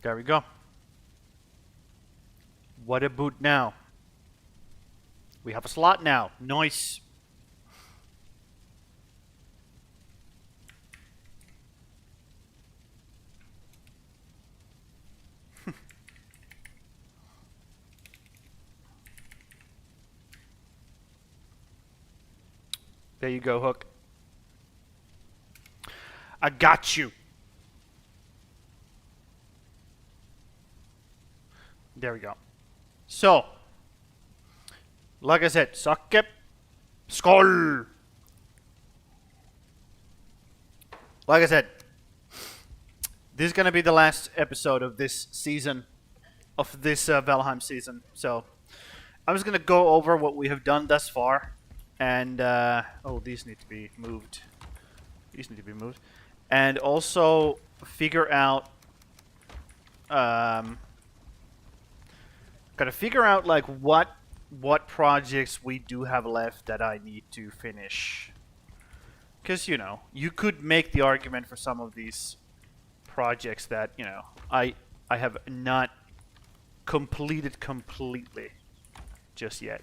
There we go. What a boot now. We have a slot now. Nice. There you go, Hook. I got you. There we go. So, like I said, Sakke, Skoll. Like I said, this is gonna be the last episode of this season, of this Valheim season. So, I'm just gonna go over what we have done thus far, and oh, these need to be moved. These need to be moved, and also figure out. Gotta figure out like what projects we do have left that I need to finish. Because, you know, you could make the argument for some of these projects that, you know, I have not completed completely just yet.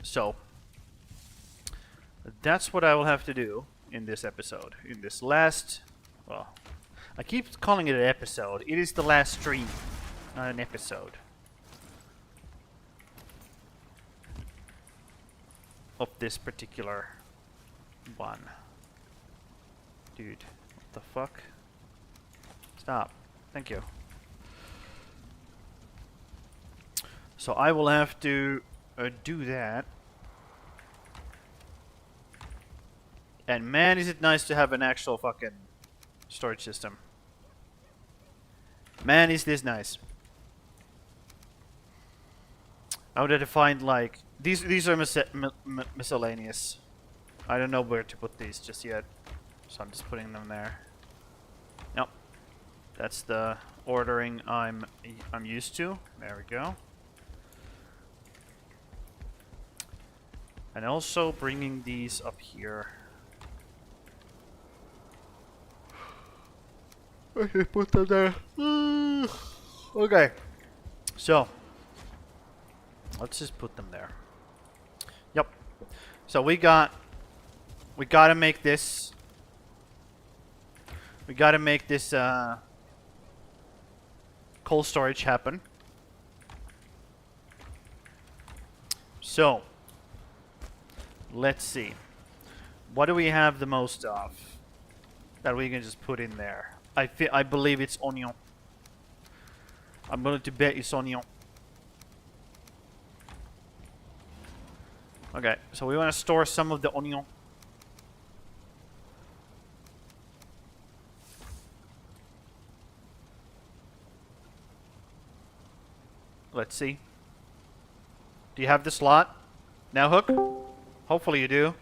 So, that's what I will have to do in this episode. In this last, well, I keep calling it an episode. It is the last stream, not an episode. Of this particular one. Dude, what the fuck? Stop. Thank you. So I will have to do that. And man, is it nice to have an actual fucking storage system. Man, is this nice. I would have to find like these are miscellaneous. I don't know where to put these just yet, so I'm just putting them there. Nope, that's the ordering I'm used to. There we go. And also bringing these up here. I should put them there. Okay. So, let's just put them there. Yep. So we gotta make this. We gotta make this cold storage happen. So, let's see. What do we have the most of that we can just put in there? I believe it's onion. I'm going to bet it's onion. Okay, so we want to store some of the onion. Let's see. Do you have the slot? Now, Hook? Hopefully you do.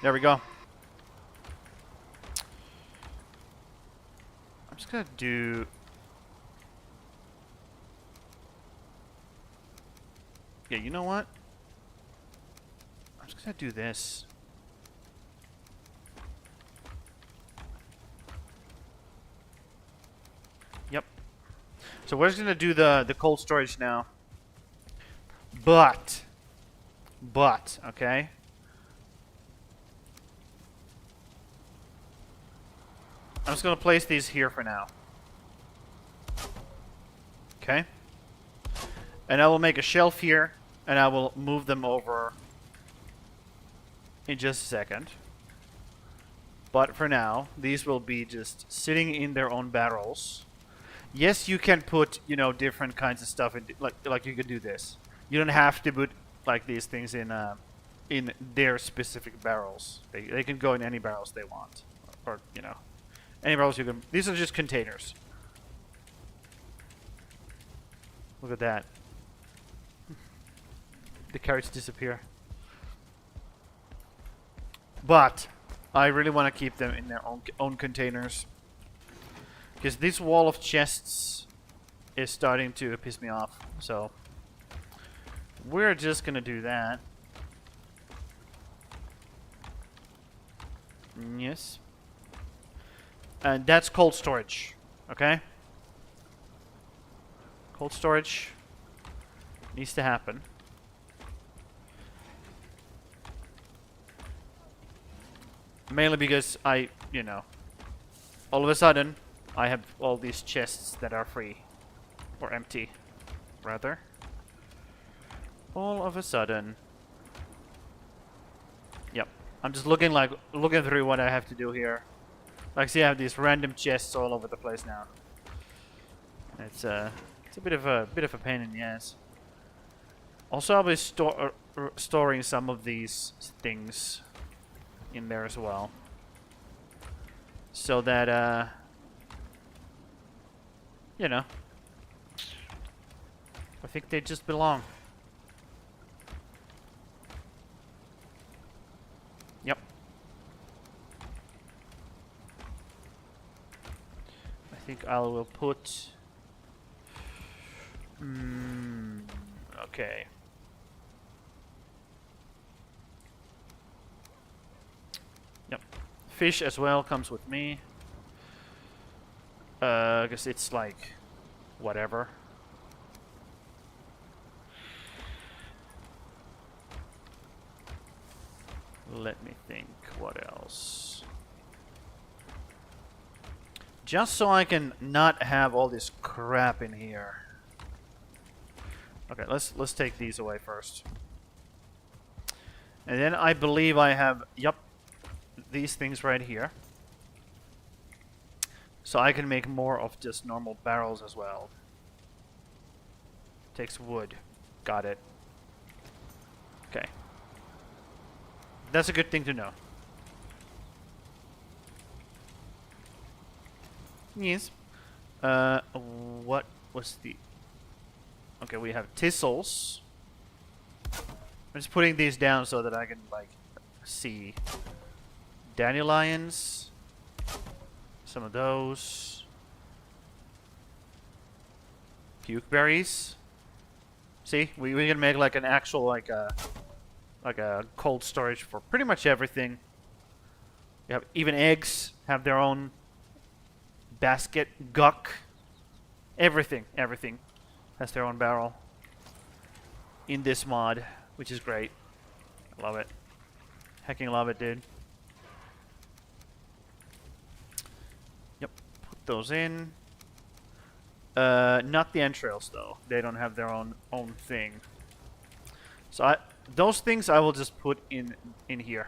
There we go. I'm just gonna do... Yeah, you know what? I'm just gonna do this. Yep. So we're just gonna do the cold storage now. But, okay? I'm just going to place these here for now. Okay. And I will make a shelf here, and I will move them over in just a second. But for now, these will be just sitting in their own barrels. Yes, you can put, you know, different kinds of stuff in, like you could do this. You don't have to put like these things in their specific barrels. They can go in any barrels they want, or you know. Any barrels you can... These are just containers. Look at that. The carrots disappear. But I really want to keep them in their own containers. Because this wall of chests is starting to piss me off. So we're just gonna do that. Yes. And that's cold storage. Okay? Cold storage needs to happen. Mainly because I, you know, all of a sudden, I have all these chests that are free. Or empty, rather. All of a sudden. Yep. I'm just looking through what I have to do here. Like, see, I have these random chests all over the place now. It's a bit of a pain in the ass. Also, I'll be storing some of these things in there as well, so that you know, I think they just belong. Yep. I think I will put. Okay. Yep. Fish as well comes with me. Because it's like whatever. Let me think. What else? Just so I can not have all this crap in here. Okay, let's take these away first. And then I believe I have, yep, these things right here. So I can make more of just normal barrels as well. Takes wood. Got it. Okay. That's a good thing to know. Yes. What was the... Okay, we have thistles. I'm just putting these down so that I can, like, see. Dandelions. Some of those. Puke berries. See, we can make like an actual like a cold storage for pretty much everything. You have even eggs have their own basket. Guck. Everything has their own barrel in this mod, which is great. I love it. Hecking love it, dude. Yep, put those in. Not the entrails though. They don't have their own thing. So those things I will just put in here.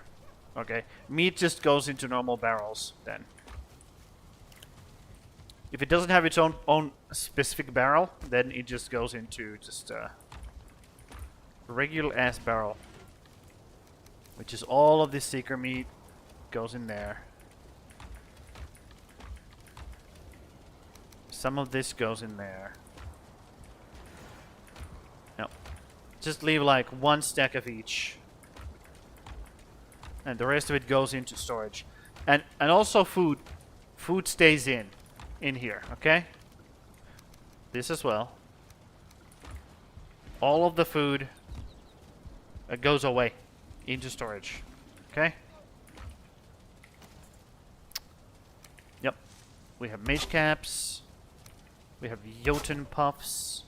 Okay, meat just goes into normal barrels then. If it doesn't have its own specific barrel, then it just goes into just a regular ass barrel, which is all of this seeker meat goes in there. Some of this goes in there. No, just leave like one stack of each, and the rest of it goes into storage, and also food stays in here. Okay, this as well. All of the food goes away into storage. Okay. Yep. We have mage caps. We have Jotun puffs.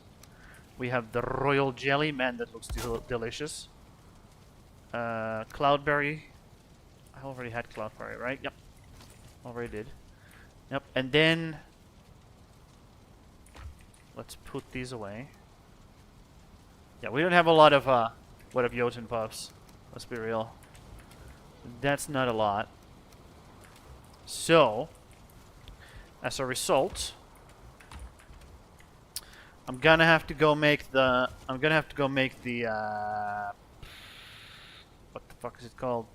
We have the royal jelly. Man, that looks delicious. Cloudberry. I already had cloudberry, right? Yep. Already did. Yep. And then let's put these away. Yeah, we don't have a lot of Jotun puffs. Let's be real. That's not a lot. So, as a result, I'm gonna have to go make the. What the fuck is it called?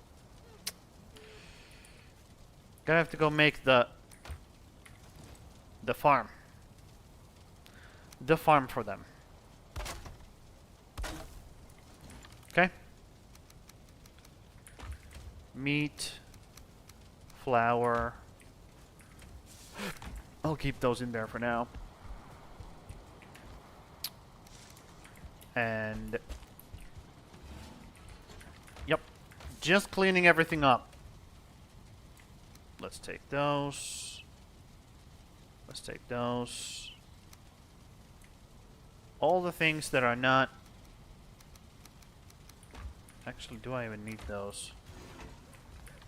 Gonna have to go make the farm. The farm for them. Okay. Meat, flour. I'll keep those in there for now. And Just cleaning everything up. Let's take those. Let's take those. All the things that are not... Actually, do I even need those?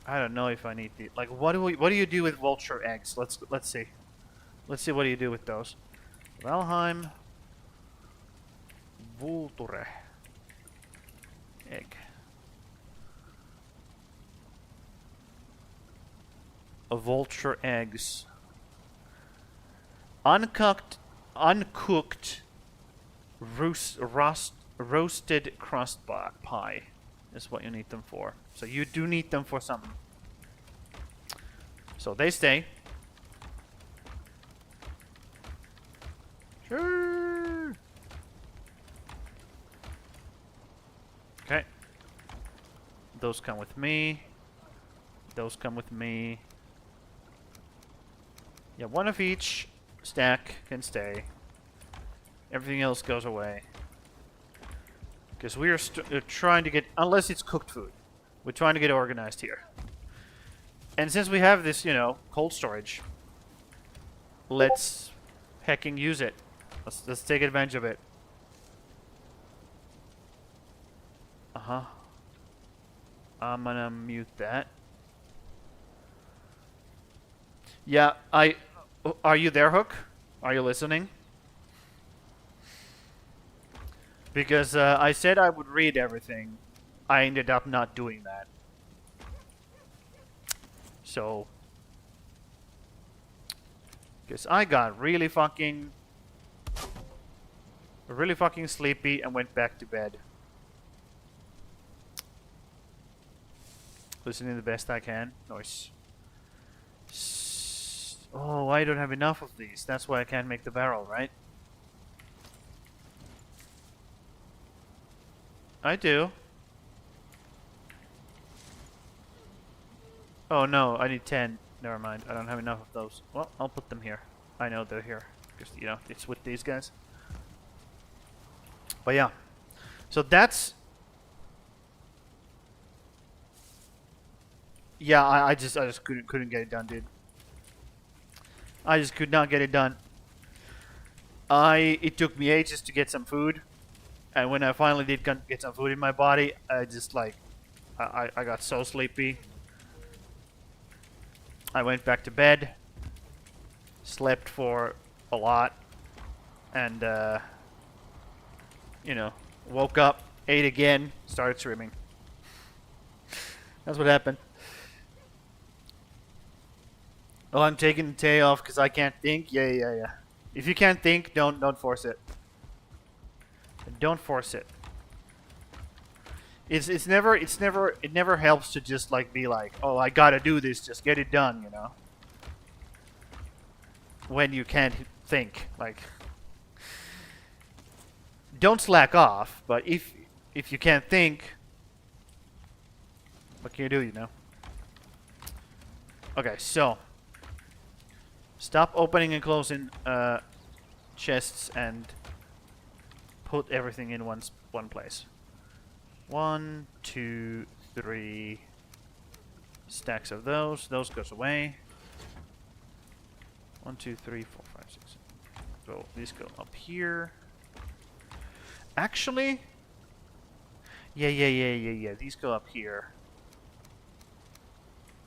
I don't know if I need the... Like, what do you do with vulture eggs? Let's see. Let's see what do you do with those. Valheim Vulture egg. Vulture eggs. Uncooked roasted crust pie is what you need them for. So you do need them for something. So they stay. Sure. Okay. Those come with me. Those come with me. Yeah, one of each stack can stay. Everything else goes away. Because we are trying to get... Unless it's cooked food. We're trying to get organized here. And since we have this, you know, cold storage, let's hecking use it. Let's take advantage of it. Uh-huh. I'm gonna mute that. Yeah, Are you there, Hook? Are you listening? Because I said I would read everything. I ended up not doing that. So... Because I got really fucking sleepy and went back to bed. Listening the best I can. Nice. Oh, I don't have enough of these. That's why I can't make the barrel, right? I do. Oh no, I need 10. Never mind, I don't have enough of those. Well, I'll put them here. I know they're here. Because, you know, it's with these guys. But yeah. So that's... Yeah, I just couldn't get it done, dude. I just could not get it done. It took me ages to get some food. And when I finally did get some food in my body, I just like... I got so sleepy. I went back to bed. Slept for a lot. And, you know, woke up, ate again, started swimming. That's what happened. Oh, I'm taking the day off because I can't think? Yeah. If you can't think, don't force it. Don't force it. It never helps to just like be like, oh, I gotta do this, just get it done, you know. When you can't think, like, don't slack off. But if you can't think, what can you do, you know? Okay, so stop opening and closing chests and put everything in one place. 1, 2, 3 stacks of those. Those goes away. 1, 2, 3, 4, 5, 6. So these go up here. Actually, yeah. These go up here.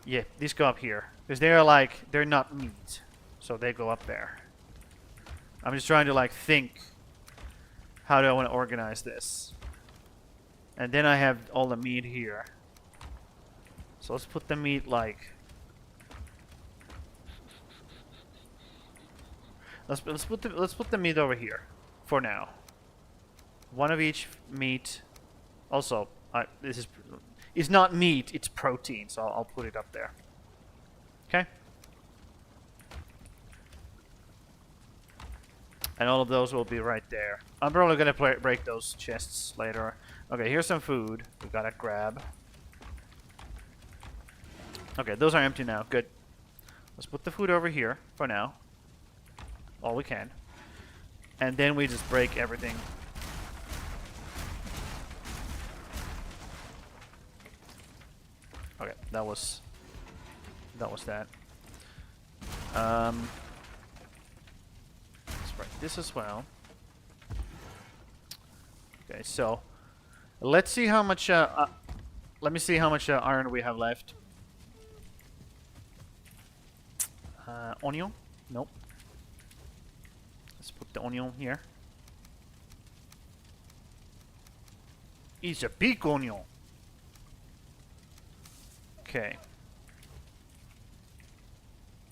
Yeah, these go up here because they're not meat, so they go up there. I'm just trying to like think. How do I want to organize this? And then I have all the meat here. So let's put the meat like... Let's put the meat over here for now. One of each meat. Also, this is not meat, it's protein, so I'll put it up there. Okay? And all of those will be right there. I'm probably gonna break those chests later. Okay, here's some food we gotta grab. Okay, those are empty now. Good. Let's put the food over here for now. All we can. And then we just break everything. Okay, that was that. Let's write this as well. Okay, so let's see how much. Let me see how much iron we have left. Onion? Nope. Let's put the onion here. It's a big onion. Okay.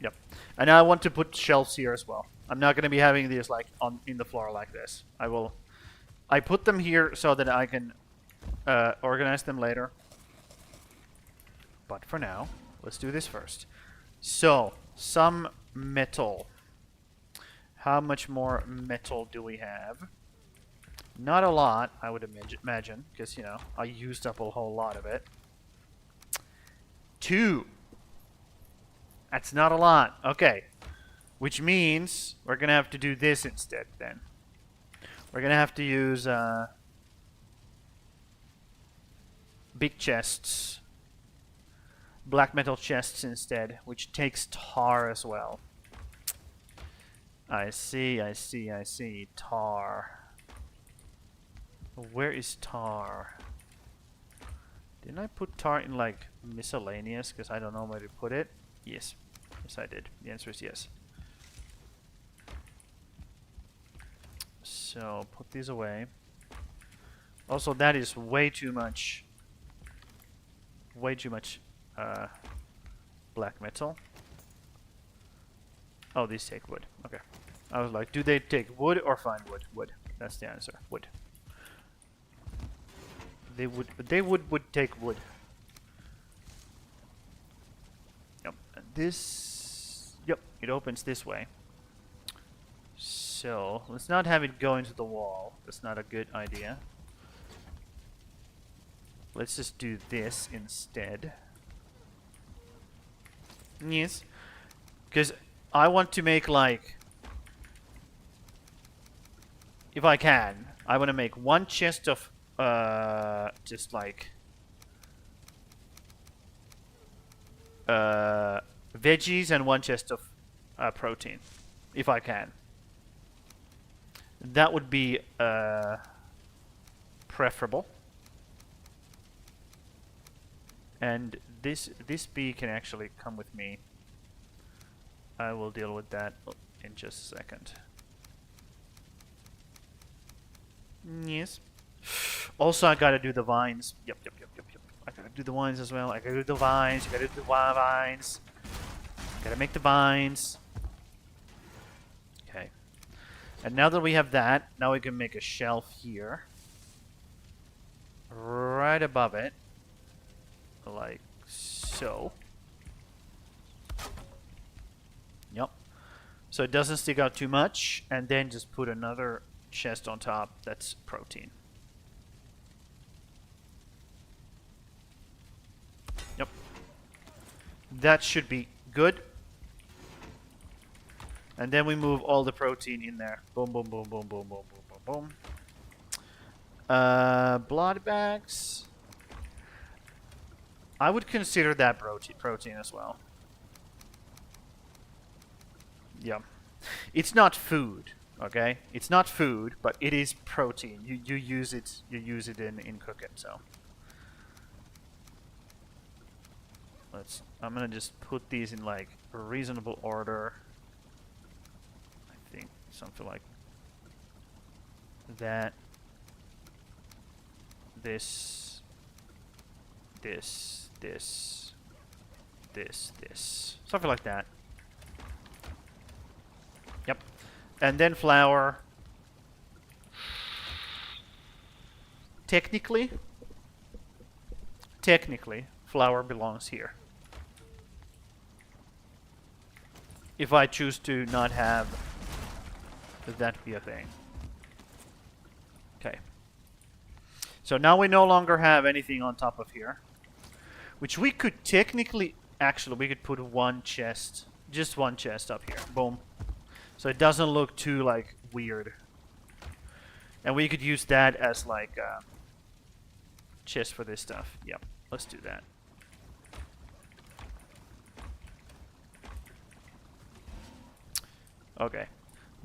Yep. And I want to put shelves here as well. I'm not going to be having these like in the floor like this. I put them here so that I can organize them later. But for now, let's do this first. So, some metal. How much more metal do we have? Not a lot, I would imagine, because, you know, I used up a whole lot of it. 2. That's not a lot. Okay. Which means we're going to have to do this instead, then. We're going to have to use big chests. Black metal chests instead, which takes tar as well. I see. Tar. Where is tar? Didn't I put tar in like miscellaneous? Because I don't know where to put it. Yes. Yes, I did. The answer is yes. So, put these away. Also, that is way too much. Way too much black metal. Oh, these take wood. Okay. I was like, do they take wood or fine wood? Wood. That's the answer. Wood. They would take wood. Yep. And this. Yep. It opens this way. So let's not have it go into the wall. That's not a good idea. Let's just do this instead. Yes. Because I want to make like, if I can, I want to make one chest of just like veggies and one chest of protein, if I can. That would be preferable. And this bee can actually come with me. I will deal with that in just a second. Yes. Also, I gotta do the vines. Yep. I gotta do the vines as well. I gotta do the vines. You gotta do the vines. Gotta make the vines. Okay. And now that we have that, now we can make a shelf here. Right above it. Like so. Yep. So it doesn't stick out too much, and then just put another chest on top that's protein. Yep. That should be good. And then we move all the protein in there. Boom, boom, boom, boom, boom, boom, boom, boom, boom. Blood bags. I would consider that protein as well. Yeah. It's not food, okay? It's not food, but it is protein. You use it in cooking, so. I'm gonna just put these in like a reasonable order. I think something like that. This. Something like that. Yep. And then flour. Technically, flour belongs here. If I choose to not have that be a thing. Okay. So now we no longer have anything on top of here. Which we could technically, actually, we could put one chest, just one chest up here. Boom. So it doesn't look too, like, weird. And we could use that as, like, chest for this stuff. Yep, let's do that. Okay.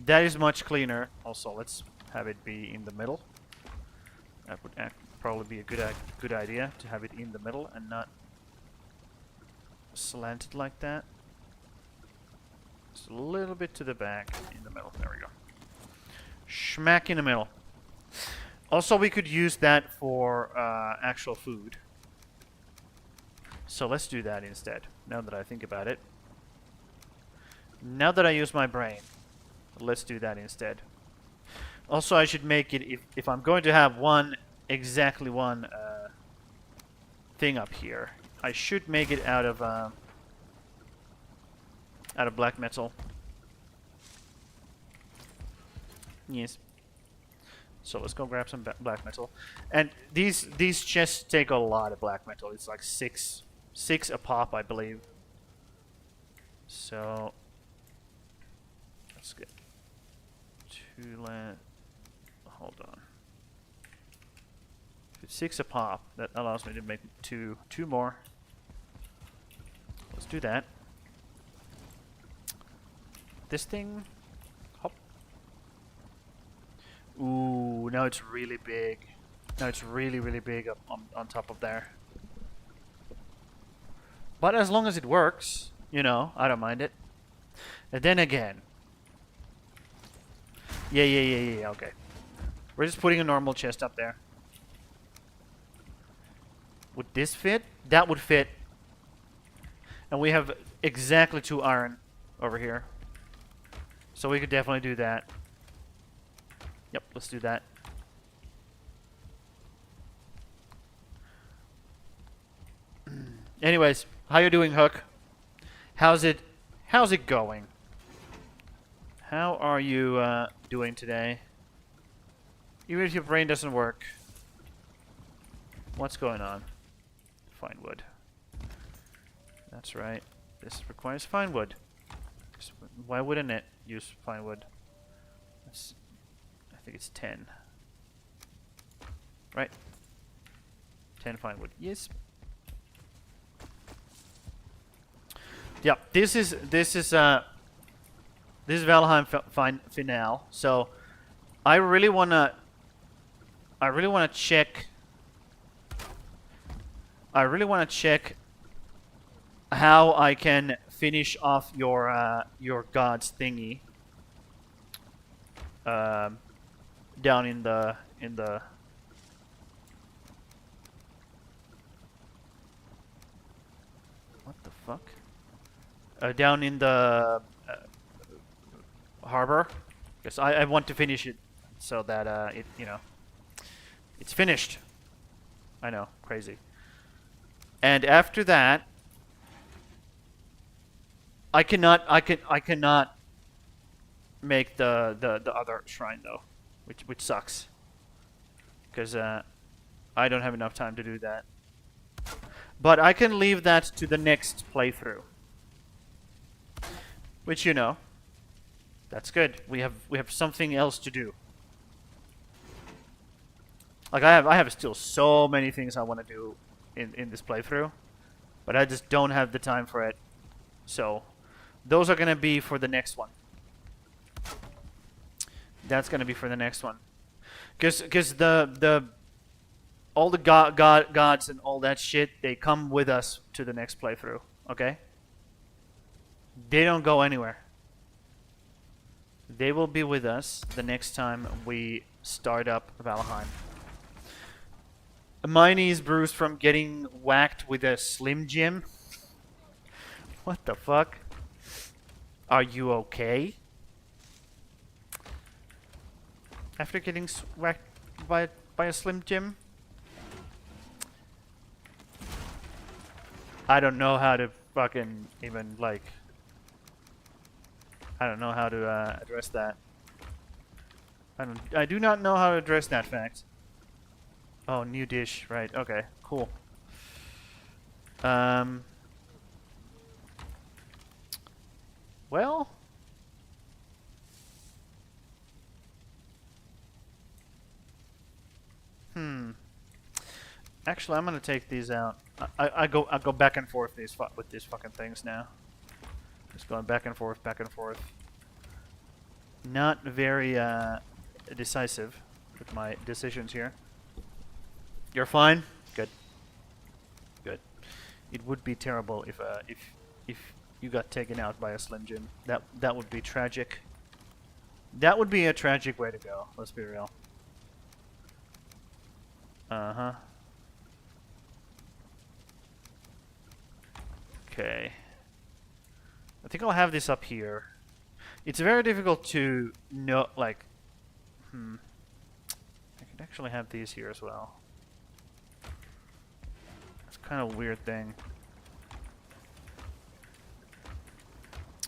That is much cleaner. Also, let's have it be in the middle. That would probably be a good idea to have it in the middle and not slanted like that. Just a little bit to the back in the middle. There we go. Smack in the middle. Also, we could use that for actual food. So let's do that instead, now that I think about it. Now that I use my brain, let's do that instead. Also, I should make it, if I'm going to have exactly one thing up here, I should make it out of black metal. Yes. So let's go grab some black metal. And these chests take a lot of black metal. It's like six a pop, I believe. So let's get hold on. If it's 6 a pop, that allows me to make two more. Let's do that. This thing. Hop. Ooh, now it's really big. Now it's really, really big up on top of there. But as long as it works, you know, I don't mind it. And then again. Yeah, okay. We're just putting a normal chest up there. Would this fit? That would fit. And we have exactly 2 iron over here. So we could definitely do that. Yep, let's do that. Anyways, how you doing, Hook? How's it going? How are you doing today? Even if your brain doesn't work. What's going on? Find wood. That's right. This requires fine wood. Why wouldn't it use fine wood? I think it's 10. Right. 10 fine wood. Yes. Yeah, this is Valheim finale. So I really wanna check how I can finish off your god's thingy down in the what the fuck? Down in the harbor, because I want to finish it so that it, you know, it's finished. I know, crazy. And after that, I cannot make the other shrine though, which sucks, because I don't have enough time to do that. But I can leave that to the next playthrough. Which, you know, that's good. We have something else to do. Like I have still so many things I want to do in this playthrough, but I just don't have the time for it. So those are gonna be for the next one. That's gonna be for the next one, because all the gods and all that shit, they come with us to the next playthrough. Okay. They don't go anywhere. They will be with us the next time we start up Valheim. My knee's bruised from getting whacked with a Slim Jim. What the fuck? Are you okay? After getting whacked by a Slim Jim? I don't know how to fucking even, like... I don't know how to address that. I do not know how to address that fact. Oh, new dish. Right. Okay. Cool. Well. Actually, I'm gonna take these out. I go back and forth with these fucking things now. Just going back and forth, back and forth. not very decisive with my decisions here. You're fine? Good. Good. It would be terrible if you got taken out by a Slim Jim. That would be tragic. That would be a tragic way to go, let's be real. Uh-huh. Okay. I think I'll have this up here. It's very difficult to know, like... I could actually have these here as well. It's kind of a weird thing.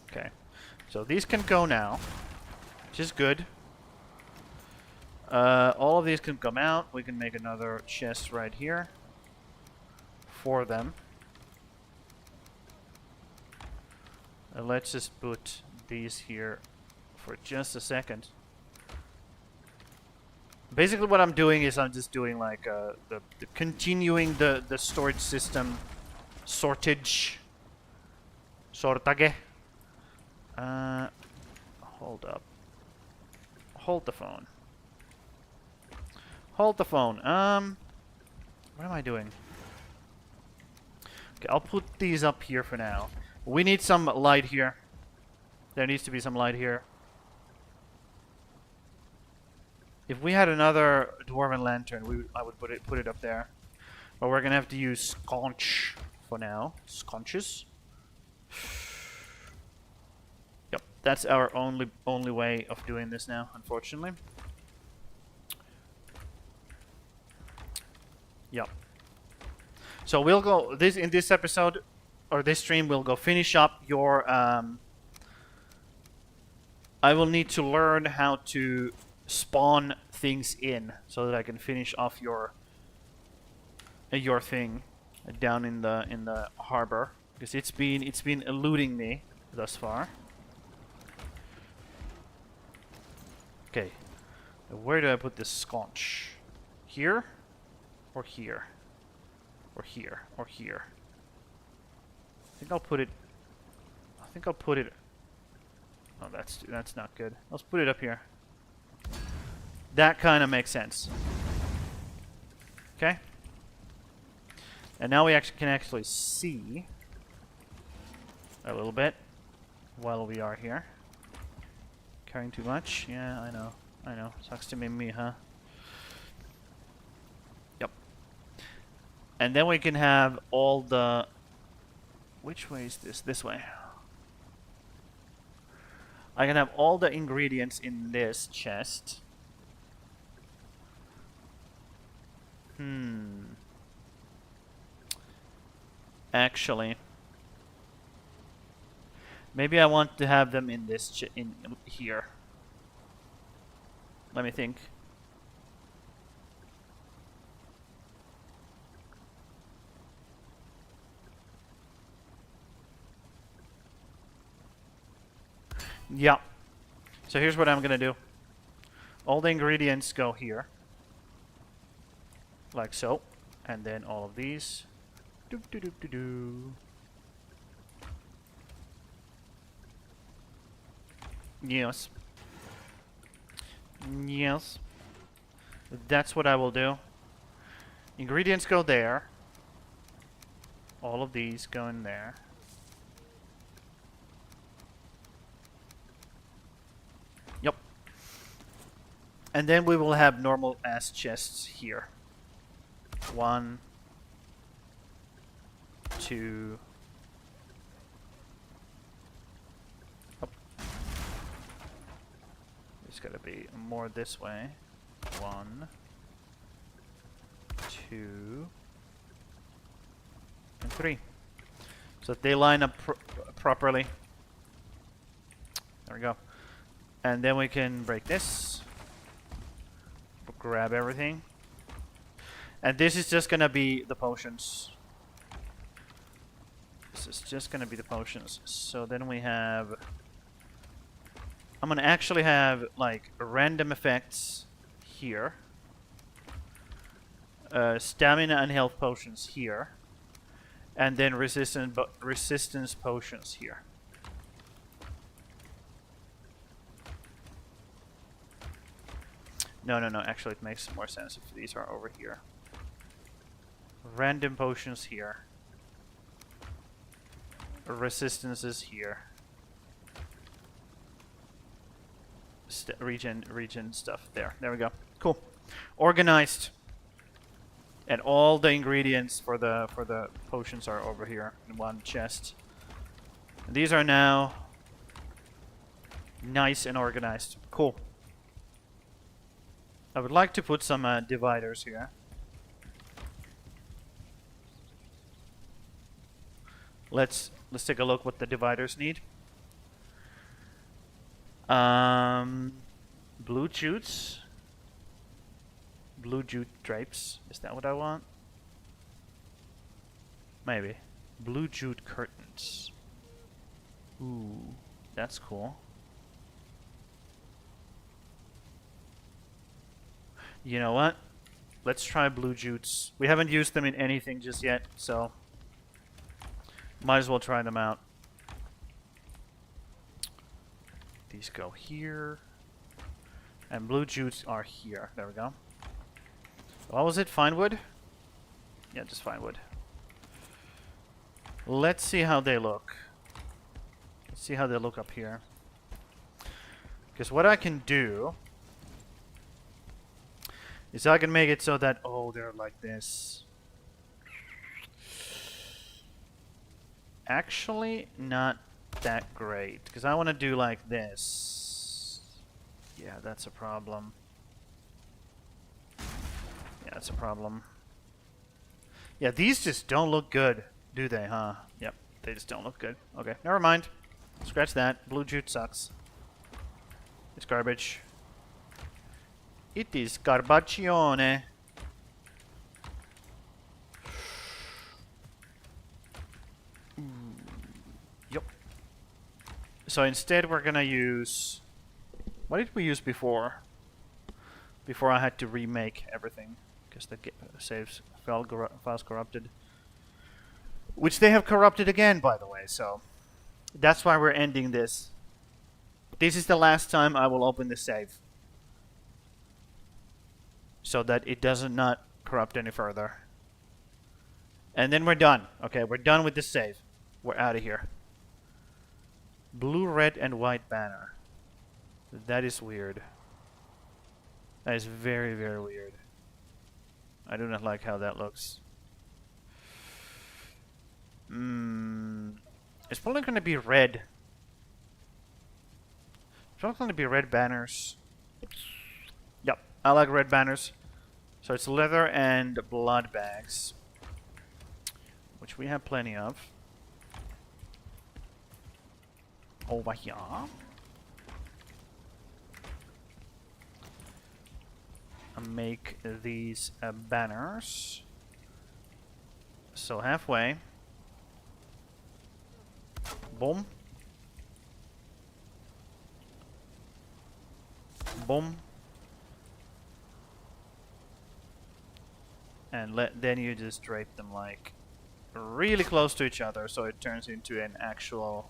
Okay. So these can go now, which is good. All of these can come out. We can make another chest right here for them. Let's just put these here for just a second. Basically what I'm doing is I'm just doing like the continuing the storage system sortage. Sortage. Hold up. Hold the phone. Hold the phone. What am I doing? Okay, I'll put these up here for now. We need some light here. There needs to be some light here. If we had another dwarven lantern, I would put it up there. But we're gonna have to use sconch for now. Sconches. Yep, that's our only way of doing this now, unfortunately. Yep. So we'll go in this episode or this stream. We'll go finish up your. I will need to learn how to spawn things in so that I can finish off your thing down in the harbor, because it's been eluding me thus far. Okay, where do I put this sconch? Here, or here, or here, or here? I think I'll put it. Oh, that's not good. Let's put it up here. That kind of makes sense. Okay. And now we can actually see a little bit while we are here. Carrying too much? Yeah, I know. I know. Sucks to be me, huh? Yep. And then we can have all the... Which way is this? This way. I can have all the ingredients in this chest. Actually, maybe I want to have them in this in here. Let me think. Yeah. So here's what I'm gonna do. All the ingredients go here. Like so. And then all of these. Doop, doop, doop, doop, doop. Yes. Yes. That's what I will do. Ingredients go there. All of these go in there. Yep. And then we will have normal ass chests here. 1, 2. Oh. There's gotta be more this way. 1, 2, and 3. So that they line up properly. There we go. And then we can break this. Grab everything. And this is just gonna be the potions. This is just gonna be the potions. So then we have... I'm gonna actually have, like, random effects here. Stamina and health potions here. And then resistance potions here. No, no, no. Actually, it makes more sense if these are over here. Random potions here. Resistances here. Regen stuff there. There we go. Cool. Organized. And all the ingredients for the potions are over here in one chest. These are now nice and organized. Cool. I would like to put some dividers here. Let's take a look what the dividers need. Blue jutes. Blue jute drapes. Is that what I want? Maybe. Blue jute curtains. Ooh, that's cool. You know what? Let's try blue jutes. We haven't used them in anything just yet, so might as well try them out. These go here. And blue jutes are here. There we go. What was it? Fine wood? Yeah, just fine wood. Let's see how they look. Let's see how they look up here. Because what I can do is I can make it so that, oh, they're like this. Actually, not that great. Because I want to do like this. Yeah, that's a problem. Yeah, that's a problem. Yeah, these just don't look good, do they, huh? Yep, they just don't look good. Okay, never mind. Scratch that. Blue jute sucks. It's garbage. It is garbagione. Yep. So instead we're gonna use... What did we use before? Before I had to remake everything. Because the saves files corrupted. Which they have corrupted again, by the way, so... That's why we're ending this. This is the last time I will open the save. So that it does not corrupt any further. And then we're done. Okay, we're done with the save. We're out of here. Blue, red, and white banner. That is weird. That is very, very weird. I do not like how that looks. It's probably going to be red. It's probably going to be red banners. Yep, I like red banners. So it's leather and blood bags. Which we have plenty of. Over here. Make these banners. So halfway. Boom. Boom. And then you just drape them like really close to each other, so it turns into an actual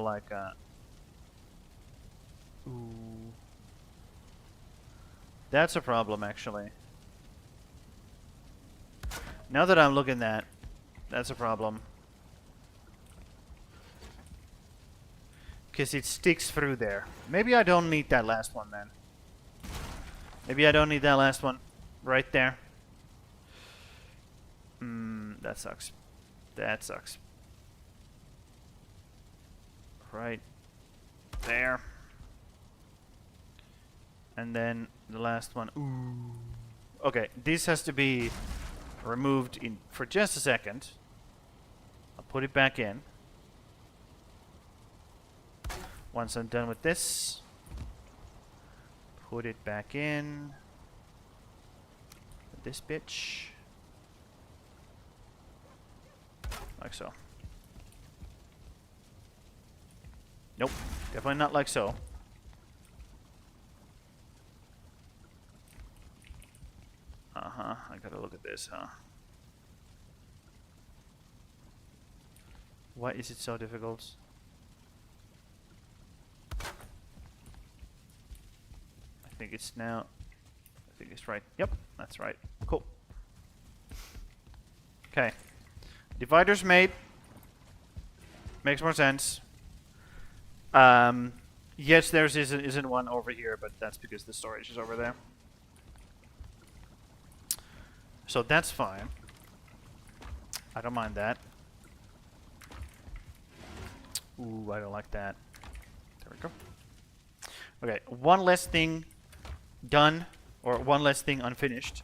like ooh. That's a problem, actually. Now that I'm looking at, that's a problem. Because it sticks through there. Maybe I don't need that last one then. Maybe I don't need that last one right there. That sucks. That sucks. Right there. And then the last one. Ooh. Okay, this has to be removed in for just a second. I'll put it back in. Once I'm done with this, put it back in. This bitch. Like so. Nope, definitely not like so. I gotta look at this, huh? Why is it so difficult? I think it's now. I think it's right. Yep, that's right. Cool. Okay. Dividers made. Makes more sense. Yes, there isn't one over here, but that's because the storage is over there. So that's fine. I don't mind that. Ooh, I don't like that. There we go. Okay, one less thing done, or one less thing unfinished.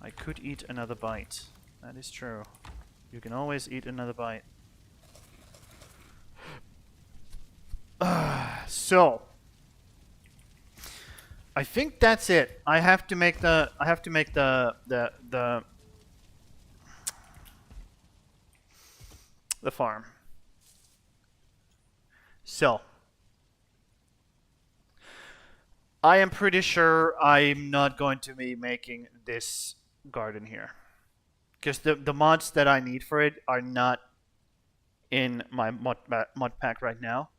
I could eat another bite. That is true. You can always eat another bite. So I think that's it. I have to make the farm. So I am pretty sure I'm not going to be making this garden here, because the mods that I need for it are not in my mod pack right now,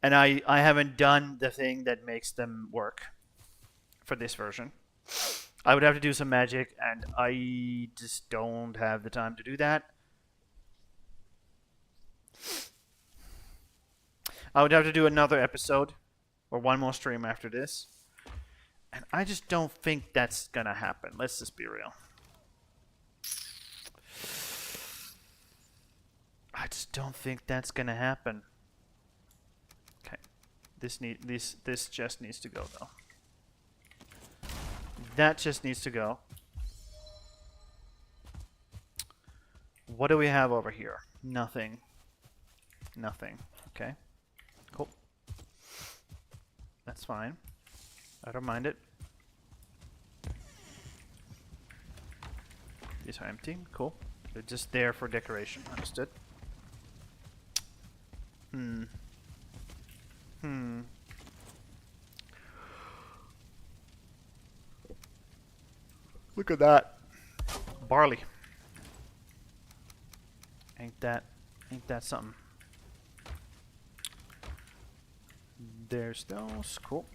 and I haven't done the thing that makes them work for this version. I would have to do some magic, and I just don't have the time to do that. I would have to do another episode or one more stream after this, and I just don't think that's gonna happen. Let's just be real. I just don't think that's gonna happen. Okay, this just needs to go though. That just needs to go. What do we have over here? Nothing. Nothing. Okay. Cool. That's fine. I don't mind it. These are empty. Cool. They're just there for decoration. Understood. Look at that. Barley. Ain't that something? There's those. Cool.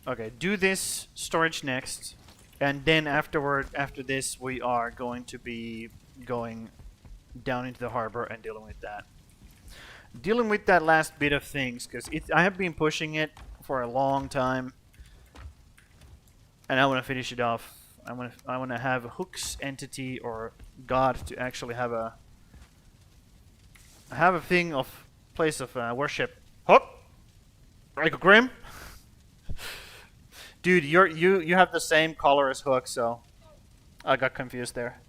Okay, do this storage next, and then after this, we are going to be going down into the harbor and dealing with that. Dealing with that last bit of things, because I have been pushing it for a long time, and I want to finish it off. I want to have Hook's entity or God to actually have a thing of place of worship. Hook, like Grim. Dude, you have the same color as Hook, so I got confused there.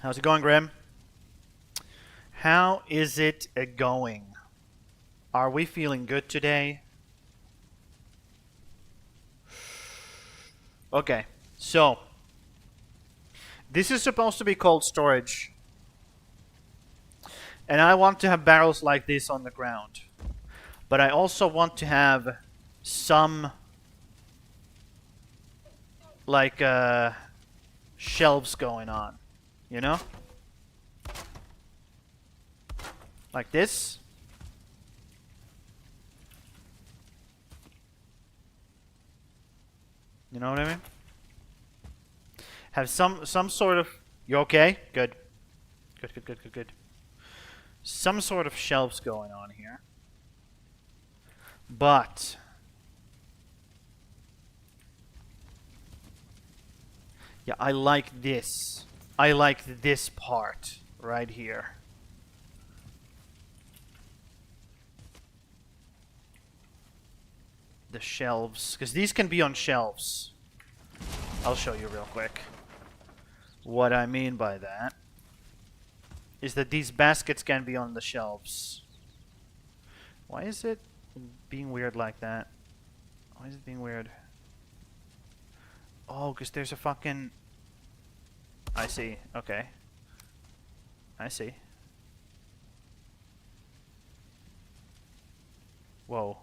How's it going, Grim? How is it going? Are we feeling good today? Okay, so this is supposed to be cold storage, and I want to have barrels like this on the ground, but I also want to have some like shelves going on, you know, like this. You know what I mean? Have some sort of... You okay? Good. Good. Some sort of shelves going on here. But... yeah, I like this. I like this part right here. The shelves, because these can be on shelves. I'll show you real quick. What I mean by that is that these baskets can be on the shelves. Why is it being weird like that? Why is it being weird? Oh, because there's a fucking... I see. Okay. I see. Whoa.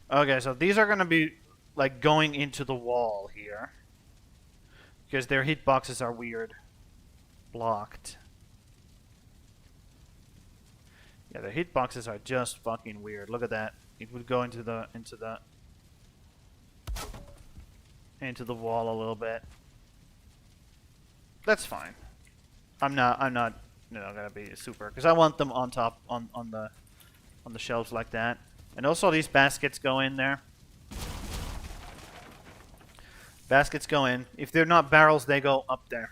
Okay, so these are gonna be like going into the wall here. Because their hitboxes are weird. Blocked. Yeah, their hitboxes are just fucking weird. Look at that. It would go into the wall a little bit. That's fine. I'm not gonna be super, because I want them on top on the shelves like that. And also these baskets go in there. Baskets go in. If they're not barrels, they go up there.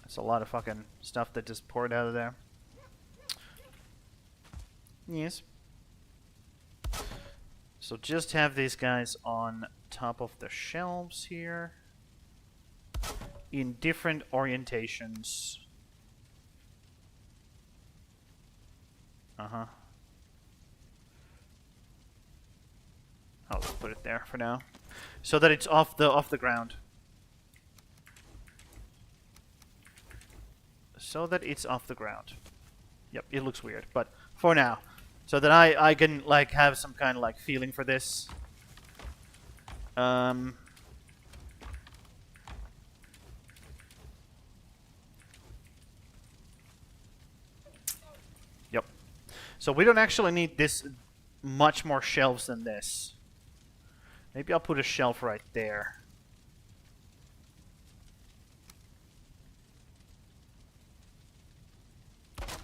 That's a lot of fucking stuff that just poured out of there. Yes. So just have these guys on top of the shelves here. In different orientations. Uh-huh. I'll just put it there for now. So that it's off the ground. So that it's off the ground. Yep, it looks weird, but for now. So that I can like have some kind of like feeling for this. Yep. So we don't actually need this much more shelves than this. Maybe I'll put a shelf right there.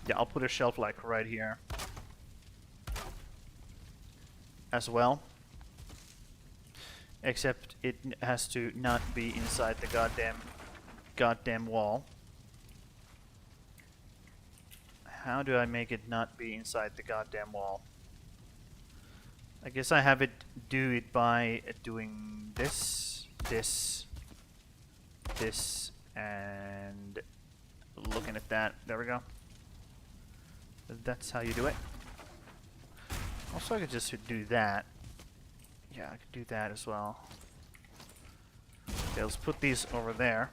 Yeah, I'll put a shelf like right here. As well. Except it has to not be inside the goddamn wall. How do I make it not be inside the goddamn wall? I guess I have it do it by doing this, this, this, and looking at that. There we go. That's how you do it. Also, I could just do that. Yeah, I could do that as well. Okay, let's put these over there.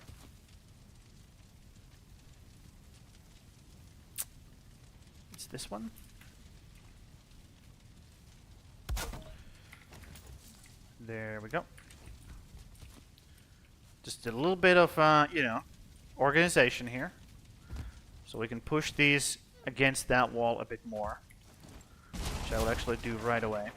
It's this one. There we go. Just a little bit of, you know, organization here. So we can push these against that wall a bit more. Which I will actually do right away.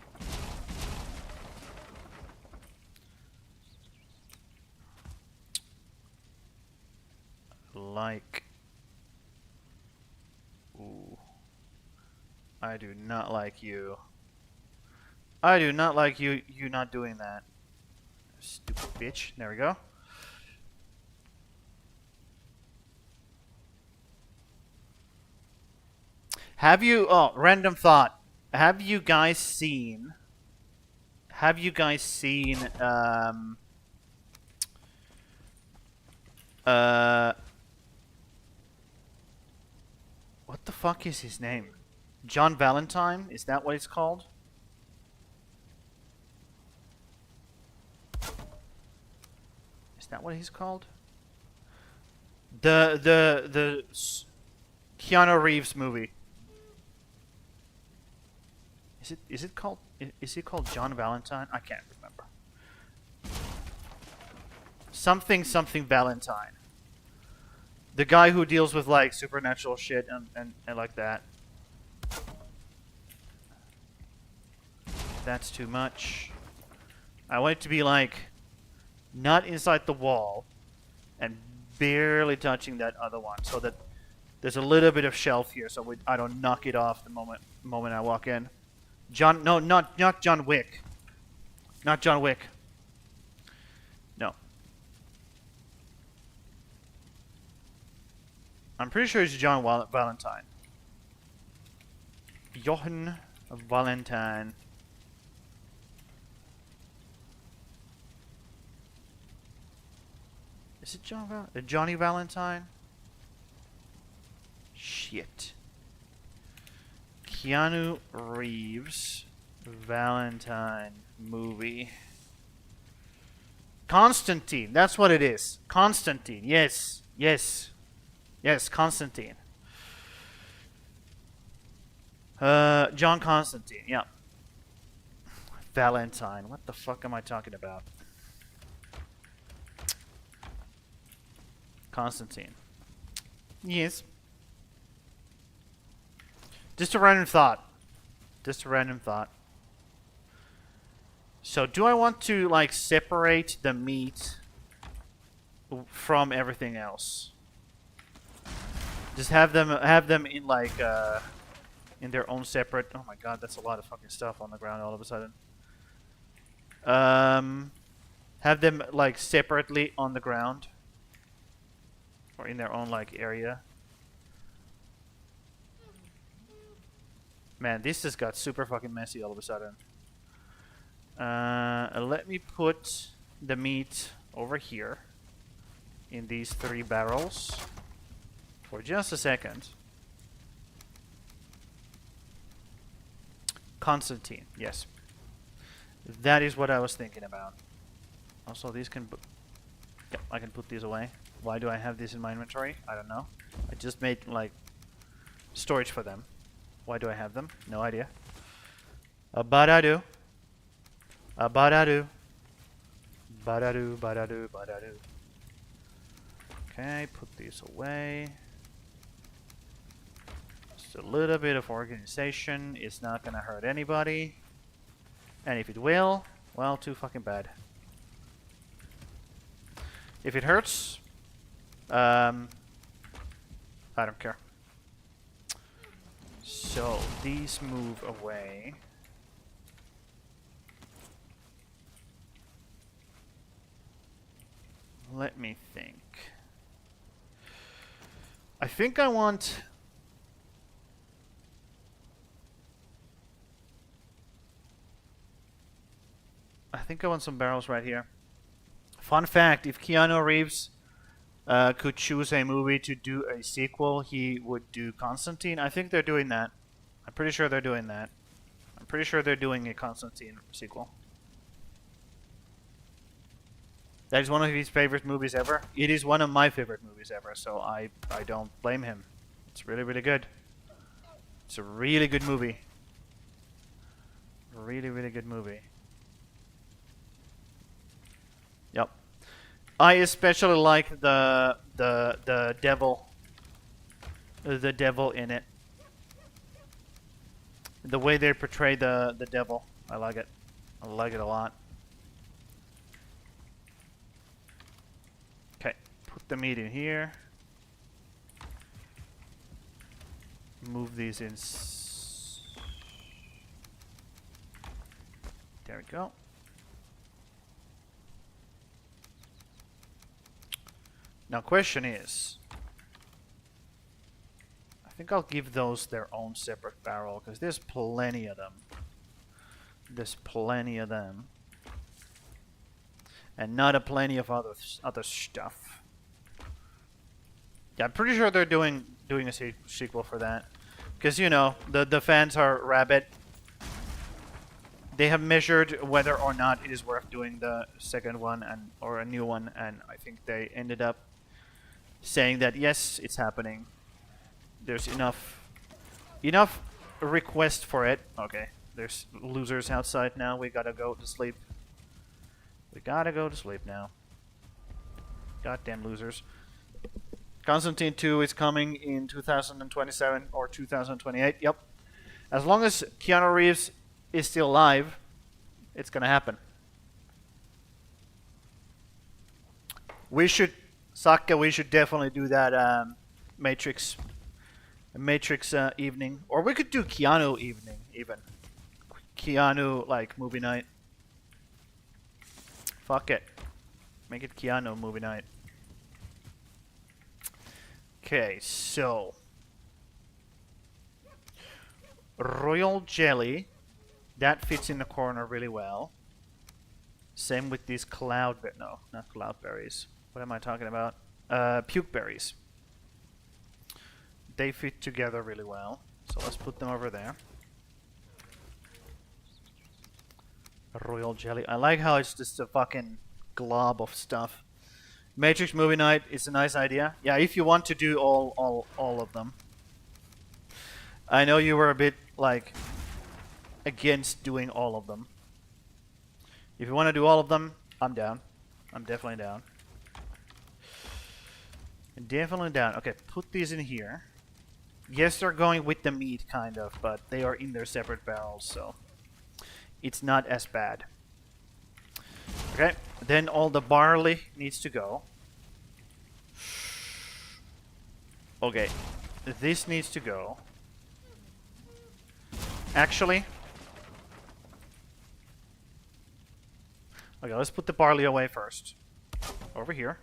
Like... Ooh. I do not like you. I do not like you not doing that. Stupid bitch. There we go. Have you... Oh, random thought. Have you guys seen... What the fuck is his name? John Valentine? Is that what it's called? Is that what he's called? The Keanu Reeves movie. Is it called John Valentine? I can't remember. Something Valentine. The guy who deals with like supernatural shit and like that. That's too much. I want it to be like not inside the wall and barely touching that other one, so that there's a little bit of shelf here, so I don't knock it off the moment I walk in. No, not John Wick. Not John Wick. No. I'm pretty sure it's John Valentine. Johann Valentine. Is it Johnny Valentine? Shit. Keanu Reeves Valentine movie. Constantine. That's what it is. Constantine. Yes. Yes. Yes, Constantine. John Constantine. Yeah. Valentine. What the fuck am I talking about? Constantine. Yes. Just a random thought. Just a random thought. So do I want to like separate the meat from everything else? Just have them in like in their own separate. Oh my god, that's a lot of fucking stuff on the ground all of a sudden. Have them like separately on the ground or in their own like area. Man, this just got super fucking messy all of a sudden. Let me put the meat over here in these 3 barrels for just a second. Constantine, yes. That is what I was thinking about. Also, these can... Yeah, I can put these away. Why do I have these in my inventory? I don't know. I just made, like, storage for them. Why do I have them? No idea. But I do. But I do. But I do, but I do, but I do. Okay, put these away. Just a little bit of organization is not gonna hurt anybody. And if it will, well, too fucking bad. If it hurts, I don't care. So, these move away. Let me think. I think I want... I think I want some barrels right here. Fun fact, if Keanu Reeves could choose a movie to do a sequel, he would do Constantine. I think they're doing that. I'm pretty sure they're doing that. I'm pretty sure they're doing a Constantine sequel. That is one of his favorite movies ever. It is one of my favorite movies ever, so I don't blame him. It's really, really good. It's a really good movie. Really, really good movie. Yep. I especially like the devil. The devil in it. The way they portray the devil. I like it. I like it a lot. Okay, put the meat in here. Move these in. There we go. Now, question is, I think I'll give those their own separate barrel because there's plenty of them. There's plenty of them. And not a plenty of other stuff. Yeah, I'm pretty sure they're doing a sequel for that, because you know the fans are rabid. They have measured whether or not it is worth doing the second one or a new one, and I think they ended up saying that yes, it's happening. There's enough request for it. Okay, there's losers outside now. We gotta go to sleep. We gotta go to sleep now. Goddamn losers. Constantine 2 is coming in 2027 or 2028. Yep. As long as Keanu Reeves is still alive, it's gonna happen. We should, Saka, we should definitely do that Matrix evening. Or we could do Keanu evening, even. Keanu, like, movie night. Fuck it. Make it Keanu movie night. Okay, so royal jelly, that fits in the corner really well. Same with these no, not cloudberries. What am I talking about? Puke berries. They fit together really well. So let's put them over there. Royal jelly. I like how it's just a fucking glob of stuff. Matrix movie night is a nice idea. Yeah, if you want to do all of them. I know you were a bit like against doing all of them. If you want to do all of them, I'm down. I'm definitely down. Definitely down. Okay, put these in here. Yes, they're going with the meat, kind of, but they are in their separate barrels, so it's not as bad. Okay, then all the barley needs to go. Okay, this needs to go. Actually, okay, let's put the barley away first. Over here.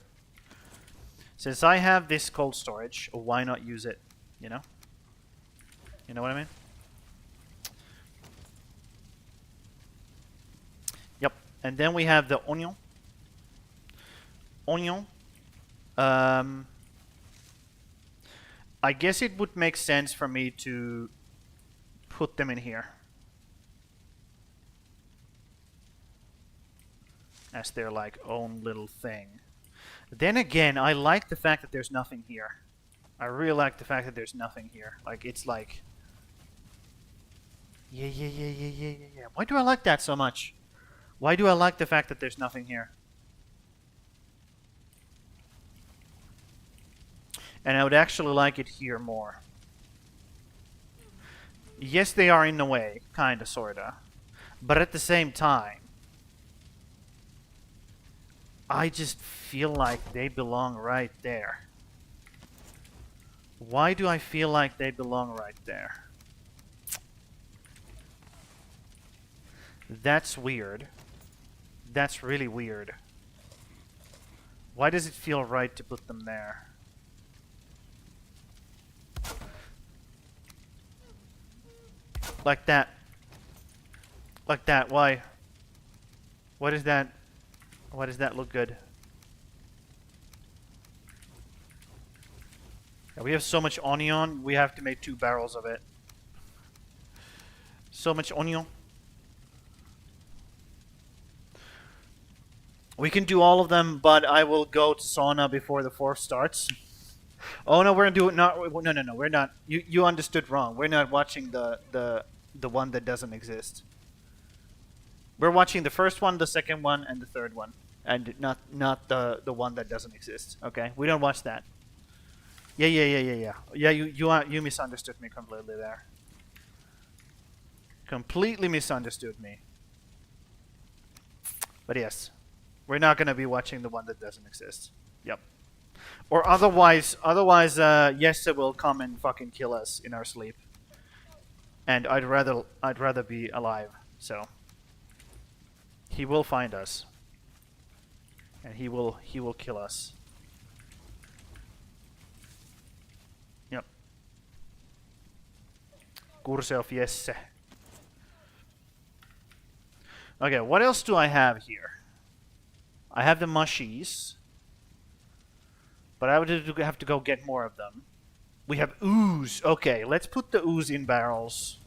Since I have this cold storage, why not use it? You know? You know what I mean? Yep. And then we have the onion. Onion. I guess it would make sense for me to put them in here. As their like own little thing. Then again, I like the fact that there's nothing here. I really like the fact that there's nothing here. Like, it's like... Yeah. Why do I like that so much? Why do I like the fact that there's nothing here? And I would actually like it here more. Yes, they are in the way. Kinda, sorta. But at the same time... I just feel like they belong right there. Why do I feel like they belong right there? That's weird. That's really weird. Why does it feel right to put them there? Like that. Like that, why? What is that? Why does that look good? Yeah, we have so much onion, we have to make 2 barrels of it. So much onion. We can do all of them, but I will go to sauna before the 4th starts. Oh no, we're gonna do it not. No, we're not. You understood wrong. We're not watching the one that doesn't exist. We're watching the first one, the second one, and the third one, and not the one that doesn't exist. Okay, we don't watch that. Yeah. Yeah, you misunderstood me completely there. Completely misunderstood me. But yes, we're not gonna be watching the one that doesn't exist. Yep. Or otherwise, Jesse will come and fucking kill us in our sleep. And I'd rather be alive. So he will find us, and he will kill us. Yep. Kurse of Jesse. Okay, what else do I have here? I have the mushies. But I would have to go get more of them. We have ooze. Okay, let's put the ooze in barrels.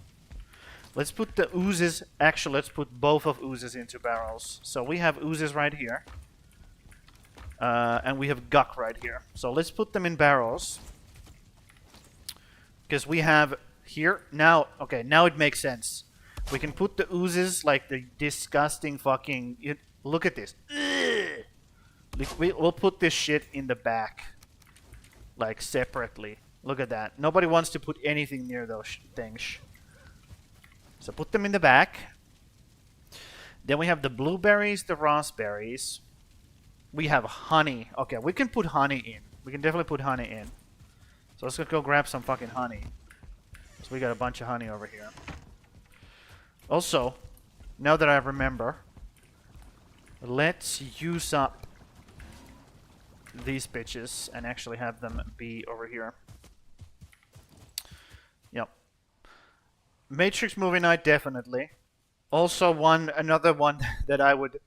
Let's put the oozes... Actually, let's put both of oozes into barrels. So we have oozes right here. And we have guck right here. So let's put them in barrels. Because we have here... Now, okay, now it makes sense. We can put the oozes like the disgusting fucking... Look at this. We'll put this shit in the back. Like, separately. Look at that. Nobody wants to put anything near those things. So put them in the back. Then we have the blueberries, the raspberries. We have honey. Okay, we can put honey in. We can definitely put honey in. So let's go grab some fucking honey. So we got a bunch of honey over here. Also, now that I remember, let's use up these bitches and actually have them be over here. Yep. Matrix movie night, definitely. Also, another one that I would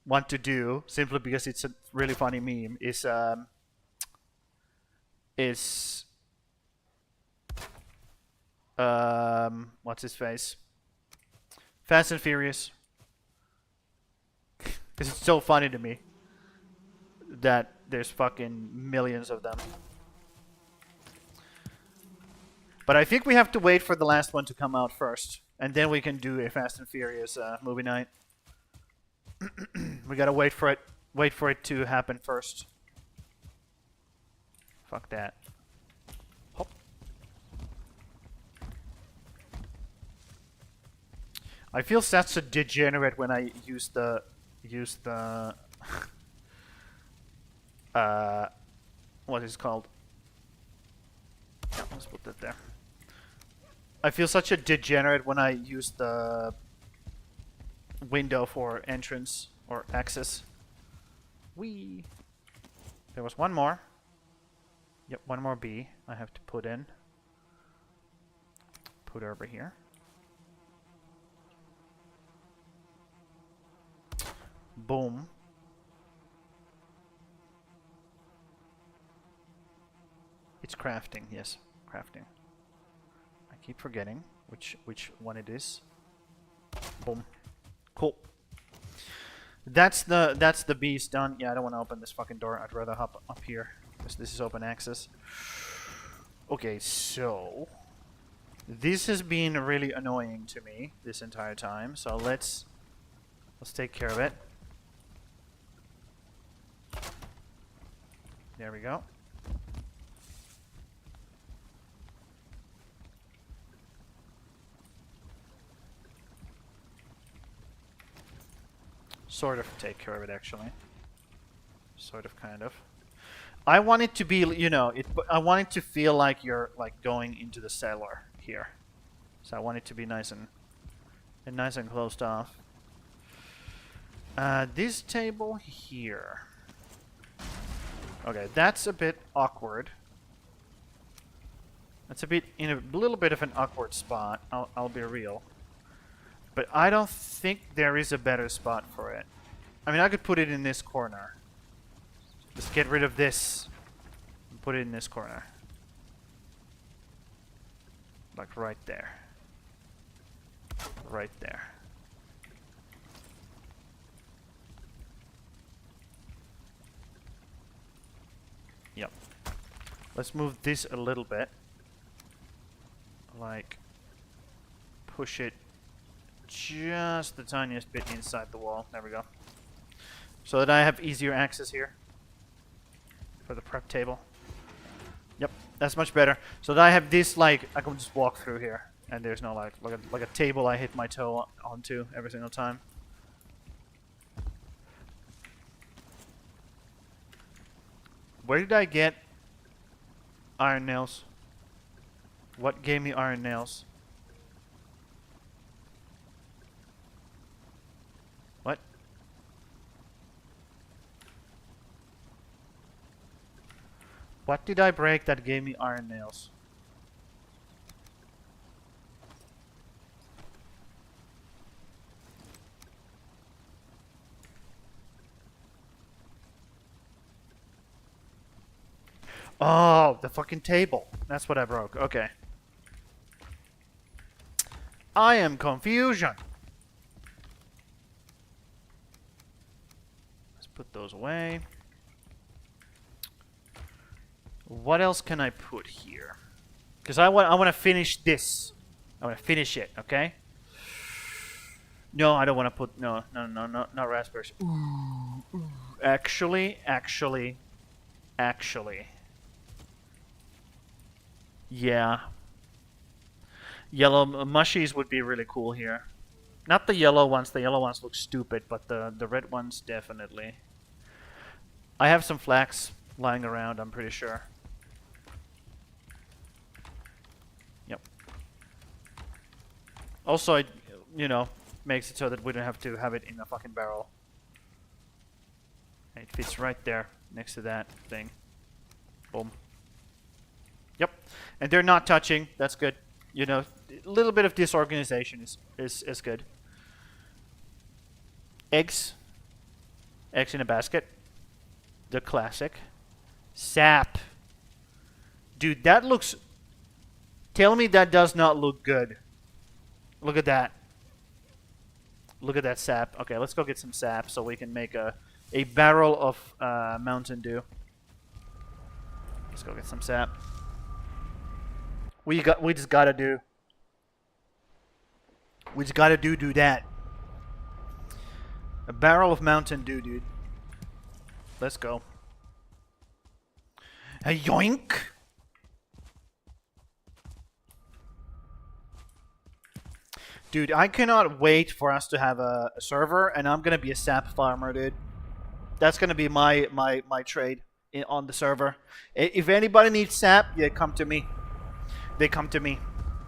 want to do, simply because it's a really funny meme, is what's his face? Fast and Furious. Because it's so funny to me that there's fucking millions of them. But I think we have to wait for the last one to come out first, and then we can do a Fast and Furious movie night. We gotta wait for it to happen first. Fuck that. Hop. I feel such a degenerate when I use the what is it called? Yeah, let's put that there. I feel such a degenerate when I use the window for entrance or access. Whee! There was one more. Yep, one more B I have to put in. Put over here. Boom. It's crafting, yes, crafting. I keep forgetting which one it is. Boom. Cool. That's the beast done. Yeah, I don't want to open this fucking door. I'd rather hop up here because this is open access. Okay, so this has been really annoying to me this entire time. So let's take care of it. There we go. Sort of take care of it, actually. Sort of, kind of. I want it to be, you know, I want it to feel like you're like going into the cellar here. So I want it to be nice and closed off. This table here. Okay, that's a bit awkward. That's a bit in a little bit of an awkward spot. I'll be real. But I don't think there is a better spot for it. I mean, I could put it in this corner. Just get rid of this and put it in this corner. Like right there. Right there. Yep. Let's move this a little bit. Like, push it just the tiniest bit inside the wall. There we go. So that I have easier access here for the prep table. Yep, that's much better. So that I have this, like, I can just walk through here, and there's no like a table I hit my toe onto every single time. Where did I get iron nails? What gave me iron nails? What? What did I break that gave me iron nails? Oh, the fucking table. That's what I broke. Okay. I am confusion. Let's put those away. What else can I put here? Because I want to finish this. I want to finish it, okay? No, I don't want to put no, not raspberries. Ooh. Actually. Yeah. Yellow mushies would be really cool here. Not the yellow ones. The yellow ones look stupid, but the red ones definitely. I have some flax lying around, I'm pretty sure. Yep. Also, it, you know, makes it so that we don't have to have it in a fucking barrel. And it fits right there next to that thing. Boom. Yep. And they're not touching. That's good. You know, a little bit of disorganization is good. Eggs. Eggs in a basket. The classic. Sap. Dude, that looks... Tell me that does not look good. Look at that. Look at that sap. Okay, let's go get some sap so we can make a barrel of Mountain Dew. Let's go get some sap. We just gotta do that. A barrel of Mountain Dew, dude. Let's go. A yoink! Dude, I cannot wait for us to have a server, and I'm gonna be a sap farmer, dude. That's gonna be my trade on the server. If anybody needs sap, they come to me. They come to me.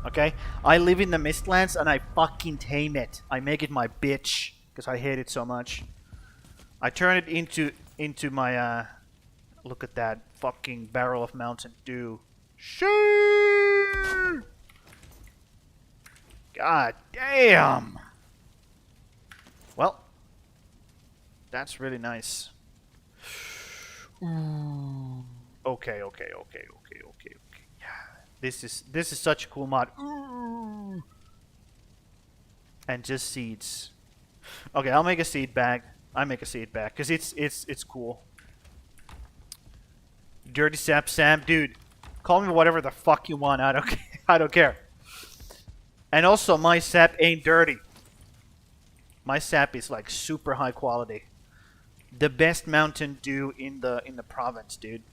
Okay? I live in the Mistlands, and I fucking tame it. I make it my bitch, because I hate it so much. I turn it into my, look at that fucking barrel of Mountain Dew. Shoo! God damn! Well, that's really nice. Ooh. Okay. Yeah, this is such a cool mod. Ooh. And just seeds. Okay, I'll make a seed bag. I make a seed bag because it's cool. Dirty Sap Sam, dude. Call me whatever the fuck you want. I don't I don't care. And also, my sap ain't dirty. My sap is like super high quality. The best Mountain Dew in the province, dude.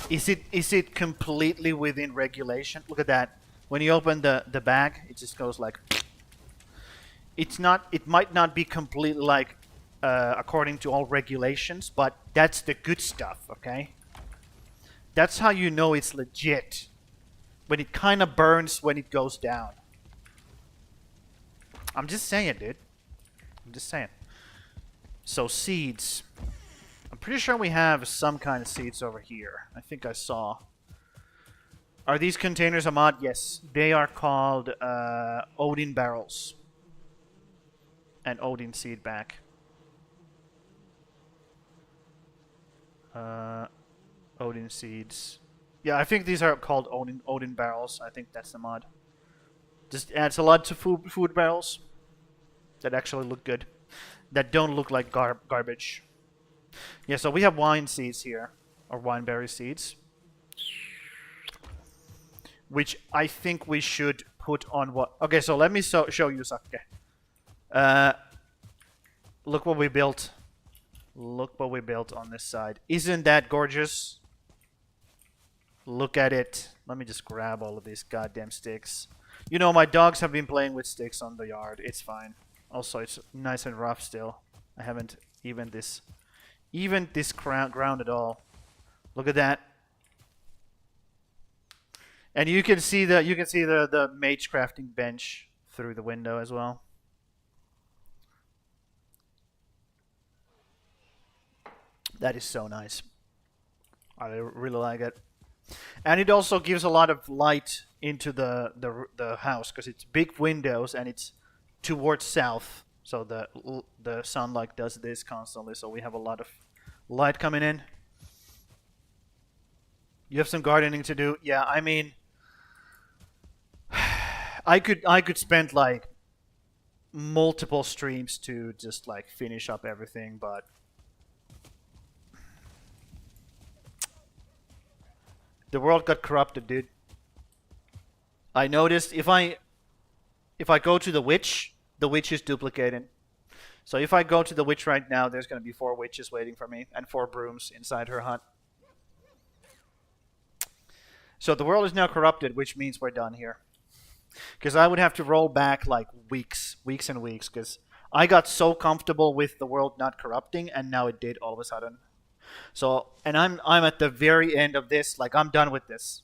Is it completely within regulation? Look at that. When you open the bag, it just goes like. It's not. It might not be completely like according to all regulations, but that's the good stuff. Okay. That's how you know it's legit. When it kind of burns when it goes down. I'm just saying, dude. I'm just saying. So, seeds. I'm pretty sure we have some kind of seeds over here. I think I saw. Are these containers a mod? Yes. They are called Odin barrels. And Odin seed bag. Odin seeds. Yeah, I think these are called Odin barrels. I think that's the mod. Just adds a lot to food barrels that actually look good. That don't look like garbage. Yeah, so we have wine seeds here. Or wineberry seeds. Which I think we should put on what... Okay, so let me show you something. Look what we built. Look what we built on this side. Isn't that gorgeous? Look at it. Let me just grab all of these goddamn sticks. You know, my dogs have been playing with sticks on the yard. It's fine. Also, it's nice and rough still. I haven't even this ground at all. Look at that. And you can see the mage crafting bench through the window as well. That is so nice. I really like it. And it also gives a lot of light into the house because it's big windows and it's towards south. So the sunlight does this constantly, so we have a lot of light coming in. You have some gardening to do. Yeah, I mean I could spend like multiple streams to just like finish up everything, but the world got corrupted, dude. I noticed if I go to the witch is duplicated. So if I go to the witch right now, there's going to be 4 witches waiting for me and 4 brooms inside her hut. So the world is now corrupted, which means we're done here. Because I would have to roll back like weeks and weeks, because I got so comfortable with the world not corrupting, and now it did all of a sudden. So, and I'm at the very end of this. Like, I'm done with this.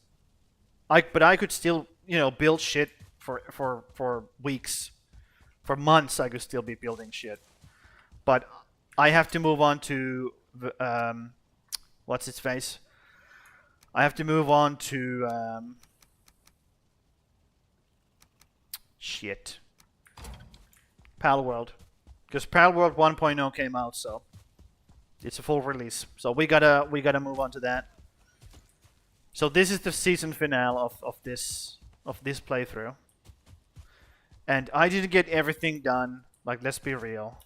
But I could still, build shit for weeks, for months. I could still be building shit. But I have to move on to what's its face? I have to move on to shit. Pal World, because Pal World 1.0 came out, so. It's a full release, so we gotta move on to that. So this is the season finale of this playthrough, and I didn't get everything done. Like, let's be real,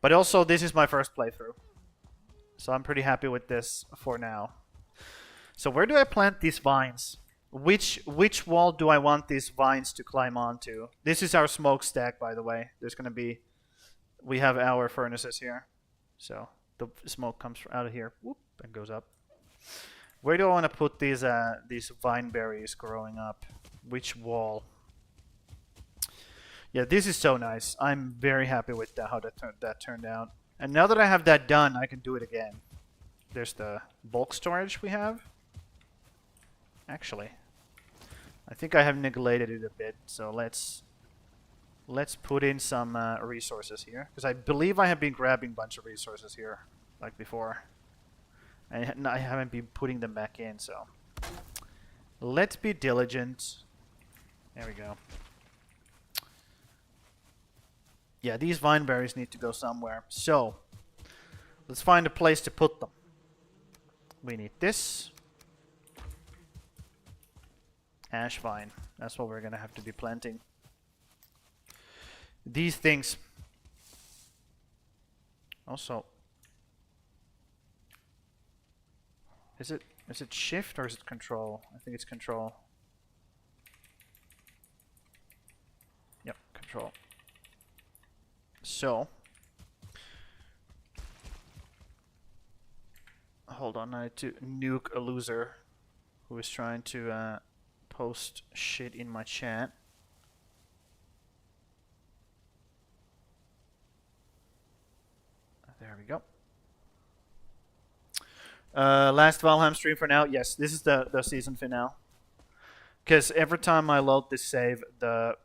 but also this is my first playthrough, so I'm pretty happy with this for now. So where do I plant these vines? Which wall do I want these vines to climb onto? This is our smokestack, by the way. We have our furnaces here, so. the smoke comes out of here. Whoop, and goes up. Where do I want to put these vine berries growing up? Which wall? Yeah, this is so nice. I'm very happy with how that turned out. And now that I have that done, I can do it again. There's the bulk storage we have. Actually, I think I have neglected it a bit. So let's put in some resources here, because I believe I have been grabbing a bunch of resources here like before. And I haven't been putting them back in, so let's be diligent. There we go. Yeah, these vine berries need to go somewhere. So let's find a place to put them. We need this. Ash vine. That's what we're gonna have to be planting. These things. Also, is it shift or is it control? I think it's control. Yep, control. So, hold on, I need to nuke a loser who is trying to post shit in my chat. There we go. Last Valheim stream for now. Yes, this is the season finale. Because every time I load this save, the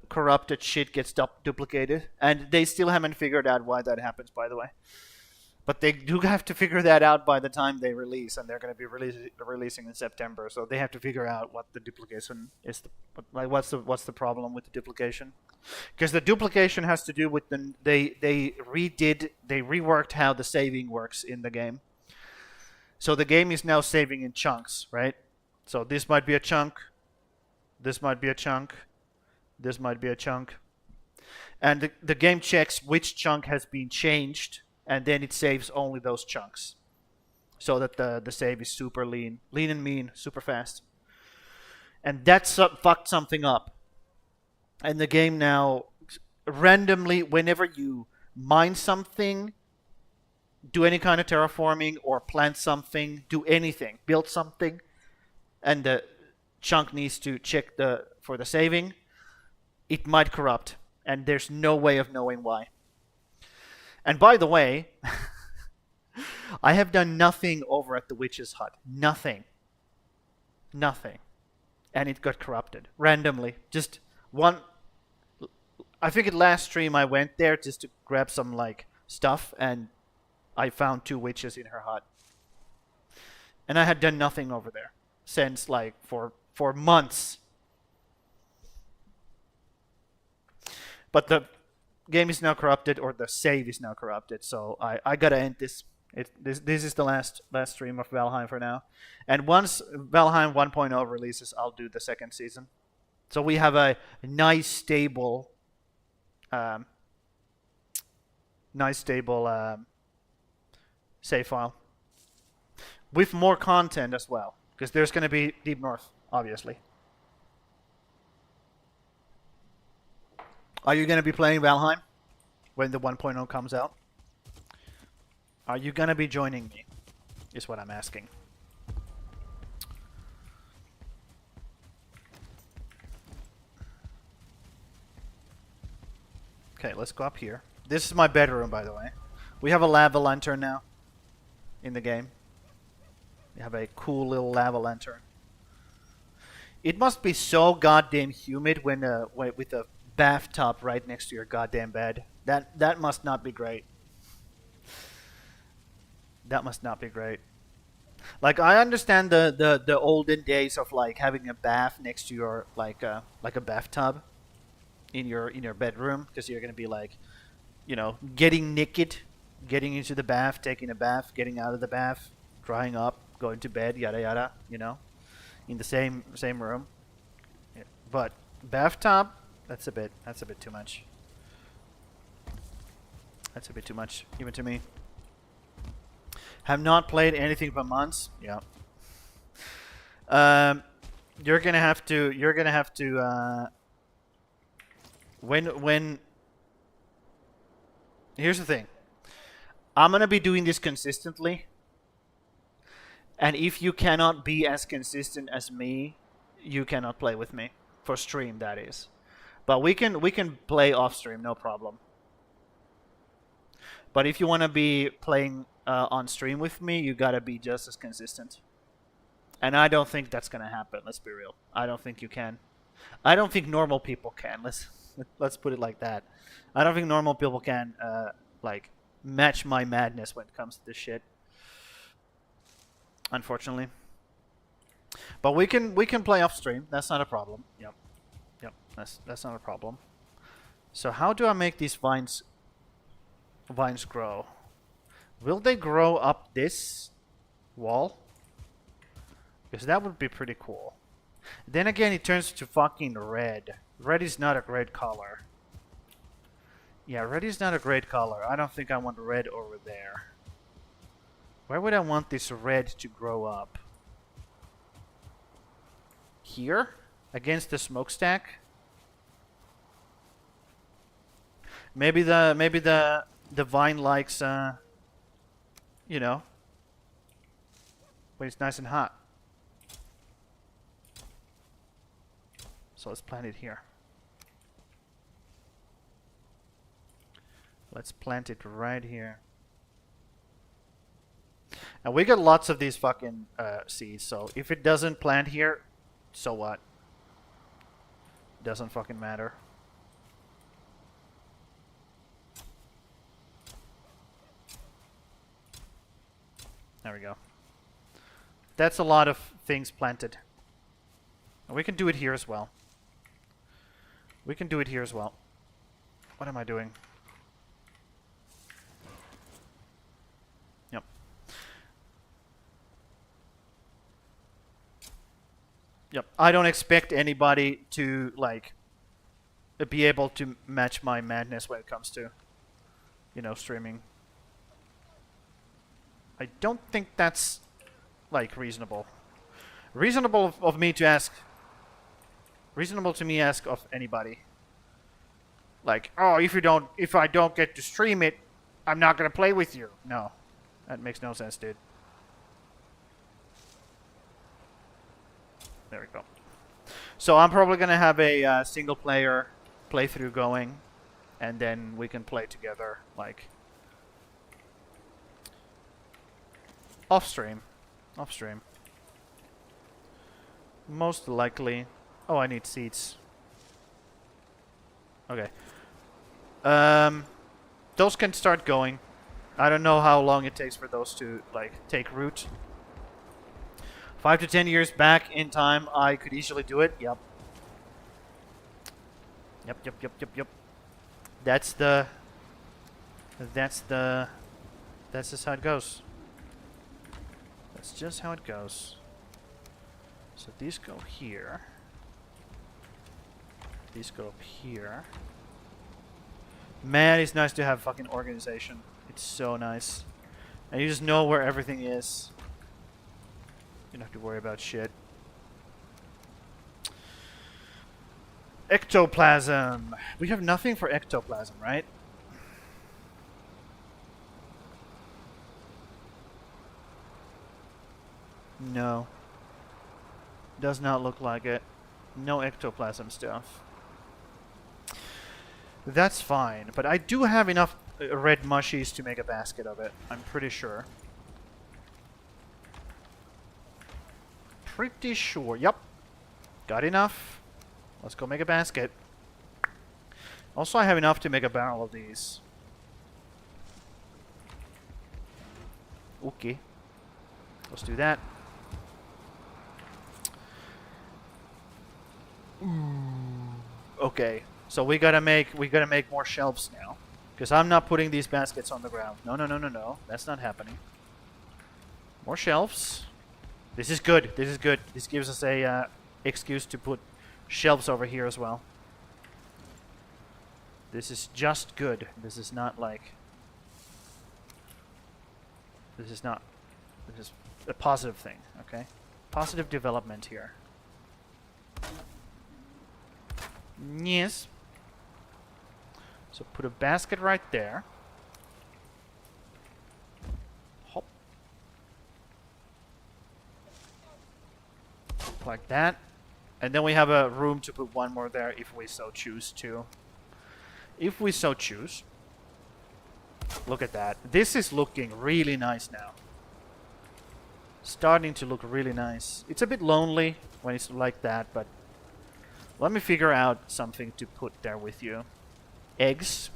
corrupted shit gets duplicated, and they still haven't figured out why that happens, by the way. But they do have to figure that out by the time they release, and they're going to be releasing in September. So they have to figure out what the duplication is. What's the problem with the duplication? Because the duplication has to do with they reworked how the saving works in the game. So the game is now saving in chunks, right? So this might be a chunk. This might be a chunk. This might be a chunk. And the game checks which chunk has been changed, and then it saves only those chunks. So that the save is super lean. Lean and mean, super fast. And that fucked something up. And the game now, randomly, whenever you mine something, do any kind of terraforming, or plant something, do anything, build something, and the chunk needs to check for the saving, it might corrupt. And there's no way of knowing why. And by the way, I have done nothing over at the witch's hut. Nothing. Nothing. And it got corrupted. Randomly. Just one. I think at last stream I went there just to grab some stuff, and I found 2 witches in her hut. And I had done nothing over there since for months. But the game is now corrupted, or the save is now corrupted, so I gotta end this. This is the last stream of Valheim for now. And once Valheim 1.0 releases, I'll do the second season. So we have a nice stable save file with more content as well, because there's going to be Deep North, obviously. Are you going to be playing Valheim when the 1.0 comes out? Are you going to be joining me, is what I'm asking. Okay, let's go up here. This is my bedroom, by the way. We have a lava lantern now in the game. We have a cool little lava lantern. It must be so goddamn humid when with a bathtub right next to your goddamn bed. That must not be great. That must not be great. Like, I understand the olden days of having a bath next to your like a bathtub in your bedroom, because you're gonna be getting naked, getting into the bath, taking a bath, getting out of the bath, drying up, going to bed, yada yada, in the same room. Yeah. But bathtub, that's a bit too much. That's a bit too much, even to me. Have not played anything for months. Yeah. You're gonna have to. When. Here's the thing. I'm gonna be doing this consistently. And if you cannot be as consistent as me, you cannot play with me. For stream, that is. But we can play off stream, no problem. But if you want to be playing on stream with me, you gotta be just as consistent. And I don't think that's gonna happen. Let's be real. I don't think you can. I don't think normal people can. Let's put it like that. I don't think normal people can like match my madness when it comes to this shit. Unfortunately. But we can play off stream. That's not a problem. Yep. Yep. That's not a problem. So how do I make these vines grow? Will they grow up this wall? Because that would be pretty cool. Then again, it turns to fucking red. Red is not a great color. Yeah, red is not a great color. I don't think I want red over there. Where would I want this red to grow up? Here? Against the smokestack? Maybe the vine likes you know, when it's nice and hot. So let's plant it here. Let's plant it right here. And we got lots of these fucking seeds, so if it doesn't plant here, so what? Doesn't fucking matter. There we go. That's a lot of things planted. And we can do it here as well. We can do it here as well. What am I doing? Yep. Yep. I don't expect anybody to, like, be able to match my madness when it comes to, you know, streaming. I don't think that's, like, reasonable. Reasonable of me to ask. Reasonable to me ask of anybody. Like, oh, if I don't get to stream it, I'm not gonna play with you. No, that makes no sense, dude. There we go. So I'm probably gonna have a single player playthrough going, and then we can play together, like, off stream. Most likely. Oh, I need seeds. Okay. Those can start going. I don't know how long it takes for those to, like, take root. 5 to 10 years back in time, I could easily do it. Yep. Yep. That's just how it goes. That's just how it goes. So these go here. These go up here. Man, it's nice to have fucking organization. It's so nice. And you just know where everything is. You don't have to worry about shit. Ectoplasm. We have nothing for ectoplasm, right? No. Does not look like it. No ectoplasm stuff. That's fine, but I do have enough red mushies to make a basket of it. I'm pretty sure. Pretty sure. Yep. Got enough. Let's go make a basket. Also, I have enough to make a barrel of these. Okay. Let's do that. Okay. So we gotta make more shelves now, because I'm not putting these baskets on the ground. No. That's not happening. More shelves. This is good. This gives us a excuse to put shelves over here as well. This is just good. This is not like. This is a positive thing. Okay, positive development here. Yes. So put a basket right there. like that. And then we have a room to put one more there if we so choose to. If we so choose. Look at that. This is looking really nice now. Starting to look really nice. It's a bit lonely when it's like that, but let me figure out something to put there with you. Eggs.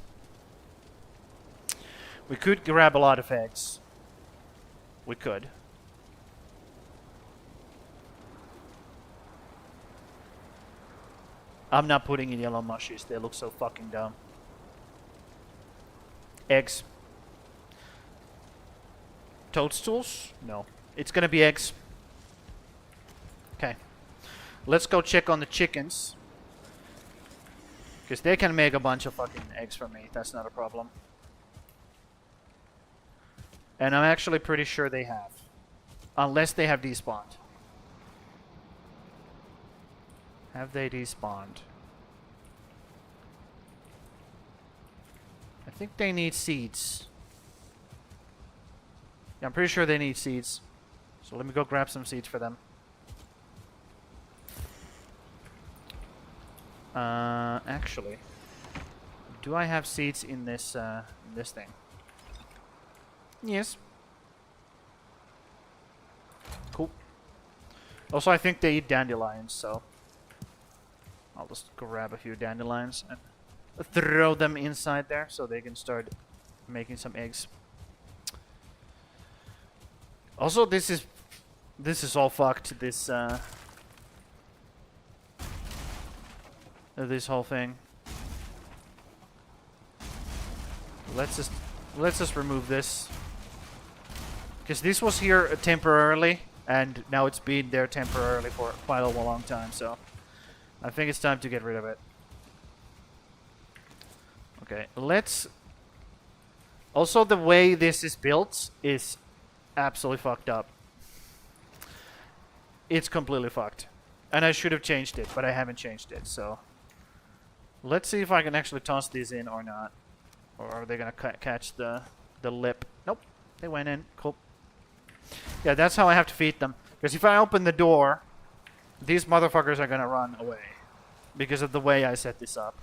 We could grab a lot of eggs. We could. I'm not putting in yellow mushies. They look so fucking dumb. Eggs. Toadstools? No. It's gonna be eggs. Okay. Let's go check on the chickens. Because they can make a bunch of fucking eggs for me. That's not a problem. And I'm actually pretty sure they have. Unless they have despawned. Have they despawned? I think they need seeds. Yeah, I'm pretty sure they need seeds. So let me go grab some seeds for them. Actually, do I have seeds in this thing? Yes. Cool. Also, I think they eat dandelions, so I'll just grab a few dandelions and throw them inside there so they can start making some eggs. Also, this is all fucked. This whole thing. Let's just remove this, because this was here temporarily, and now it's been there temporarily for quite a long time. So I think it's time to get rid of it. Okay, let's. Also, the way this is built is absolutely fucked up. It's completely fucked. And I should have changed it, but I haven't changed it, so let's see if I can actually toss these in or not. Or are they gonna catch the lip? Nope, they went in. Cool. Yeah, that's how I have to feed them. Because if I open the door, these motherfuckers are gonna run away. Because of the way I set this up.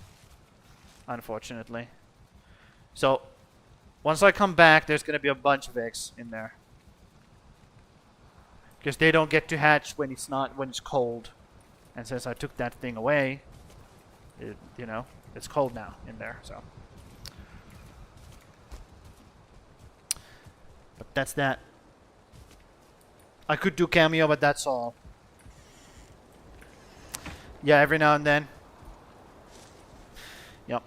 Unfortunately. So, once I come back, there's gonna be a bunch of eggs in there. Because they don't get to hatch when it's cold. And since I took that thing away, you know, it's cold now in there, so. But that's that. I could do cameo, but that's all. Yeah, every now and then. Yep.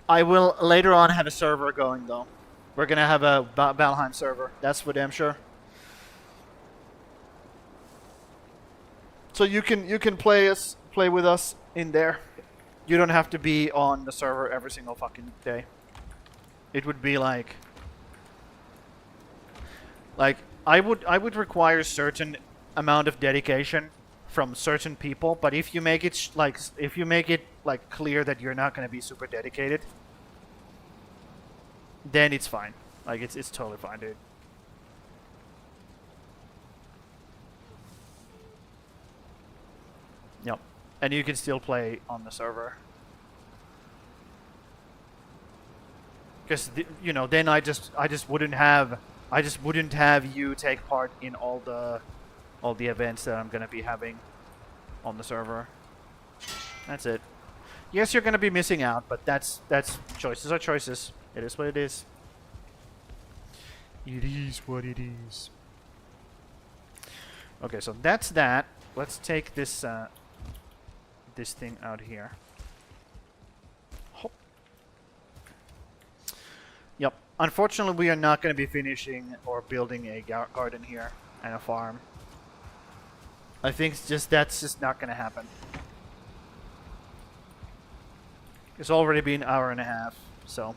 I will later on have a server going, though. We're gonna have a Valheim server. That's for damn sure. So you can play with us in there. You don't have to be on the server every single fucking day. It would be like I would require certain amount of dedication from certain people, but if you make it like clear that you're not going to be super dedicated, then it's fine. Like it's totally fine, dude. Yep. And you can still play on the server. Because you know, then I just wouldn't have you take part in all the events that I'm gonna be having on the server. That's it. Yes, you're gonna be missing out, but that's choices are choices. It is what it is. It is what it is. Okay, so that's that. Let's take this this thing out here. Hop. Yep. Unfortunately, we are not going to be finishing or building a garden here and a farm. I think that's just not going to happen. It's already been an hour and a half, so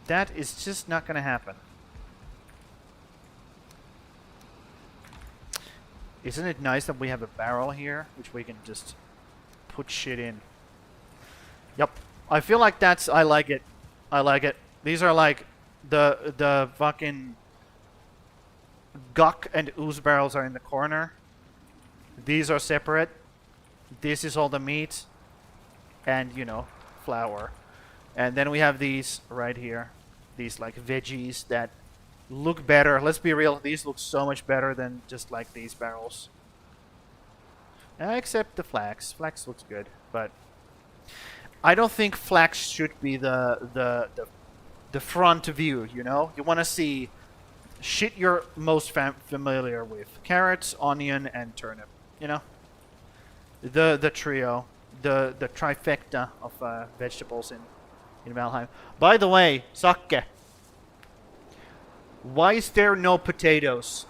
that is just not going to happen. Isn't it nice that we have a barrel here, which we can just put shit in? Yep. I feel like I like it. I like it. These are like the fucking Guk and Ooze barrels are in the corner. These are separate. This is all the meat and, you know, flour. And then we have these right here. These like veggies that look better. Let's be real, these look so much better than just like these barrels. Except the flax. Flax looks good, but I don't think flax should be the front view, you know? You want to see shit you're most familiar with. Carrots, onion, and turnip, you know? The trio. The trifecta of vegetables in Valheim. By the way, Sakke. Why is there no potatoes?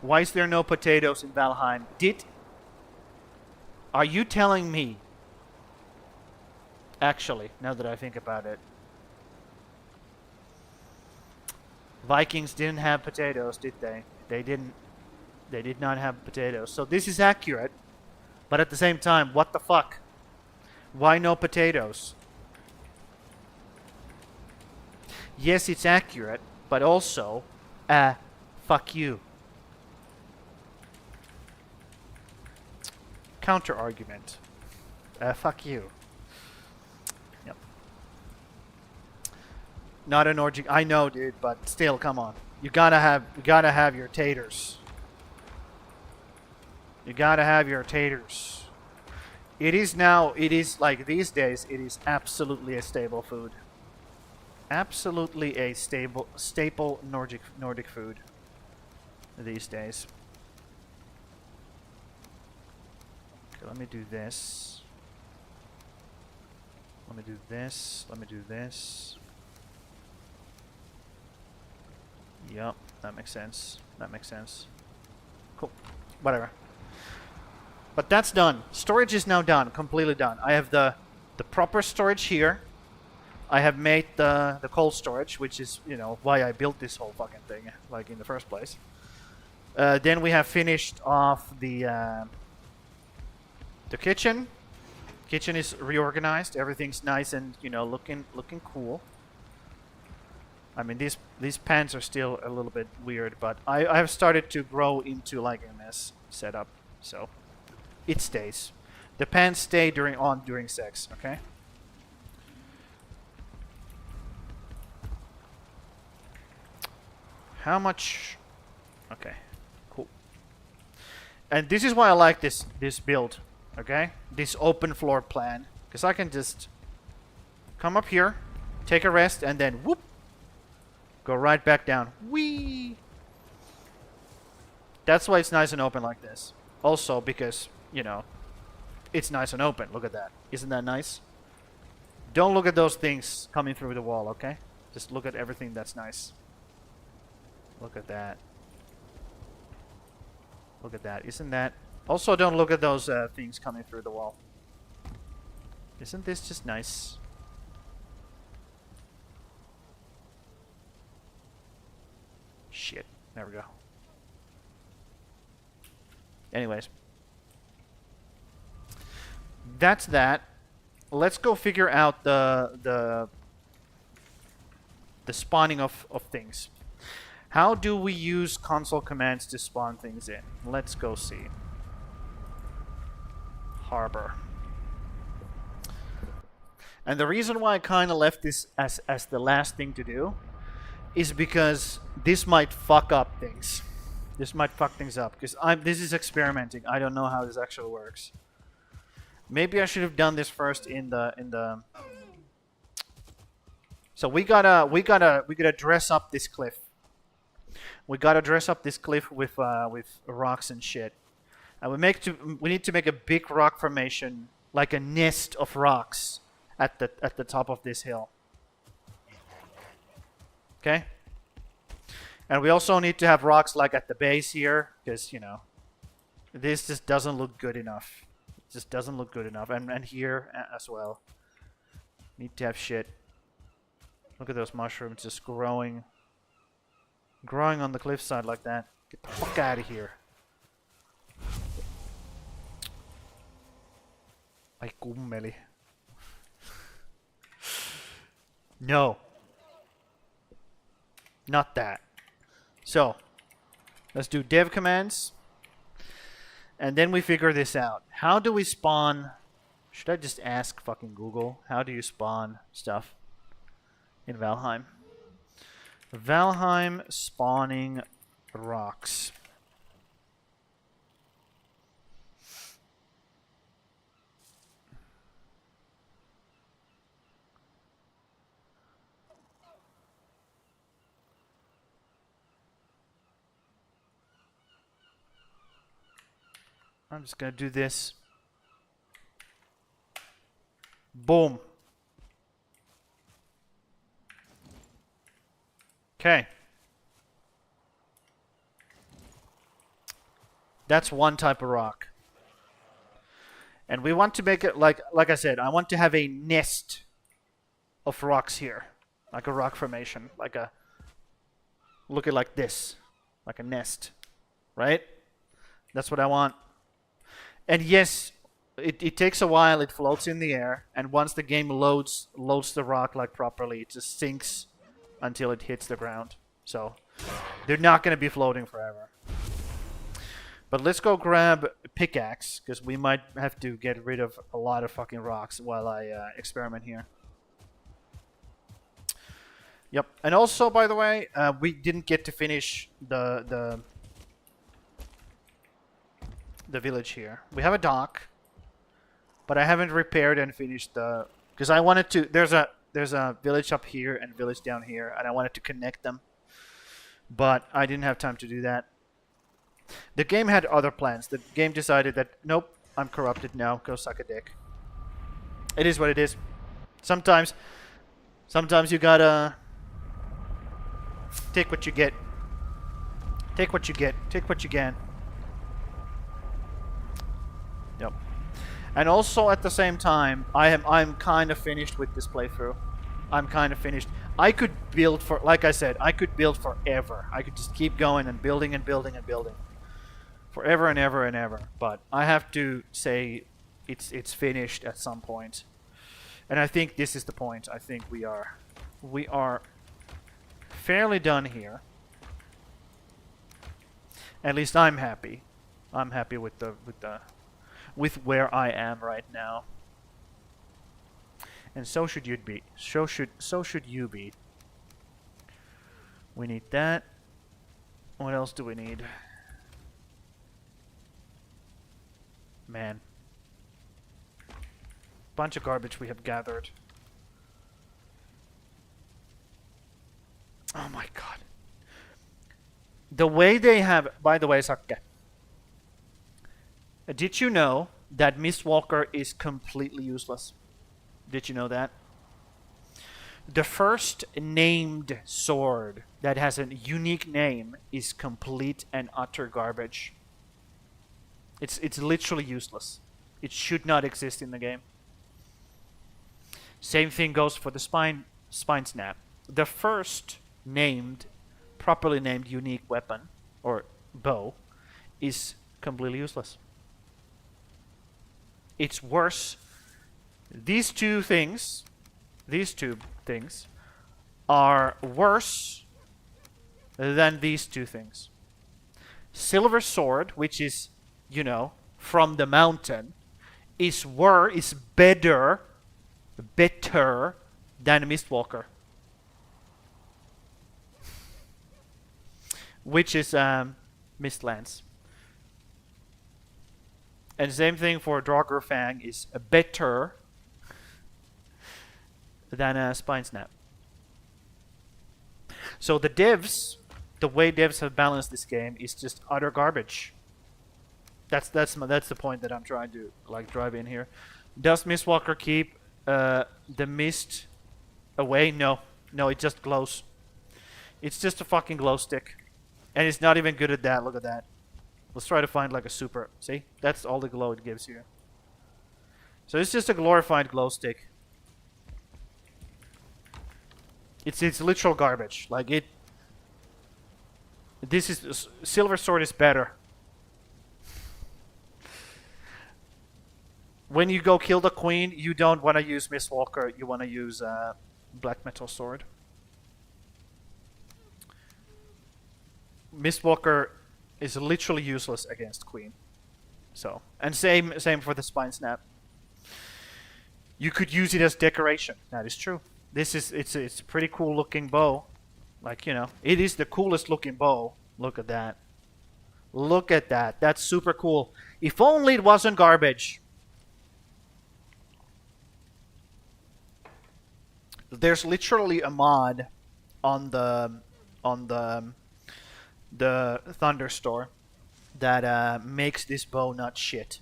Why is there no potatoes in Valheim? Are you telling me? Actually, now that I think about it. Vikings didn't have potatoes, did they? They didn't. They did not have potatoes. So this is accurate. But at the same time, what the fuck? Why no potatoes? Yes, it's accurate, but also, fuck you. Counter argument. Fuck you. Yep. Not an orgy. I know, dude, but still, come on. You gotta have your taters. You gotta have your taters. It is like these days, it is absolutely a staple food. Absolutely a staple Nordic food these days. Okay, let me do this. Let me do this. Let me do this. Yep, that makes sense. That makes sense. Cool. Whatever. But that's done. Storage is now done. Completely done. I have the proper storage here. I have made the cold storage, which is, you know, why I built this whole fucking thing, like, in the first place. Then we have finished off the kitchen. Kitchen is reorganized. Everything's nice and, you know, looking cool. I mean, these pans are still a little bit weird, but I have started to grow into like a mess setup, so it stays. The pans stay during sex, okay? How much? Okay, cool. And this is why I like this build, okay? This open floor plan, because I can just come up here, take a rest, and then whoop, go right back down. Whee! That's why it's nice and open like this. Also because, you know, it's nice and open. Look at that. Isn't that nice? Don't look at those things coming through the wall, okay? Just look at everything that's nice. Look at that. Look at that. Isn't that... Also, don't look at those things coming through the wall. Isn't this just nice? Shit. There we go. Anyways. That's that. Let's go figure out the spawning of things. How do we use console commands to spawn things in? Let's go see. Harbor. And the reason why I kind of left this as the last thing to do is because this might fuck up things. This might fuck things up because this is experimenting. I don't know how this actually works. Maybe I should have done this first in the. So we gotta dress up this cliff. We gotta dress up this cliff with rocks and shit. And we need to make a big rock formation, like a nest of rocks at the top of this hill. Okay? And we also need to have rocks like at the base here, because, you know, this just doesn't look good enough. It just doesn't look good enough. And here as well. Need to have shit. Look at those mushrooms just growing on the cliffside like that. Get the fuck out of here. Ai kummeli. No. Not that. So, let's do dev commands. And then we figure this out. How do we spawn... Should I just ask fucking Google? How do you spawn stuff in Valheim? Valheim spawning rocks. I'm just gonna do this. Boom. Okay. That's one type of rock. And we want to make it like I said, I want to have a nest of rocks here. Like a rock formation. Like a... Look at like this. Like a nest. Right? That's what I want. And yes, it takes a while, it floats in the air, and once the game loads the rock like properly, it just sinks until it hits the ground. So they're not gonna be floating forever. But let's go grab a pickaxe, because we might have to get rid of a lot of fucking rocks while I experiment here. Yep. And also, by the way, we didn't get to finish the village here. We have a dock, but I haven't repaired and finished the... Because I wanted to... There's a village up here and a village down here, and I wanted to connect them. But I didn't have time to do that. The game had other plans. The game decided that, nope, I'm corrupted now. Go suck a dick. It is what it is. Sometimes you gotta take what you get. Take what you get. Take what you can. Yep. And also at the same time, I'm kind of finished with this playthrough. I'm kind of finished. I could build for, like I said, I could build forever. I could just keep going and building and building and building. Forever and ever and ever. But I have to say it's finished at some point. And I think this is the point. I think we are fairly done here. At least I'm happy. I'm happy with where I am right now. And so should you be. So should you be. We need that. What else do we need? Man. Bunch of garbage we have gathered. Oh my god. The way they have... By the way, Sakke. Did you know that Mistwalker is completely useless? Did you know that? The first named sword that has a unique name is complete and utter garbage. It's literally useless. It should not exist in the game. Same thing goes for the spine snap. The first properly named unique weapon or bow is completely useless. It's worse. These two things are worse than these two things. Silver sword, which is, you know, from the mountain, is better than a Mistwalker, which is Mistlance. And same thing for Draugr Fang is better than a Spine Snap. So the way devs have balanced this game is just utter garbage. That's the point that I'm trying to like drive in here. Does Mistwalker keep the mist away? No, it just glows. It's just a fucking glow stick, and it's not even good at that. Look at that. Let's try to find like a super. See, that's all the glow it gives you. So it's just a glorified glow stick. It's literal garbage. Like it. This is Silver Sword is better. When you go kill the queen, you don't want to use Mistwalker. You want to use Black Metal Sword. Mistwalker is literally useless against queen. So, and same for the spine snap. You could use it as decoration. That is true. It's a pretty cool looking bow. Like, you know, it is the coolest looking bow. Look at that. Look at that. That's super cool. If only it wasn't garbage. There's literally a mod on the Thunder store that makes this bow not shit.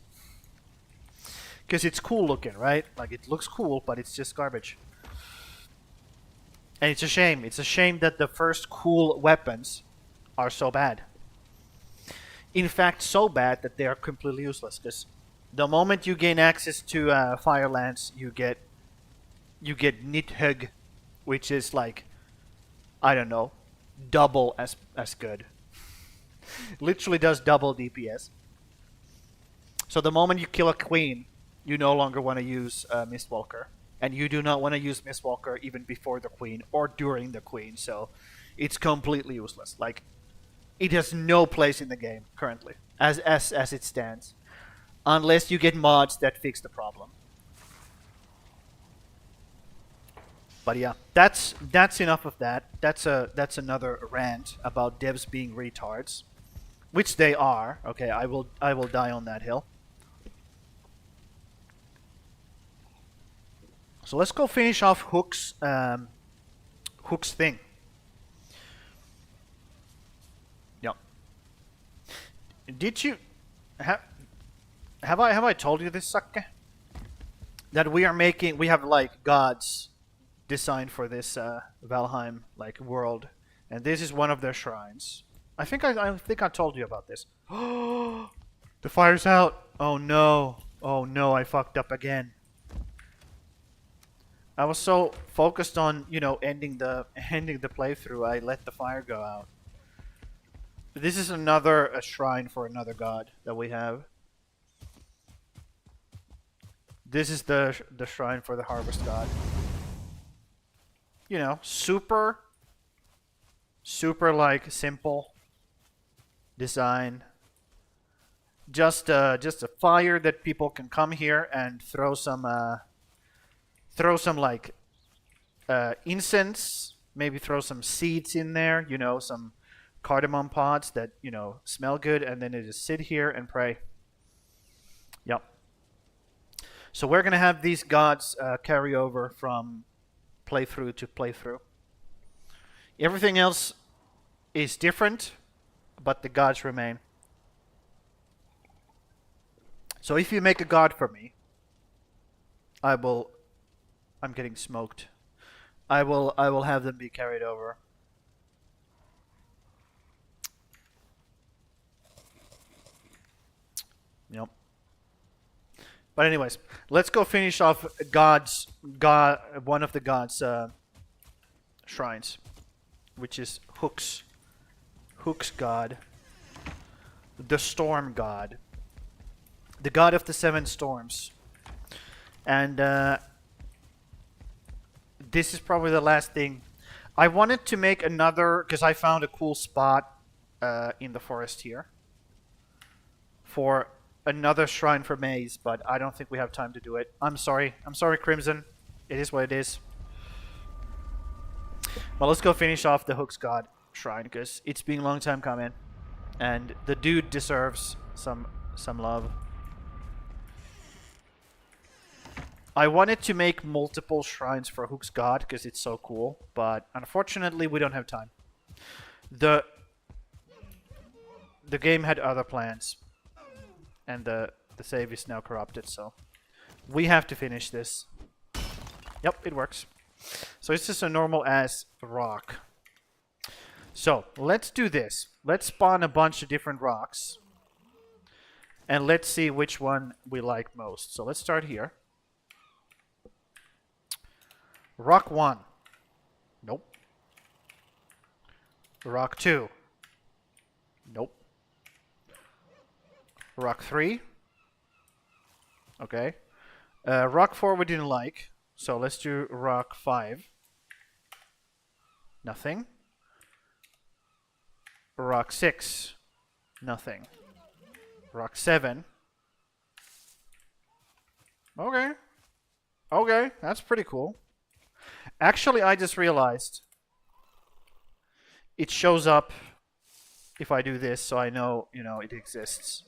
Because it's cool looking, right? Like, it looks cool, but it's just garbage. And it's a shame. It's a shame that the first cool weapons are so bad. In fact, so bad that they are completely useless. Because the moment you gain access to Firelance, you get Nidhogg, which is like, I don't know, double as good. Literally does double DPS. So the moment you kill a queen, you no longer want to use Mistwalker. And you do not want to use Mistwalker even before the queen or during the queen. So it's completely useless. Like, it has no place in the game currently, as it stands. Unless you get mods that fix the problem. But yeah, that's enough of that. That's another rant about devs being retards, which they are. Okay, I will die on that hill. So let's go finish off Hook's thing. Yep. Did you have I told you this, sucker? That we have like gods designed for this Valheim like world, and this is one of their shrines. I think I told you about this. The fire's out. Oh no! Oh no! I fucked up again. I was so focused on, you know, ending the playthrough, I let the fire go out. This is a shrine for another god that we have. This is the shrine for the harvest god. You know, super like simple design. Just a fire that people can come here and throw some like incense, maybe throw some seeds in there, you know, some cardamom pods that, you know, smell good, and then they just sit here and pray. Yep. So we're gonna have these gods carry over from playthrough to playthrough. Everything else is different, but the gods remain. So if you make a god for me, I'm getting smoked. I will have them be carried over. Yep. But anyways, let's go finish off one of the gods' shrines, which is Hook's god, the storm god, the god of the seven storms, and this is probably the last thing. I wanted to make another, because I found a cool spot in the forest here for another shrine for Maze, but I don't think we have time to do it. I'm sorry, Crimson. It is what it is. Well, let's go finish off the Hook's God shrine, because it's been a long time coming, and the dude deserves some love. I wanted to make multiple shrines for Hook's God because it's so cool, but unfortunately we don't have time. The game had other plans, and the save is now corrupted, so we have to finish this. Yep, it works. So it's just a normal ass rock. So let's do this. Let's spawn a bunch of different rocks, and let's see which one we like most. So let's start here. Rock 1. Nope. Rock 2. Nope. Rock 3. Okay. Rock 4 we didn't like, so let's do Rock 5. Nothing. Rock 6. Nothing. Rock 7. Okay. Okay, that's pretty cool. Actually, I just realized it shows up if I do this, so I know, it exists.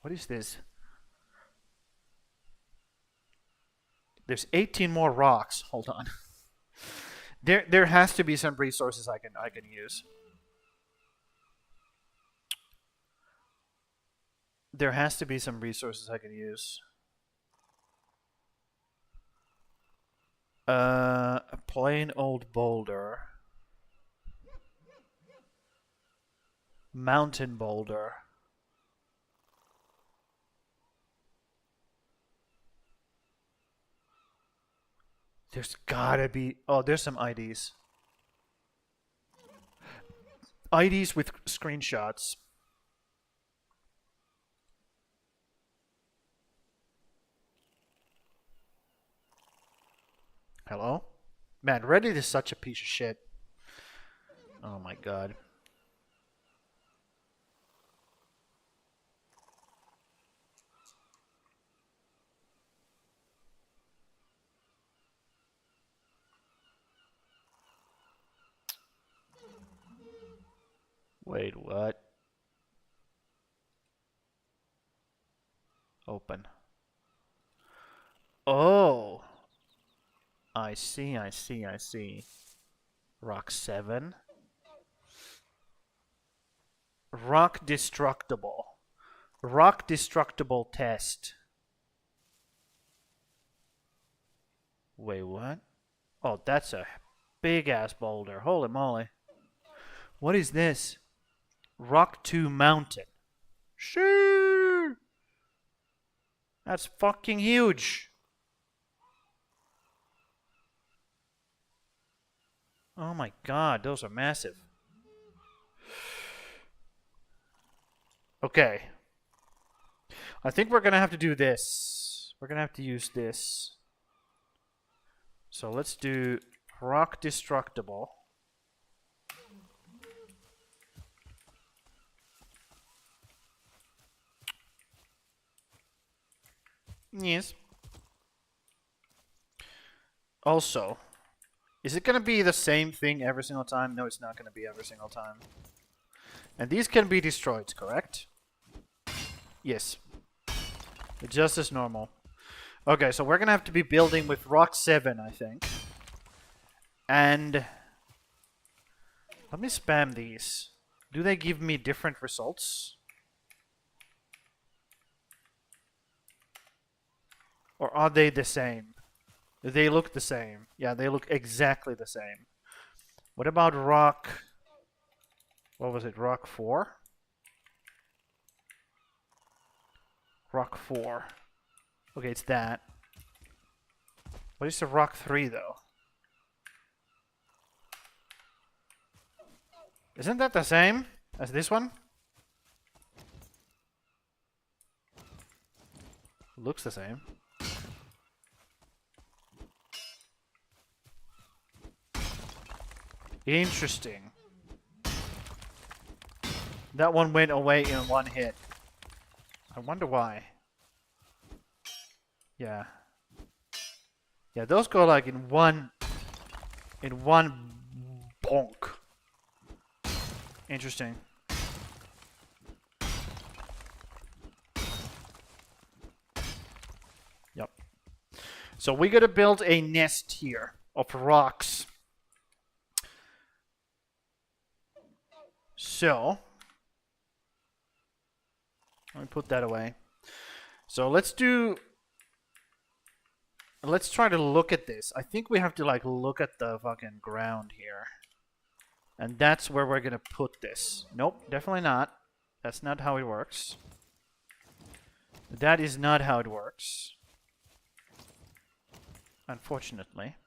What is this? There's 18 more rocks. Hold on. There has to be some resources I can use. There has to be some resources I can use. A plain old boulder. Mountain boulder. There's gotta be... Oh, there's some IDs. IDs with screenshots. Hello? Man, Reddit is such a piece of shit. Oh my god. Wait, what? Open. Oh! I see, I see, I see. Rock 7. Rock destructible. Rock destructible test. Wait, what? Oh, that's a big ass boulder. Holy moly. What is this? Rock 2 mountain. Sure. That's fucking huge. Oh my god, those are massive. Okay. I think we're gonna have to do this. We're gonna have to use this. So let's do rock destructible. Yes. Also, is it gonna be the same thing every single time? No, it's not gonna be every single time. And these can be destroyed, correct? Yes. Just as normal. Okay, so we're gonna have to be building with rock 7, I think. And let me spam these. Do they give me different results? Or are they the same? They look the same. Yeah, they look exactly the same. What about rock... What was it? Rock 4? Rock 4. Okay, it's that. What is the rock 3, though? Isn't that the same as this one? Looks the same. Interesting. That one went away in one hit. I wonder why. Yeah. Yeah, those go like in one bonk. Interesting. Yep. So we gotta build a nest here of rocks. So let me put that away. So let's try to look at this. I think we have to like look at the fucking ground here. And that's where we're gonna put this. Nope, definitely not. That's not how it works. That is not how it works. Unfortunately.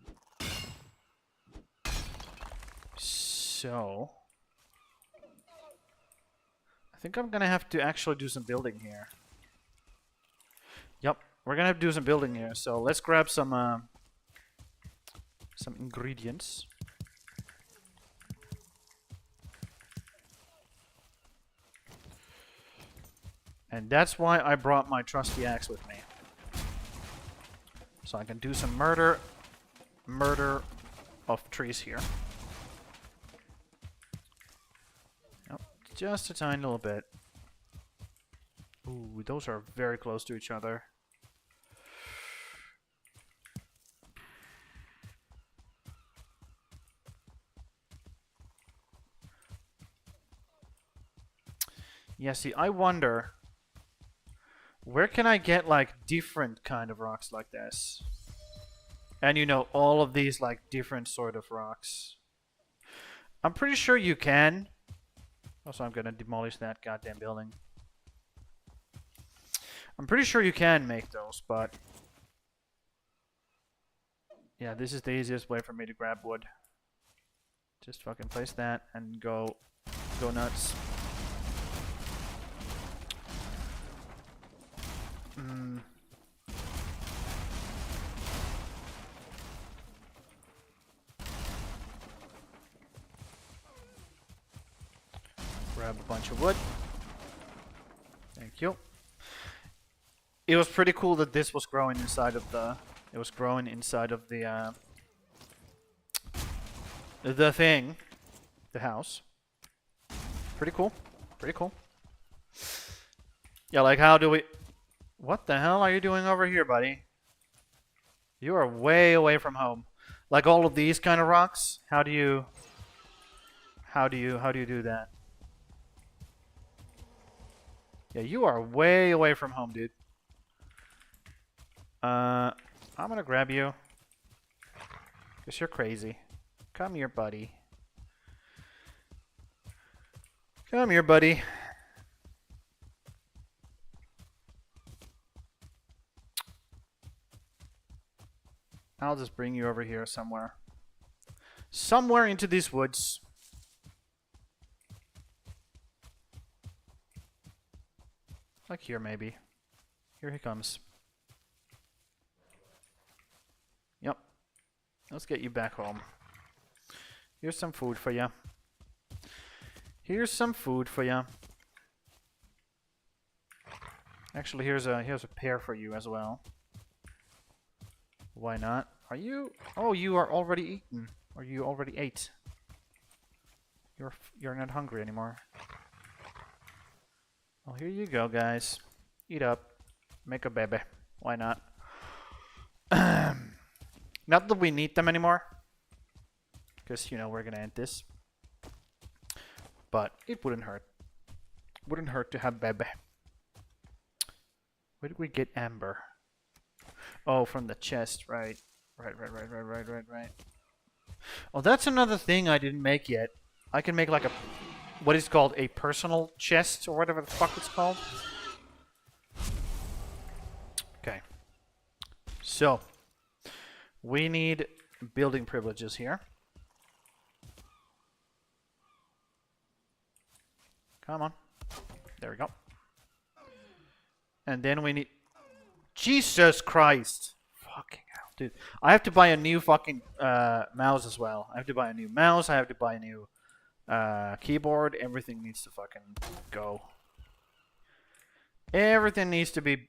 So I think I'm gonna have to actually do some building here. Yep, we're gonna have to do some building here. So let's grab some ingredients. And that's why I brought my trusty axe with me. So I can do some murder of trees here. Oh, just a tiny little bit. Ooh, those are very close to each other. Yeah, see, I wonder, where can I get, like, different kind of rocks like this? And, you know, all of these, like, different sort of rocks. I'm pretty sure you can. Also, I'm gonna demolish that goddamn building. I'm pretty sure you can make those, but... yeah, this is the easiest way for me to grab wood. Just fucking place that and go nuts. Grab a bunch of wood. Thank you. It was pretty cool that this was growing inside of the... it was growing inside of the thing. The house. Pretty cool. Pretty cool. Yeah, like how do we... what the hell are you doing over here, buddy? You are way away from home. Like all of these kind of rocks. How do you do that? Yeah, you are way away from home, dude. I'm gonna grab you. Because you're crazy. Come here, buddy. Come here, buddy. I'll just bring you over here somewhere. Somewhere into these woods. Like here, maybe. Here he comes. Yep. Let's get you back home. Here's some food for you. Here's some food for you. Actually, here's a pear for you as well. Why not? Are you... oh, you are already eaten. Or you already ate. You're not hungry anymore. Well, here you go, guys. Eat up. Make a baby. Why not? Not that we need them anymore. Because, you know, we're gonna end this. But it wouldn't hurt. Wouldn't hurt to have baby. Where did we get amber? Oh, from the chest, right. Right. Oh, that's another thing I didn't make yet. I can make like a... what is called a personal chest, or whatever the fuck it's called. Okay. So, we need building privileges here. Come on. There we go. And then we need... Jesus Christ! Fucking hell, dude. I have to buy a new fucking mouse as well. I have to buy a new mouse, I have to buy a new keyboard. Everything needs to fucking go. Everything needs to be...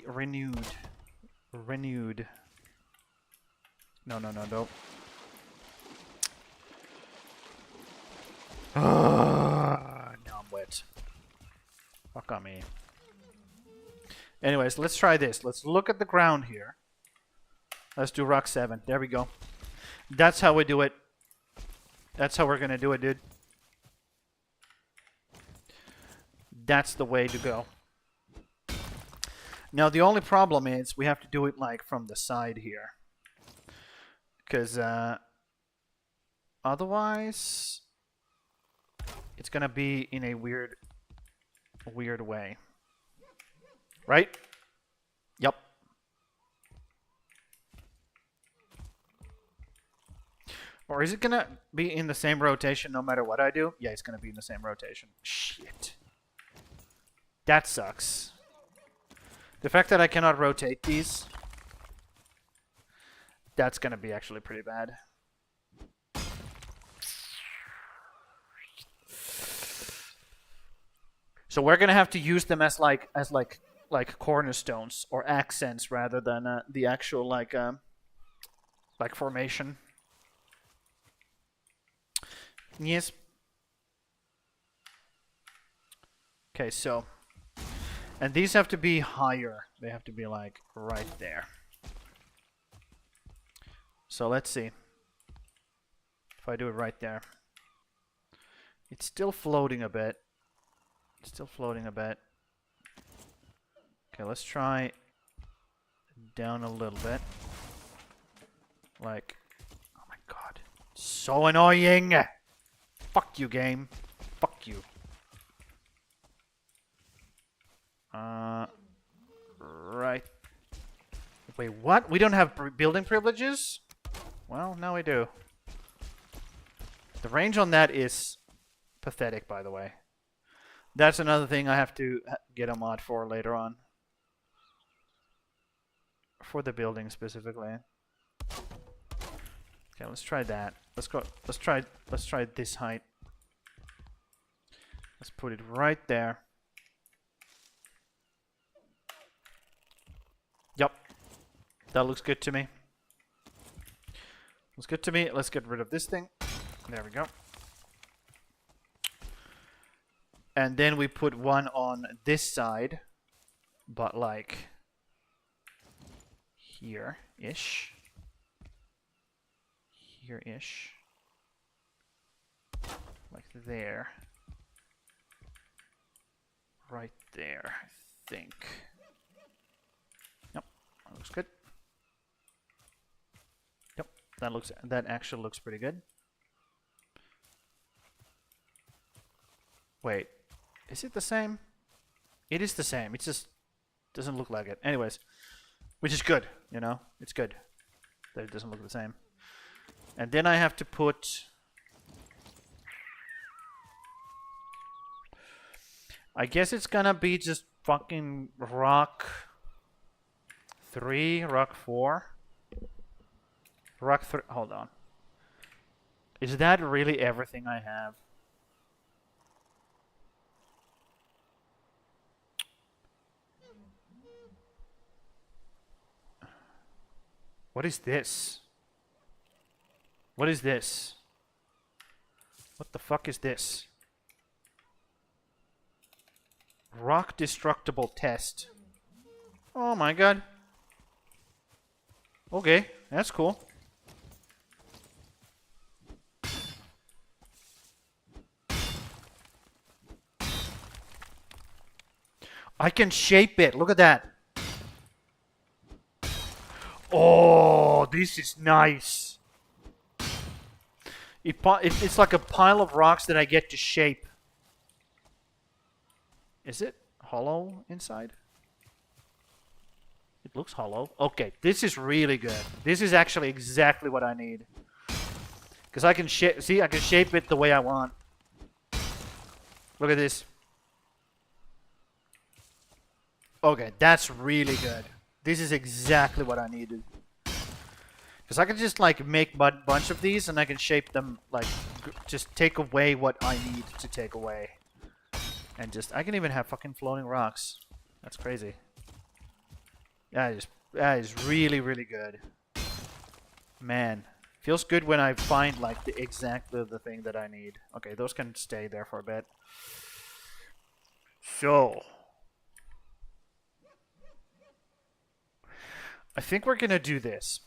renewed. Renewed. No. Now I'm wet. Fuck on me. Anyways, let's try this. Let's look at the ground here. Let's do rock 7. There we go. That's how we do it. That's how we're gonna do it, dude. That's the way to go. Now, the only problem is we have to do it, like, from the side here. Because, otherwise... it's gonna be in a weird way. Right? Yep. Or is it gonna be in the same rotation no matter what I do? Yeah, it's gonna be in the same rotation. Shit. That sucks. The fact that I cannot rotate these, that's gonna be actually pretty bad. So we're gonna have to use them as like cornerstones or accents rather than the actual like formation. Yes. Okay, so and these have to be higher. They have to be like right there. So let's see if I do it right there. It's still floating a bit. It's still floating a bit. Okay, let's try down a little bit. Like, oh my god. So annoying! Fuck you, game. Fuck you. Right. Wait, what? We don't have building privileges? Well, now we do. The range on that is pathetic, by the way. That's another thing I have to get a mod for later on. For the building specifically. Okay, let's try that. Let's try this height. Let's put it right there. Yep. That looks good to me. Looks good to me. Let's get rid of this thing. There we go. And then we put one on this side, but like here-ish. Here-ish. Like there. Right there, I think. Yep, that looks good. Yep, that actually looks pretty good. Wait, is it the same? It is the same. It just doesn't look like it. Anyways, which is good, you know? It's good that it doesn't look the same. And then I have to put... I guess it's gonna be just fucking rock 3, rock 4. Rock 3, hold on. Is that really everything I have? What is this? What is this? What the fuck is this? Rock destructible test. Oh my god. Okay, that's cool. I can shape it. Look at that. Oh, this is nice. It's like a pile of rocks that I get to shape. Is it hollow inside? It looks hollow. Okay, this is really good. This is actually exactly what I need. Because I can see, I can shape it the way I want. Look at this. Okay, that's really good. This is exactly what I needed. Because I can just like make a bunch of these and I can shape them like just take away what I need to take away. And just, I can even have fucking floating rocks. That's crazy. That is really, really good. Man, feels good when I find like exactly the thing that I need. Okay, those can stay there for a bit. So, I think we're gonna do this.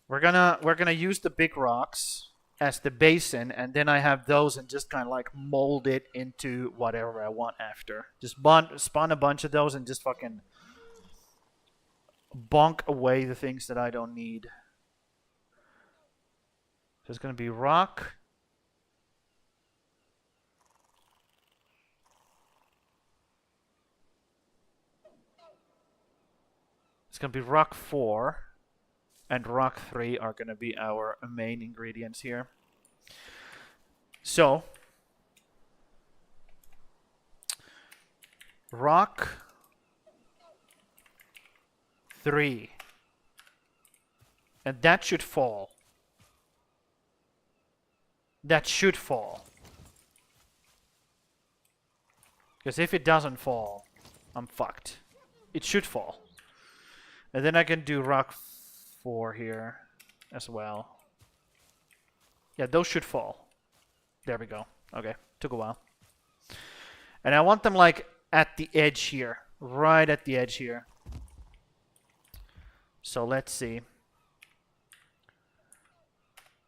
We're gonna use the big rocks as the basin, and then I have those and just kind of like mold it into whatever I want after. Just spawn a bunch of those and just fucking bonk away the things that I don't need. So it's gonna be rock. It's gonna be rock 4 and rock 3 are gonna be our main ingredients here. So rock 3, and that should fall. That should fall. Because if it doesn't fall, I'm fucked. It should fall. And then I can do rock 4 here as well. Yeah, those should fall. There we go. Okay, took a while. And I want them like at the edge here. Right at the edge here. So let's see.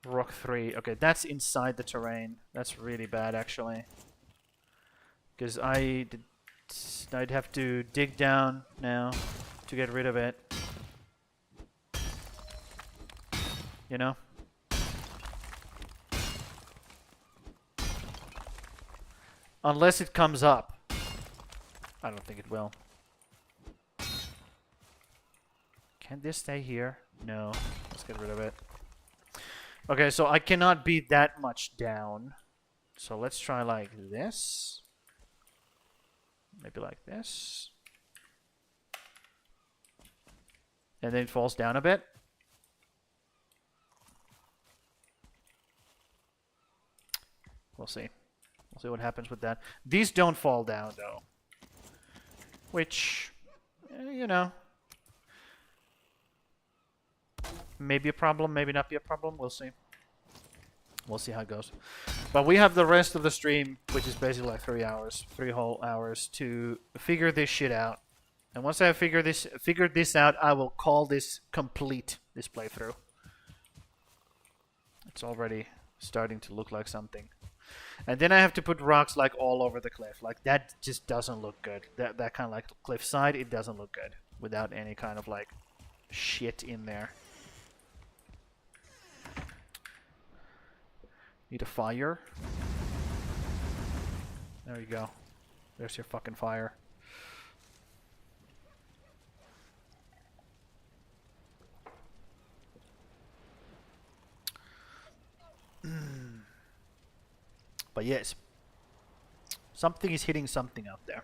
Rock 3. Okay, that's inside the terrain. That's really bad actually. Because I'd have to dig down now to get rid of it. You know? Unless it comes up. I don't think it will. Can this stay here? No. Let's get rid of it. Okay, so I cannot be that much down. So let's try like this. Maybe like this. And then it falls down a bit. We'll see. We'll see what happens with that. These don't fall down though. Which, you know, maybe a problem, maybe not be a problem. We'll see. We'll see how it goes. But we have the rest of the stream, which is basically like 3 hours, 3 whole hours, to figure this shit out. And once I have figured this out, I will call this complete, this playthrough. It's already starting to look like something. And then I have to put rocks like all over the cliff. Like that just doesn't look good. That kind of like cliffside, it doesn't look good without any kind of like shit in there. Need a fire. There you go. There's your fucking fire. But yes, something is hitting something out there.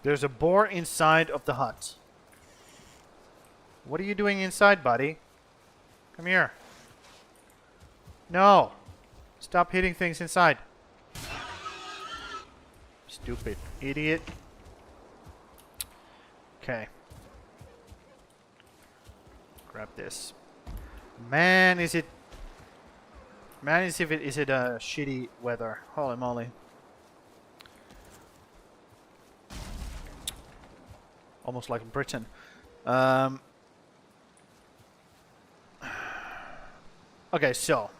There's a boar inside of the hut. What are you doing inside, buddy? Come here. No. Stop hitting things inside. Stupid idiot. Okay. Grab this. Man, is it shitty weather. Holy moly. Almost like Britain. Okay, so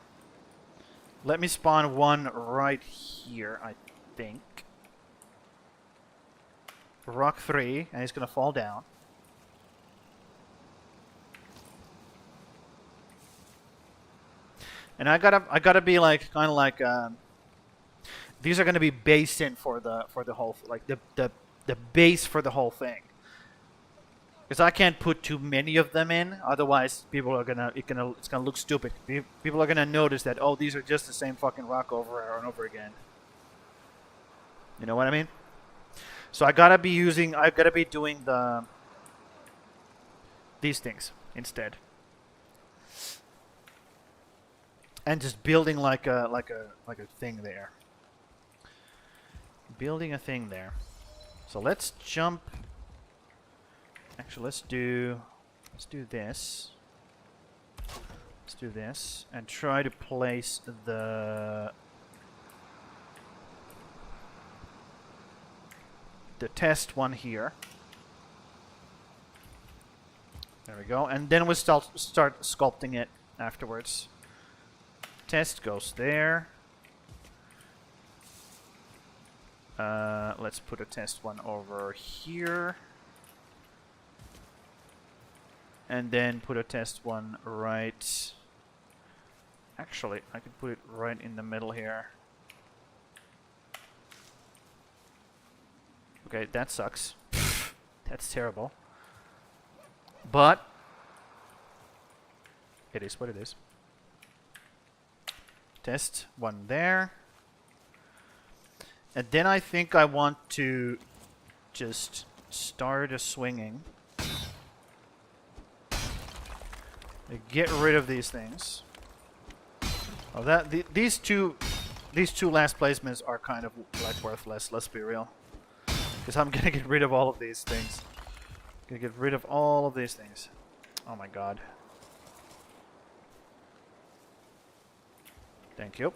let me spawn one right here, I think. Rock 3, and he's gonna fall down. And I gotta be like kind of like these are gonna be based in for the whole, like the base for the whole thing. Because I can't put too many of them in, otherwise people are it's gonna look stupid. People are gonna notice that, oh, these are just the same fucking rock over and over again. You know what I mean? So I gotta be doing these things instead, and just building like a thing there. Building a thing there. So let's jump. Actually, let's do this. Let's do this and try to place the test one here. There we go. And then we'll start sculpting it afterwards. Test goes there. Let's put a test one over here. And then put a test one right... Actually, I could put it right in the middle here. Okay, that sucks. That's terrible. But it is what it is. Test one there. And then I think I want to just start swinging. Get rid of these things. Oh, these two last placements are kind of like worthless. Let's be real, because I'm gonna get rid of all of these things. Gonna get rid of all of these things. Oh my god. Thank you.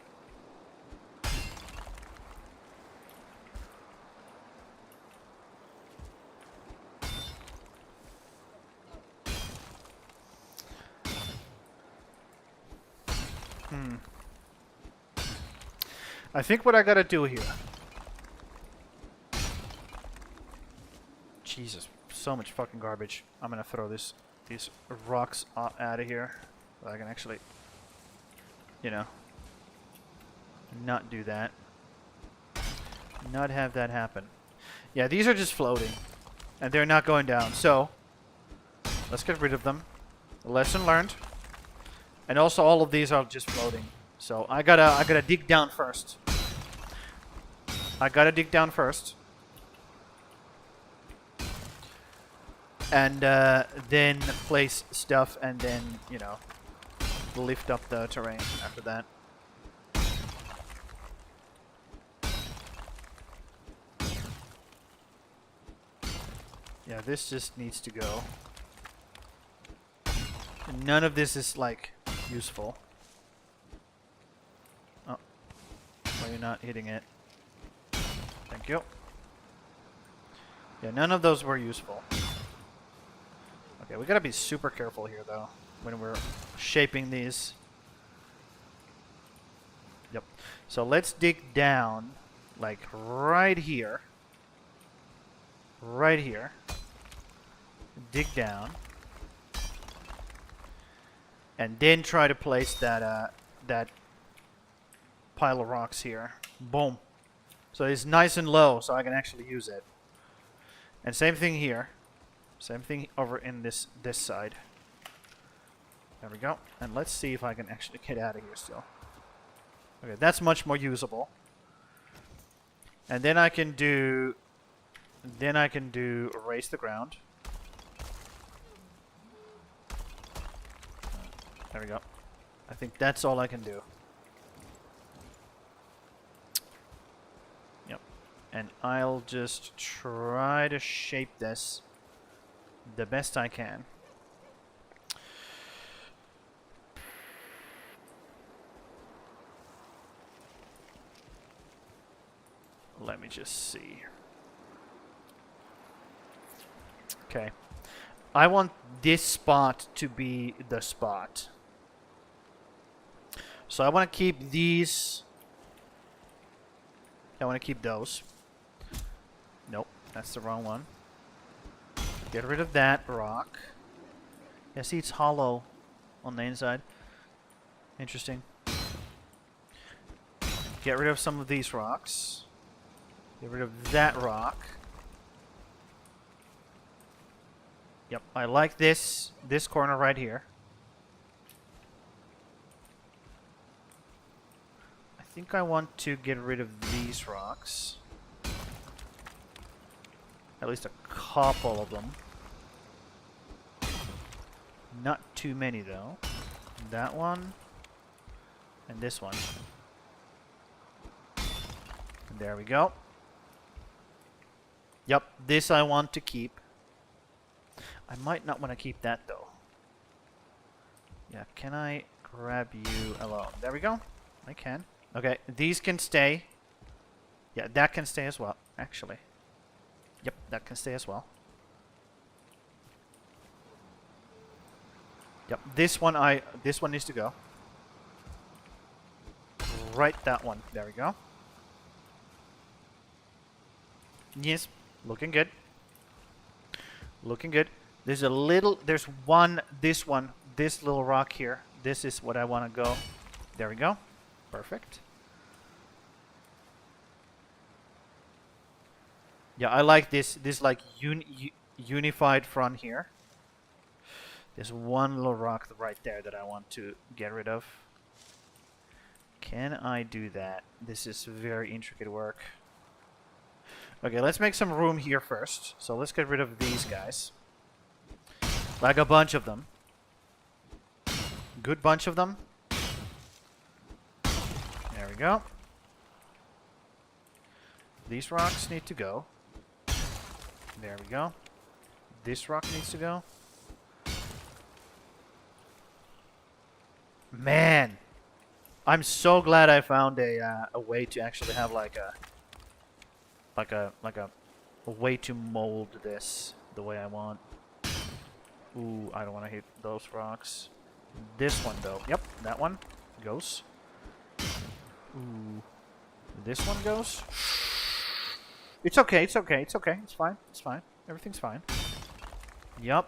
I think what I gotta do here... Jesus, so much fucking garbage. I'm gonna throw these rocks out of here. So I can actually, you know, not do that. Not have that happen. Yeah, these are just floating. And they're not going down. So, let's get rid of them. Lesson learned. And also all of these are just floating. So I gotta dig down first. I gotta dig down first. And then place stuff and then, you know, lift up the terrain after that. Yeah, this just needs to go. And none of this is, like, useful. Oh. Why are you not hitting it? Thank you. Yeah, none of those were useful. Okay, we gotta be super careful here, though, when we're shaping these. Yep. So let's dig down, like, right here. Right here. Dig down. And then try to place that, that pile of rocks here. Boom. So it's nice and low, so I can actually use it. And same thing here. Same thing over in this side. There we go. And let's see if I can actually get out of here still. Okay, that's much more usable. And then I can do... erase the ground. There we go. I think that's all I can do. Yep. And I'll just try to shape this the best I can. Let me just see. Okay. I want this spot to be the spot. So I want to keep these. I want to keep those. Nope, that's the wrong one. Get rid of that rock. Yeah, see, it's hollow on the inside. Interesting. Get rid of some of these rocks. Get rid of that rock. Yep, I like this corner right here. I think I want to get rid of these rocks. At least a couple of them. Not too many though. That one. And this one. And there we go. Yep, this I want to keep. I might not want to keep that though. Yeah, can I grab you alone? There we go. I can. Okay, these can stay. Yeah, that can stay as well, actually. Yep, that can stay as well. Yep, this one needs to go. Right, that one. There we go. Yes, looking good. Looking good. There's a little, this little rock here. This is what I want to go. There we go. Perfect. Yeah, I like this like unified front here. There's one little rock right there that I want to get rid of. Can I do that? This is very intricate work. Okay, let's make some room here first. So let's get rid of these guys. Like a bunch of them. Good bunch of them. There we go. These rocks need to go. There we go. This rock needs to go. Man, I'm so glad I found a way to actually have like a way to mold this the way I want. Ooh, I don't want to hit those rocks. This one though. Yep, that one goes. Ooh, this one goes. It's okay. It's okay. It's okay. It's fine. It's fine. Everything's fine. Yep.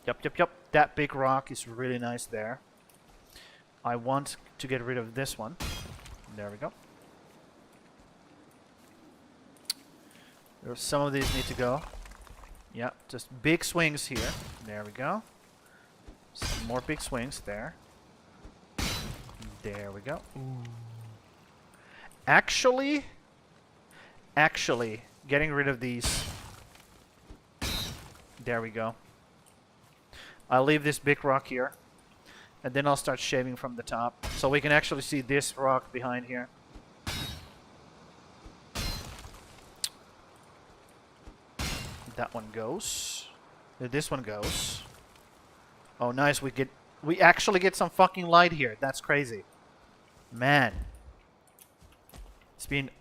Yep. That big rock is really nice there. I want to get rid of this one. There we go. Some of these need to go. Yeah, just big swings here. There we go. Some more big swings there. There we go. Ooh. Actually, getting rid of these. There we go. I'll leave this big rock here. And then I'll start shaving from the top. So we can actually see this rock behind here. That one goes. This one goes. Oh, nice. We actually get some fucking light here. That's crazy. Man.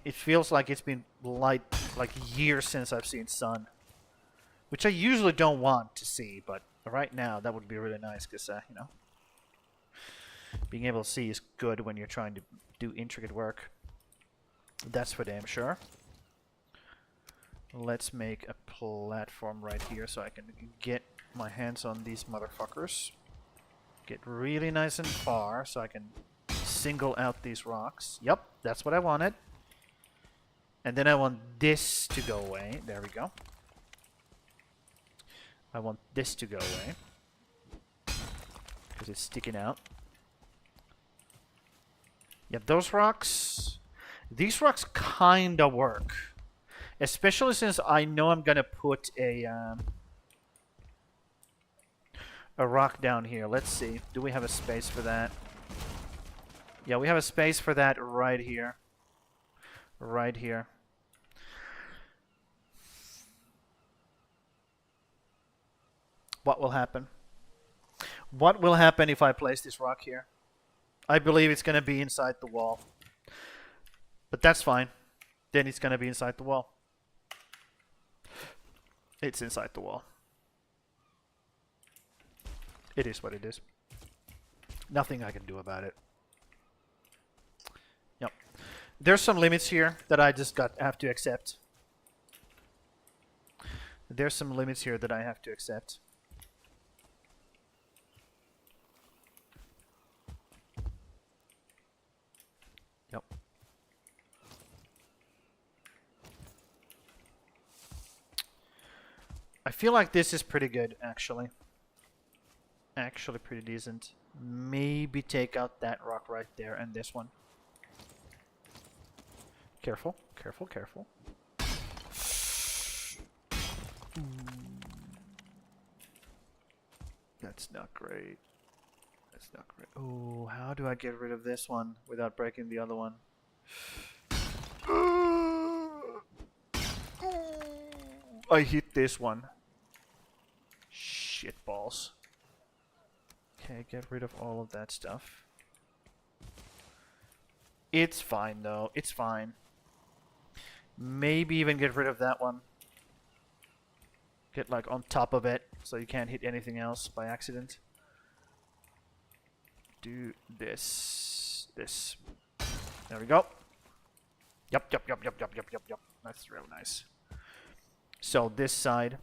It feels like it's been like years since I've seen sun. Which I usually don't want to see, but right now that would be really nice because, you know, being able to see is good when you're trying to do intricate work. That's for damn sure. Let's make a platform right here so I can get my hands on these motherfuckers. Get really nice and far so I can single out these rocks. Yep, that's what I wanted. And then I want this to go away. There we go. I want this to go away. Because it's sticking out. Yeah, those rocks... These rocks kinda work. Especially since I know I'm gonna put a rock down here. Let's see. Do we have a space for that? Yeah, we have a space for that right here. Right here. What will happen? What will happen if I place this rock here? I believe it's gonna be inside the wall. But that's fine. Then it's gonna be inside the wall. It's inside the wall. It is what it is. Nothing I can do about it. Yep. There's some limits here that I just have to accept. There's some limits here that I have to accept. Yep. I feel like this is pretty good, actually. Actually pretty decent. Maybe take out that rock right there and this one. Careful, careful, careful. That's not great. That's not great. Oh, how do I get rid of this one without breaking the other one? I hit this one. Shit balls. Okay, get rid of all of that stuff. It's fine though. It's fine. Maybe even get rid of that one. Get like on top of it so you can't hit anything else by accident. Do this. This. There we go. Yep. That's real nice. So this side.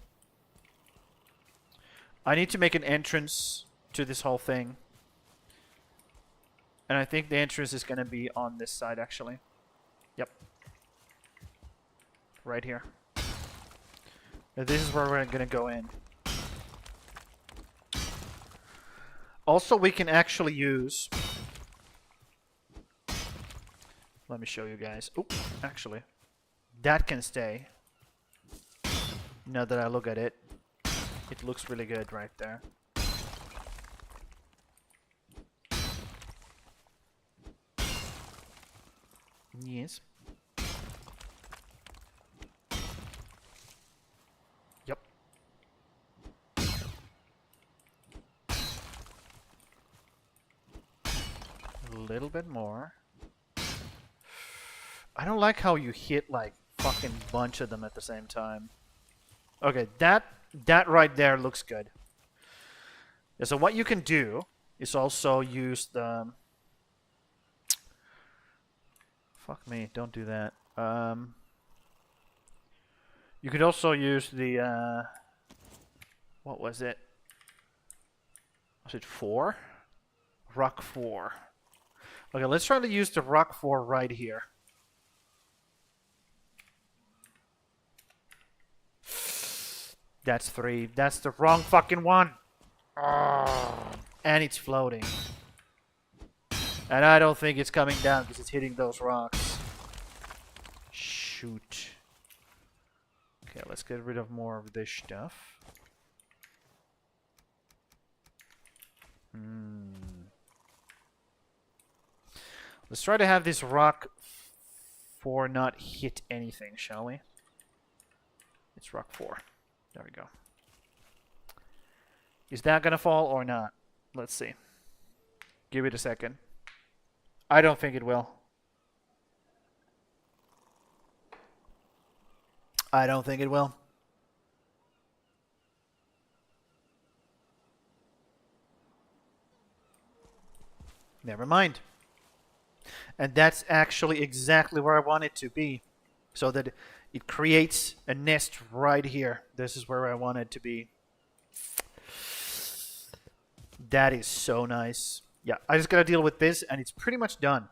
I need to make an entrance to this whole thing. And I think the entrance is going to be on this side actually. Yep. Right here. Now this is where we're going to go in. Also, we can actually use... Let me show you guys. Oop, actually. That can stay. Now that I look at it, it looks really good right there. Yes. Yep. A little bit more. I don't like how you hit like fucking bunch of them at the same time. Okay, that right there looks good. Yeah, so what you can do is also use the... Fuck me, don't do that. You could also use the... what was it? Was it 4? Rock 4. Okay, let's try to use the Rock 4 right here. That's 3. That's the wrong fucking one. Oh, and it's floating. And I don't think it's coming down because it's hitting those rocks. Shoot. Okay, let's get rid of more of this stuff. Let's try to have this rock 4 not hit anything, shall we? It's rock 4. There we go. Is that gonna fall or not? Let's see. Give it a second. I don't think it will. I don't think it will. Never mind. And that's actually exactly where I want it to be. So that it creates a nest right here. This is where I want it to be. That is so nice. Yeah, I just gotta deal with this and it's pretty much done.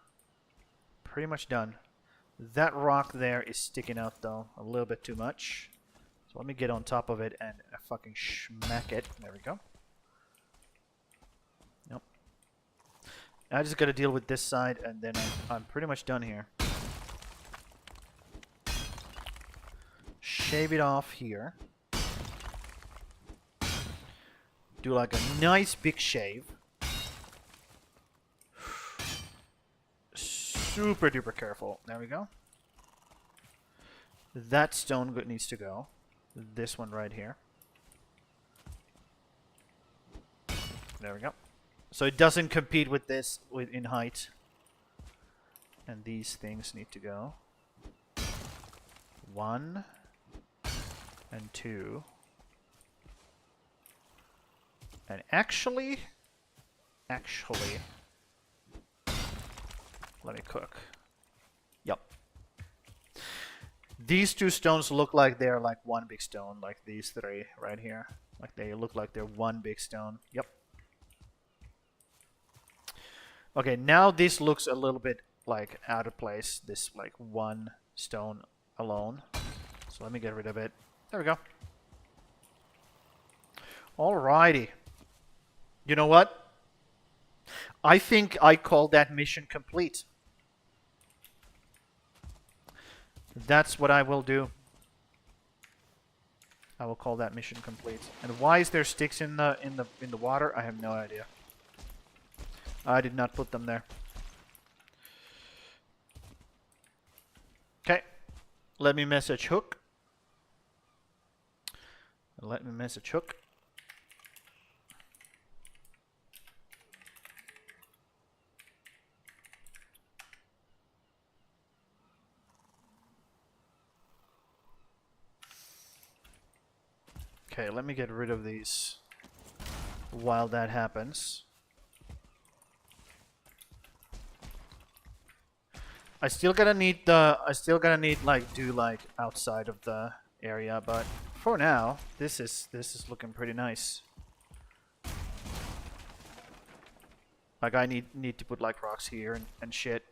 Pretty much done. That rock there is sticking out though, a little bit too much. So let me get on top of it and fucking smack it. There we go. Nope. I just gotta deal with this side and then I'm pretty much done here. Shave it off here. Do like a nice big shave. Super duper careful. There we go. That stone needs to go. This one right here. There we go. So it doesn't compete with this in height. And these things need to go. 1 and 2. And actually, let me cook. Yep. These 2 stones look like they're like one big stone, like these 3 right here. Like they look like they're one big stone. Yep. Okay, now this looks a little bit like out of place, this like one stone alone. So let me get rid of it. There we go. Alrighty. You know what? I think I call that mission complete. That's what I will do. I will call that mission complete. And why is there sticks in the water? I have no idea. I did not put them there. Okay. Let me message Hook. Let me message Hook. Okay, let me get rid of these while that happens. I still gonna need like do like outside of the area, but for now, this is looking pretty nice. Like I need to put like rocks here and shit.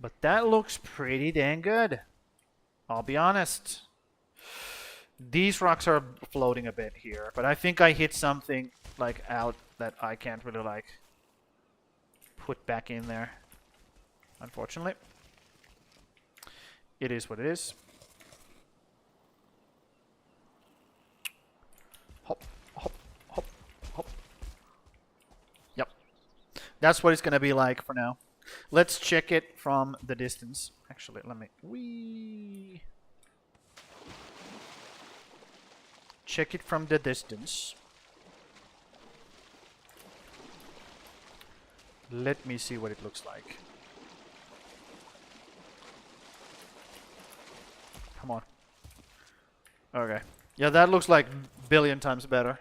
But that looks pretty dang good. I'll be honest. These rocks are floating a bit here, but I think I hit something like out that I can't really like put back in there. Unfortunately. It is what it is. That's what it's gonna be like for now. Let's check it from the distance. Actually, let me check it from the distance. Let me see what it looks like. Come on. Okay. Yeah, that looks like a billion times better.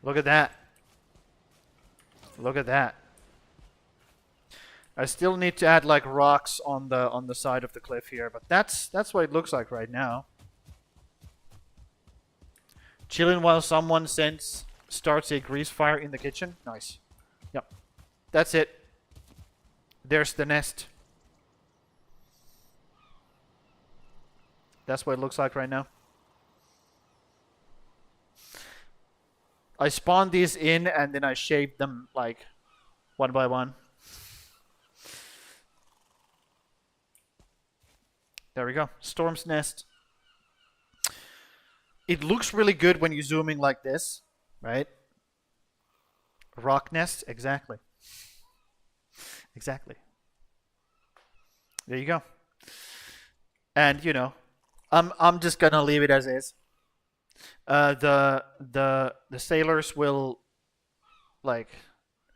Look at that. Look at that. I still need to add like rocks on the side of the cliff here, but that's what it looks like right now. Chilling while someone starts a grease fire in the kitchen. Nice. Yep. That's it. There's the nest. That's what it looks like right now. I spawned these in and then I shaved them like one by one. There we go. Storm's nest. It looks really good when you zoom in like this, right? Rock nest, exactly. Exactly. There you go. And you know, I'm just gonna leave it as is. The sailors will like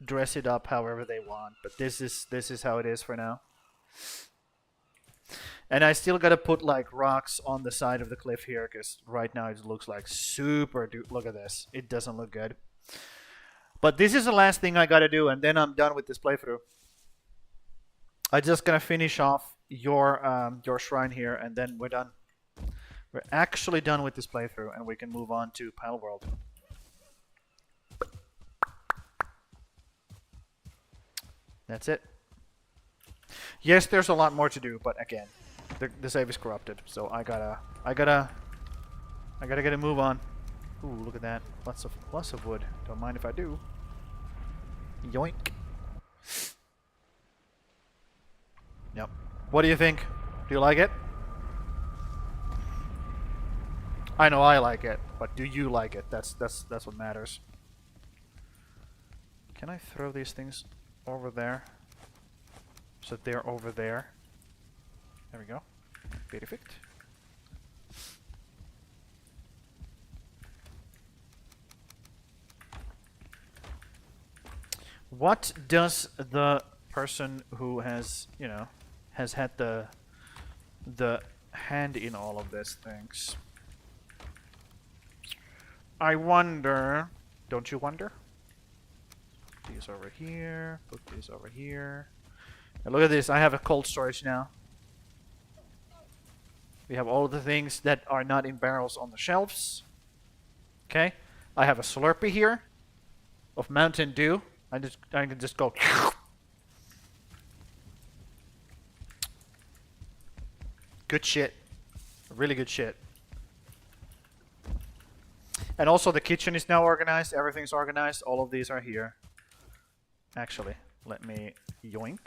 dress it up however they want, but this is how it is for now. And I still gotta put like rocks on the side of the cliff here, because right now it looks like super. Look at this. It doesn't look good. But this is the last thing I gotta do, and then I'm done with this playthrough. I'm just gonna finish off your shrine here, and then we're done. We're actually done with this playthrough, and we can move on to Pile World. That's it. Yes, there's a lot more to do, but again, the save is corrupted, so I gotta get a move on. Ooh, look at that! Lots of wood. Don't mind if I do. Yoink. Yep. What do you think? Do you like it? I know I like it, but do you like it? That's what matters. Can I throw these things over there? So they're over there. There we go. Perfect. What does the person who has, you know, has had the hand in all of these things? I wonder. Don't you wonder? Put these over here. Put these over here. And look at this. I have a cold storage now. We have all the things that are not in barrels on the shelves. Okay. I have a Slurpee here of Mountain Dew. I can just go. Good shit. Really good shit. And also the kitchen is now organized. Everything's organized. All of these are here. Actually, let me yoink.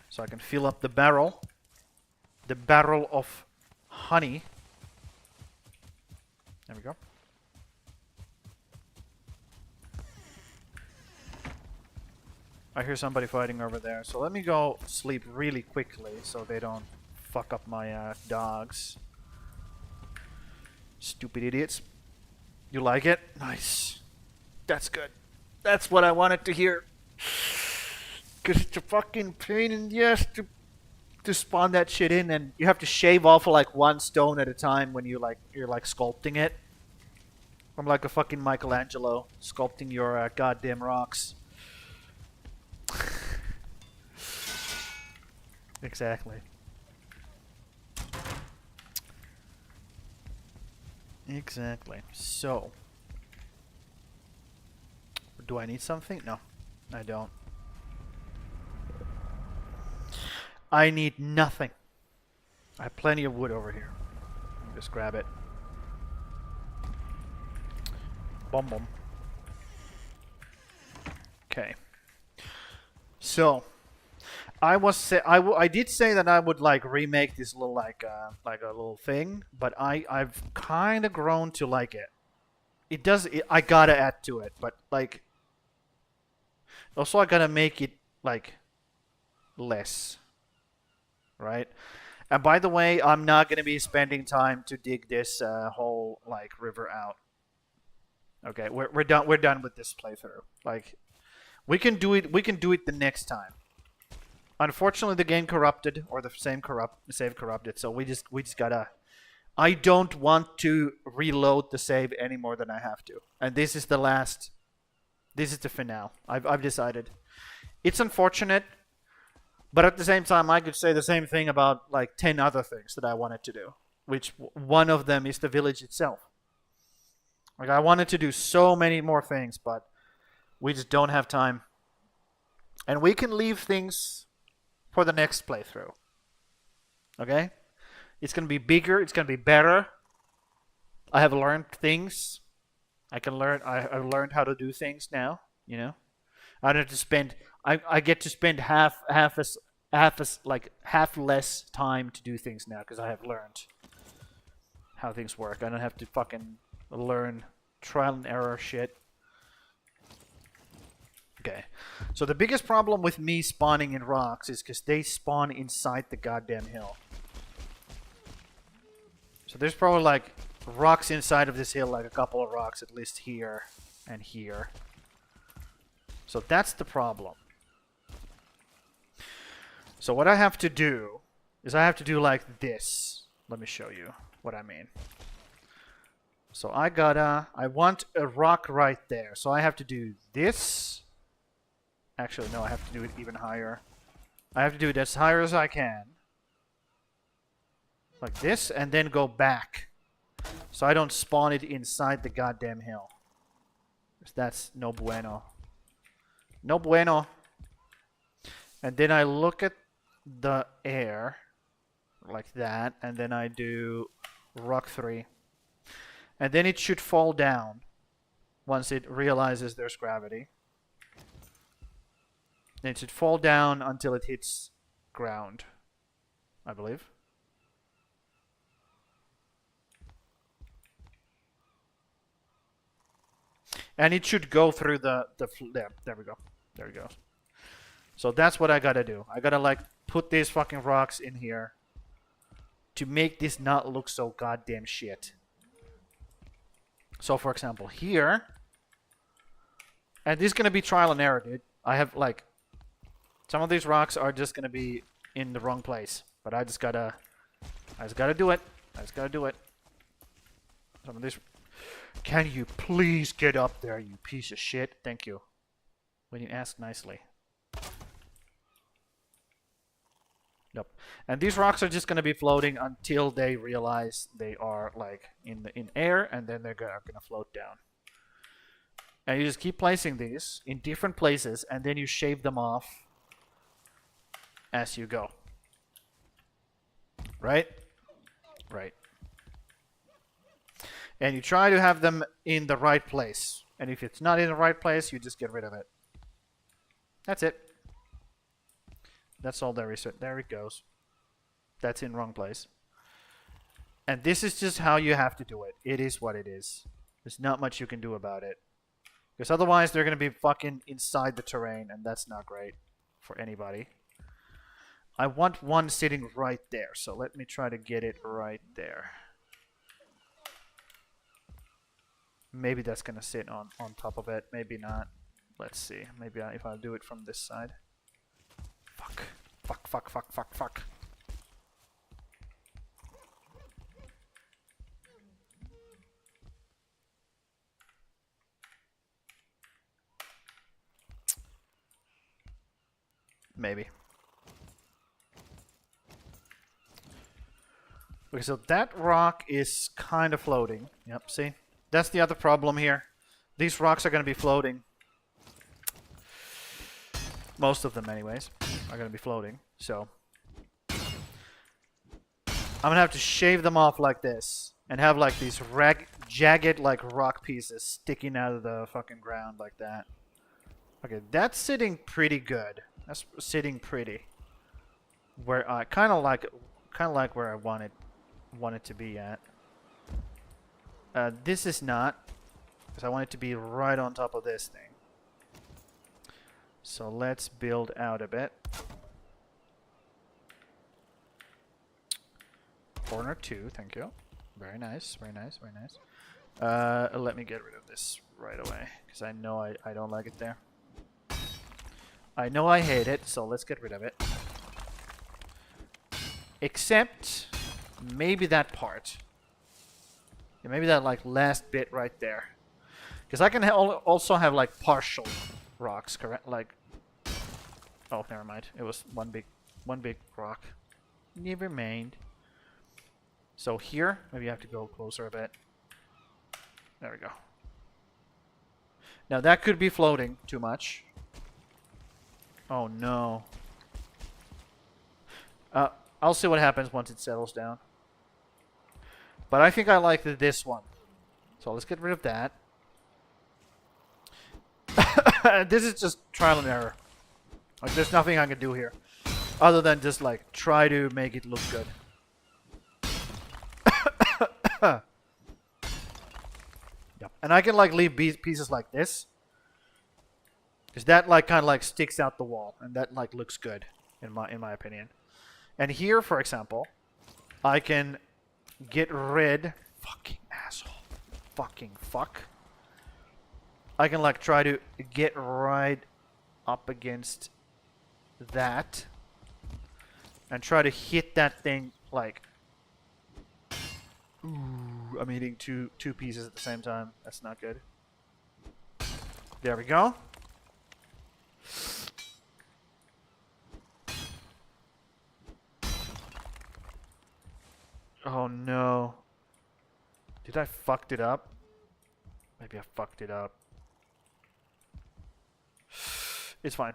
So I can fill up the barrel. The barrel of honey. There we go. I hear somebody fighting over there. So let me go sleep really quickly so they don't fuck up my dogs. Stupid idiots. You like it? Nice. That's good. That's what I wanted to hear. Because it's a fucking pain in the ass to spawn that shit in, and you have to shave off like one stone at a time when you're like sculpting it. I'm like a fucking Michelangelo sculpting your goddamn rocks. Exactly. Exactly. So, do I need something? No, I don't. I need nothing. I have plenty of wood over here. Just grab it. Boom, boom. Okay. So, I did say that I would like remake this little like a little thing, but I've kind of grown to like it. I gotta add to it, but like Also, I gotta make it, like, less, right? And by the way, I'm not gonna be spending time to dig this whole, like, river out. Okay, we're done. We're done with this playthrough. Like, we can do it. We can do it the next time. Unfortunately, the game corrupted, or the save corrupted. So we just gotta. I don't want to reload the save any more than I have to. And this is the last. This is the finale. I've decided. It's unfortunate, but at the same time, I could say the same thing about like 10 other things that I wanted to do. Which one of them is the village itself. Like, I wanted to do so many more things, but we just don't have time. And we can leave things for the next playthrough. Okay? It's going to be bigger. It's going to be better. I have learned things. I've learned how to do things now, you know? I don't have to spend... I get to spend half less time to do things now because I have learned how things work. I don't have to fucking learn trial and error shit. Okay. So the biggest problem with me spawning in rocks is because they spawn inside the goddamn hill. So there's probably like rocks inside of this hill, like a couple of rocks at least here and here. So that's the problem. So what I have to do is I have to do like this. Let me show you what I mean. So I want a rock right there. So I have to do this. Actually, no, I have to do it even higher. I have to do it as higher as I can. Like this, and then go back. So I don't spawn it inside the goddamn hill. That's no bueno. No bueno. And then I look at the air. Like that. And then I do rock 3. And then it should fall down. Once it realizes there's gravity. Then it should fall down until it hits ground, I believe. And it should go through there we go. There we go. So that's what I gotta do. I gotta like put these fucking rocks in here to make this not look so goddamn shit. So for example, here, and this is gonna be trial and error, dude. I have like some of these rocks are just gonna be in the wrong place, but I just gotta do it. I just gotta do it. Some of these. Can you please get up there, you piece of shit? Thank you. When you ask nicely. Nope. And these rocks are just gonna be floating until they realize they are like in air, and then they're gonna float down. And you just keep placing these in different places, and then you shave them off as you go. Right? Right. And you try to have them in the right place. And if it's not in the right place, you just get rid of it. That's it. That's all there is. There it goes. That's in wrong place. And this is just how you have to do it. It is what it is. There's not much you can do about it. Because otherwise they're going to be fucking inside the terrain, and that's not great for anybody. I want one sitting right there, so let me try to get it right there. Maybe that's going to sit on top of it. Maybe not. Let's see. Maybe if I do it from this side. Fuck. Fuck, fuck, fuck, fuck, fuck. Maybe. Okay, so that rock is kind of floating. Yep, see? That's the other problem here. These rocks are going to be floating. Most of them, anyways, are going to be floating. So I'm going to have to shave them off like this. And have like these jagged like rock pieces sticking out of the fucking ground like that. Okay, that's sitting pretty good. That's sitting pretty. Where I kind of like where I want it to be at. This is not, because I want it to be right on top of this thing. So let's build out a bit. Corner 2, thank you. Very nice, very nice, very nice. Let me get rid of this right away, because I know I don't like it there. I know I hate it, so let's get rid of it. Except maybe that part. Yeah, maybe that like last bit right there. Because I can also have like partial rocks, correct? Like, oh, never mind. It was one big rock. Never mind. So here, maybe I have to go closer a bit. There we go. Now that could be floating too much. Oh no. I'll see what happens once it settles down. But I think I like this one. So let's get rid of that. This is just trial and error. Like, there's nothing I can do here. Other than just, like, try to make it look good. Yep. And I can, like, leave pieces like this. Because that, like, kind of, like, sticks out the wall. And that, like, looks good, in my opinion. And here, for example, I can get rid... Fucking asshole. Fucking fuck. I can, like, try to get right up against that. And try to hit that thing, like... Ooh, I'm hitting two pieces at the same time. That's not good. There we go. Oh no. Did I fucked it up? Maybe I fucked it up. It's fine.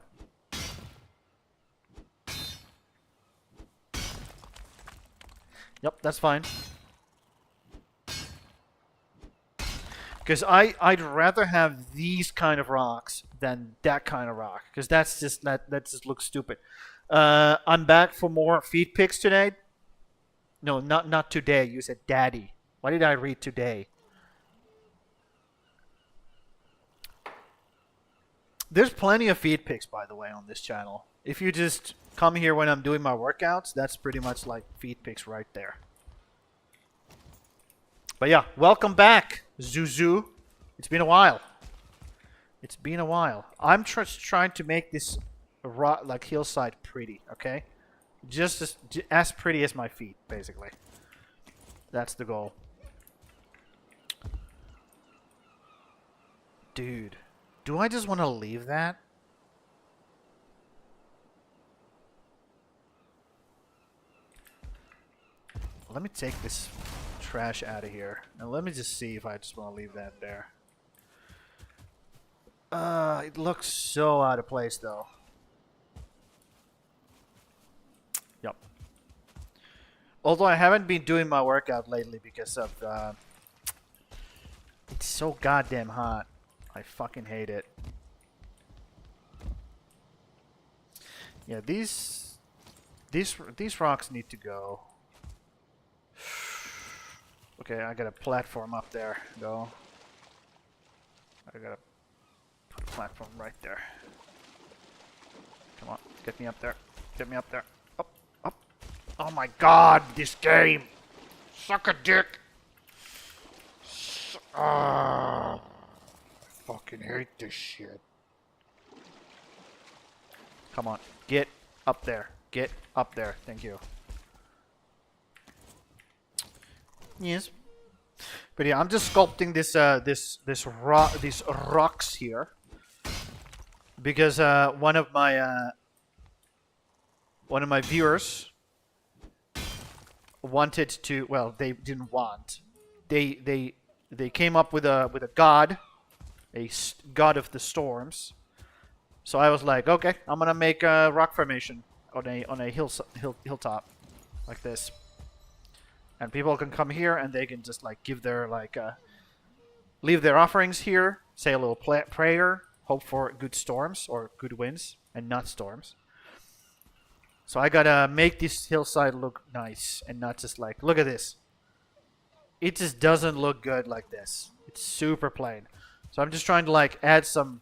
Yep, that's fine. Because I'd rather have these kind of rocks than that kind of rock. Because that just looks stupid. I'm back for more feed pics today. No, not today. You said daddy. Why did I read today? There's plenty of feed pics, by the way, on this channel. If you just come here when I'm doing my workouts, that's pretty much like feed pics right there. But yeah, welcome back, Zuzu. It's been a while. It's been a while. I'm just trying to make this rock, like hillside pretty, okay? Just as pretty as my feet, basically. That's the goal. Dude, do I just want to leave that? Let me take this trash out of here. Now let me just see if I just want to leave that there. It looks so out of place though. Yep. Although I haven't been doing my workout lately because of it's so goddamn hot. I fucking hate it. Yeah, these rocks need to go. Okay, I got a platform up there, though. I gotta put a platform right there. Come on, get me up there. Get me up there. Up, up. Oh my god, this game! Suck a dick! I fucking hate this shit. Come on, get up there. Get up there. Thank you. Yes. But yeah, I'm just sculpting this these rocks here because one of my viewers wanted to. Well, they didn't want. They came up with a god, god of the storms. So I was like, okay, I'm gonna make a rock formation on a hilltop like this. And people can come here and they can just like give their leave their offerings here, say a little prayer, hope for good storms or good winds and not storms. So I gotta make this hillside look nice and not just like, look at this. It just doesn't look good like this. It's super plain. So I'm just trying to like add some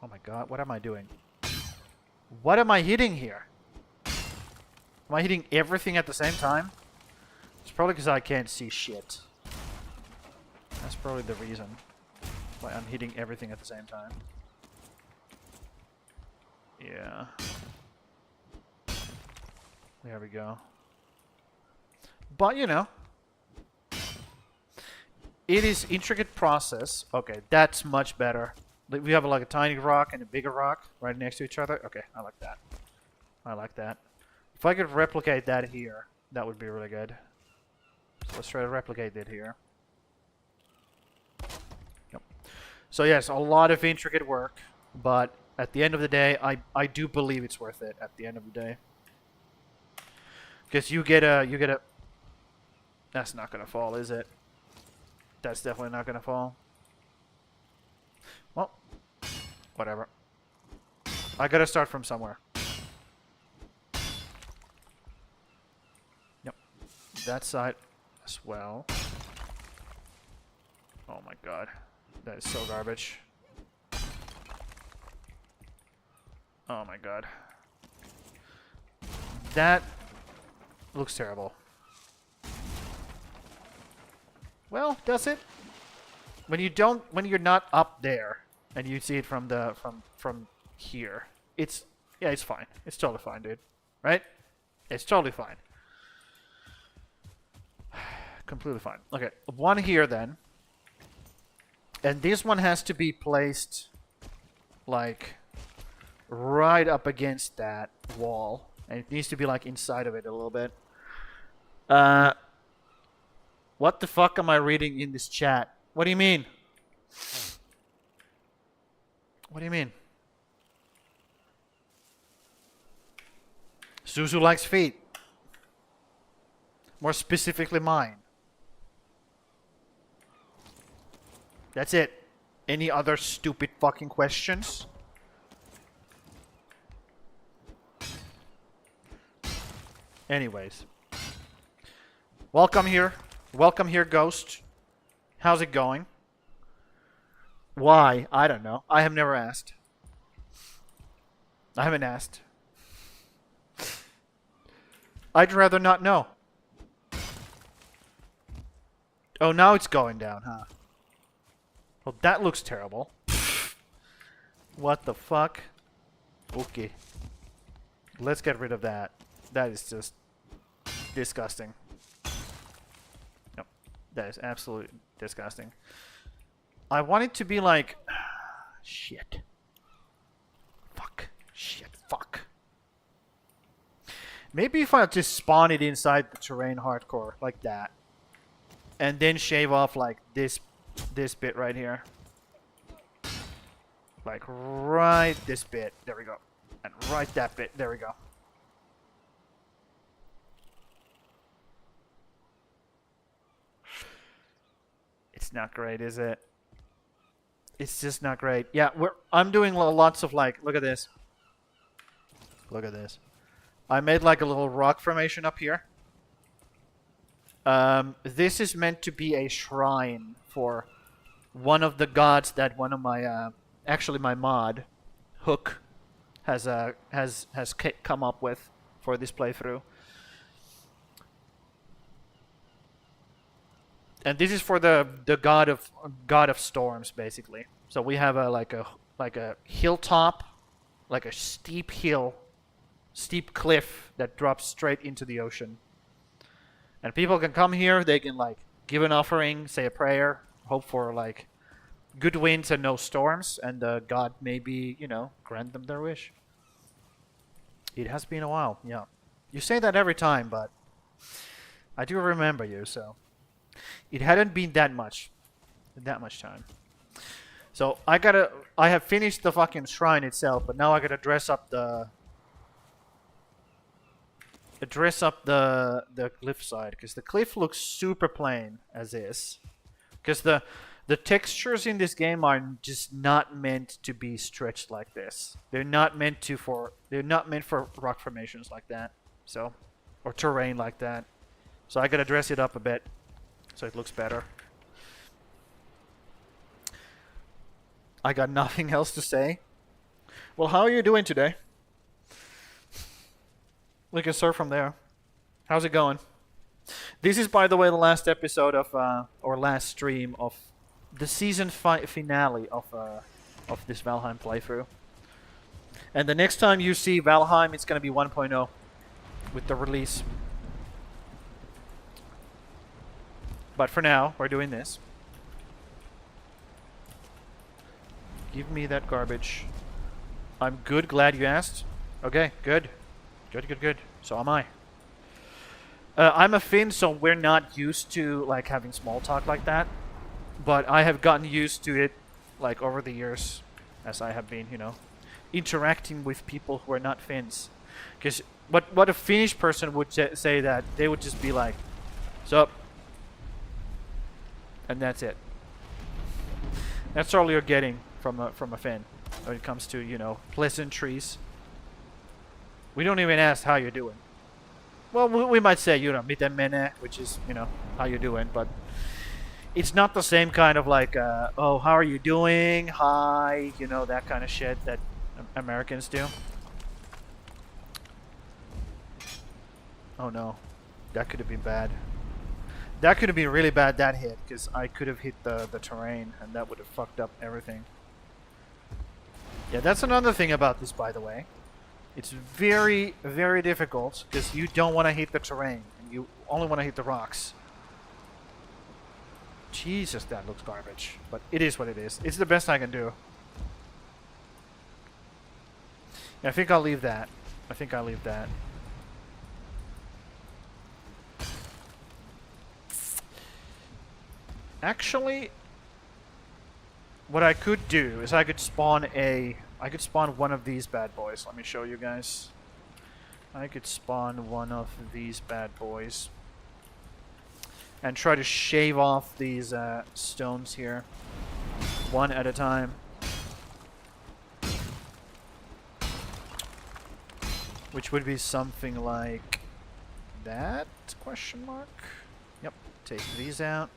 Oh my god, what am I doing? What am I hitting here? Am I hitting everything at the same time? It's probably because I can't see shit. That's probably the reason why I'm hitting everything at the same time. Yeah. There we go. But, you know, it is intricate process. Okay, that's much better. We have like a tiny rock and a bigger rock right next to each other. Okay, I like that. I like that. If I could replicate that here, that would be really good. So let's try to replicate it here. Yep. So yes, a lot of intricate work, but at the end of the day, I do believe it's worth it at the end of the day. Because you get a that's not gonna fall, is it? That's definitely not gonna fall. Well, whatever. I gotta start from somewhere. Yep. That side as well. Oh my god. That is so garbage. Oh my god. That looks terrible. Well, does it? When you're not up there and you see it from here, it's fine. It's totally fine, dude. Right? It's totally fine. Completely fine. Okay, one here then. And this one has to be placed like right up against that wall. And it needs to be like inside of it a little bit. What the fuck am I reading in this chat? What do you mean? What do you mean? Suzu likes feet. More specifically mine. That's it. Any other stupid fucking questions? Anyways. Welcome here. Welcome here, Ghost. How's it going? Why? I don't know. I have never asked. I haven't asked. I'd rather not know. Oh, now it's going down, huh? Well, that looks terrible. What the fuck? Okay. Let's get rid of that. That is just disgusting. Nope. That is absolutely disgusting. I want it to be like... Shit. Fuck. Shit. Fuck. Maybe if I just spawn it inside the terrain hardcore, like that. And then shave off like this bit right here. Like right this bit. There we go. And right that bit. There we go. It's not great, is it? It's just not great. Yeah, I'm doing lots of like, look at this. Look at this. I made like a little rock formation up here. This is meant to be a shrine for one of the gods that one of my, actually my mod, Hook, has come up with for this playthrough. And this is for the god of storms, basically. So we have like a hilltop, like a steep hill, steep cliff that drops straight into the ocean. And people can come here, they can like give an offering, say a prayer, hope for like good winds and no storms, and God maybe, you know, grant them their wish. It has been a while, yeah. You say that every time, but I do remember you, so it hadn't been that much time. So I have finished the fucking shrine itself, but now I gotta dress up the cliff side, because the cliff looks super plain as is. Because the textures in this game are just not meant to be stretched like this. They're not meant for rock formations like that. So, or terrain like that. So I gotta dress it up a bit so it looks better. I got nothing else to say. Well, how are you doing today? We can start from there. How's it going? This is, by the way, the last episode of, or last stream of the season finale of this Valheim playthrough. And the next time you see Valheim, it's going to be 1.0 with the release. But for now, we're doing this. Give me that garbage. I'm good, glad you asked. Okay, good. Good. So am I. I'm a Finn, so we're not used to like having small talk like that. But I have gotten used to it like over the years as I have been, you know, interacting with people who are not Finns. Because what a Finnish person would say, that they would just be like, "Sup?" And that's it. That's all you're getting from a Finn when it comes to, you know, pleasantries. We don't even ask how you're doing. Well, we might say, you know, miten menee, which is, you know, how you doing, but it's not the same kind of like, oh, how are you doing? Hi, you know, that kind of shit that Americans do. Oh no, that could have been bad. That could have been really bad, that hit, because I could have hit the terrain, and that would have fucked up everything. Yeah, that's another thing about this, by the way. It's very, very difficult, because you don't want to hit the terrain, and you only want to hit the rocks. Jesus, that looks garbage. But it is what it is. It's the best I can do. Yeah, I think I'll leave that. Actually, what I could do is I could spawn one of these bad boys. Let me show you guys. I could spawn one of these bad boys and try to shave off these stones here, one at a time. Which would be something like that, question mark. Yep, take these out.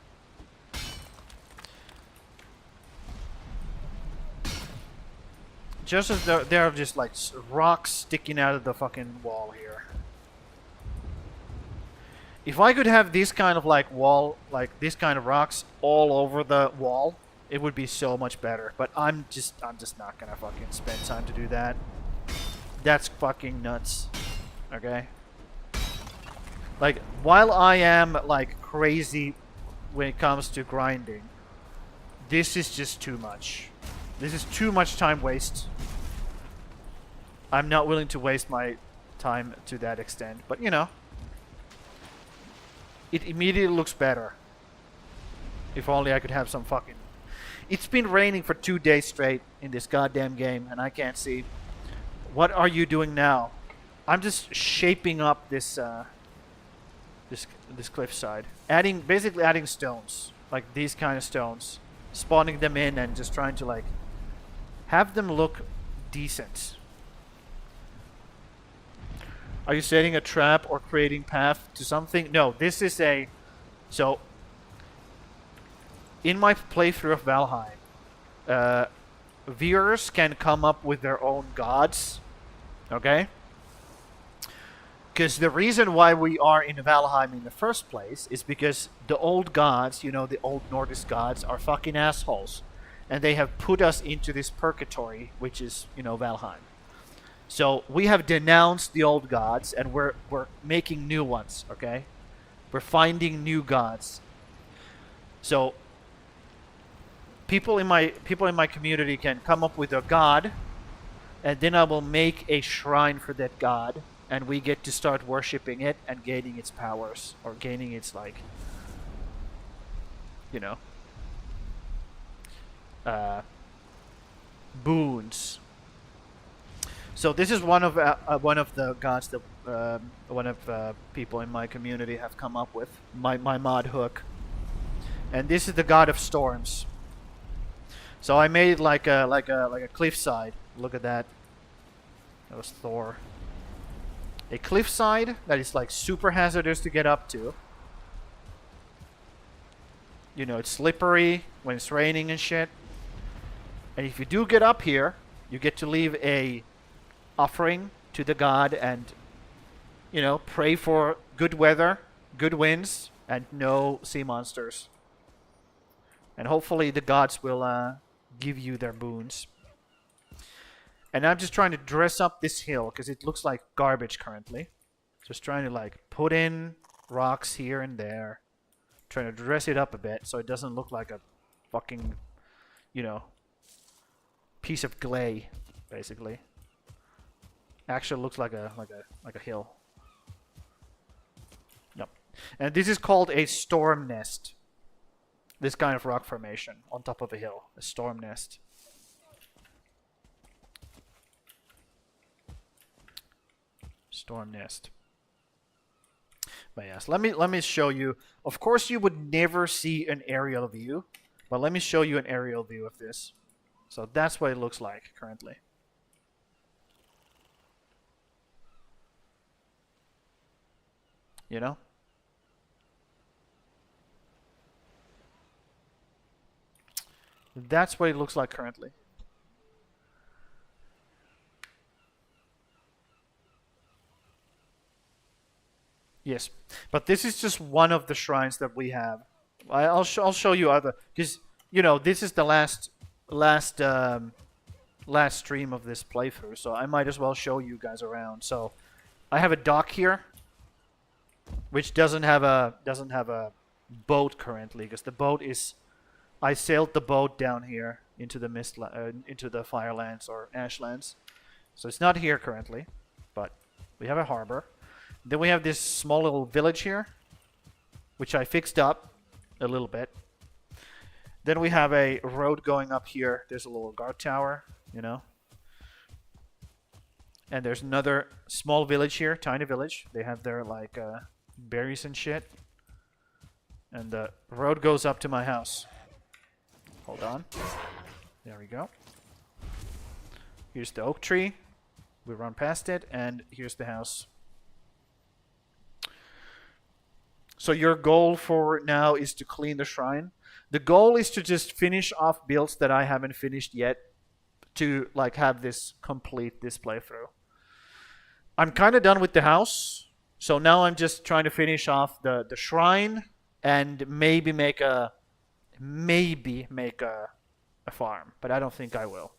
Just as they're just like rocks sticking out of the fucking wall here. If I could have this kind of like wall, like this kind of rocks all over the wall, it would be so much better. But I'm just not gonna fucking spend time to do that. That's fucking nuts. Okay? Like, while I am like crazy when it comes to grinding, this is just too much. This is too much time waste. I'm not willing to waste my time to that extent, but you know, it immediately looks better. If only I could have some fucking... It's been raining for 2 days straight in this goddamn game, and I can't see. What are you doing now? I'm just shaping up this this cliffside, basically adding stones, like these kind of stones, spawning them in and just trying to like have them look decent. Are you setting a trap or creating path to something? No, this is a... So, in my playthrough of Valheim, viewers can come up with their own gods, okay? Because the reason why we are in Valheim in the first place is because the old gods, you know, the old Nordic gods, are fucking assholes. And they have put us into this purgatory, which is, you know, Valheim. So we have denounced the old gods, and we're making new ones, okay? We're finding new gods. So people in my community can come up with a god, and then I will make a shrine for that god, and we get to start worshipping it and gaining its powers, or gaining its, like, you know, boons. So this is one of the gods that one of people in my community have come up with, my mod hook, and this is the god of storms. So I made like a cliffside. Look at that. That was Thor. A cliffside that is like super hazardous to get up to. You know, it's slippery when it's raining and shit. And if you do get up here, You get to leave a offering to the god and, pray for good weather, good winds, and no sea monsters. And hopefully the gods will give you their boons. And I'm just trying to dress up this hill because it looks like garbage currently. Just trying to like put in rocks here and there. Trying to dress it up a bit so it doesn't look like a fucking, piece of clay, basically. Actually looks like a hill. Yep. And this is called a storm nest. This kind of rock formation on top of a hill. A storm nest. Storm nest. But yes, let me show you. Of course you would never see an aerial view, but let me show you an aerial view of this. So that's what it looks like currently. That's what it looks like currently. Yes, but this is just one of the shrines that we have. I'll show you other, because this is the last stream of this playthrough, so I might as well show you guys around. So I have a dock here, which doesn't have a boat currently, because the boat is, I sailed the boat down here into the into the Firelands or Ashlands, so it's not here currently, but we have a harbor. Then we have this small little village here, which I fixed up a little bit. Then we have a road going up here. There's a little guard tower, And there's another small village here, tiny village. They have their like berries and shit. And the road goes up to my house. Hold on. There we go. Here's the oak tree. We run past it, and here's the house. So your goal for now is to clean the shrine. The goal is to just finish off builds that I haven't finished yet to like have this complete this playthrough. I'm kind of done with the house. So now I'm just trying to finish off the shrine and maybe make a farm, but I don't think I will.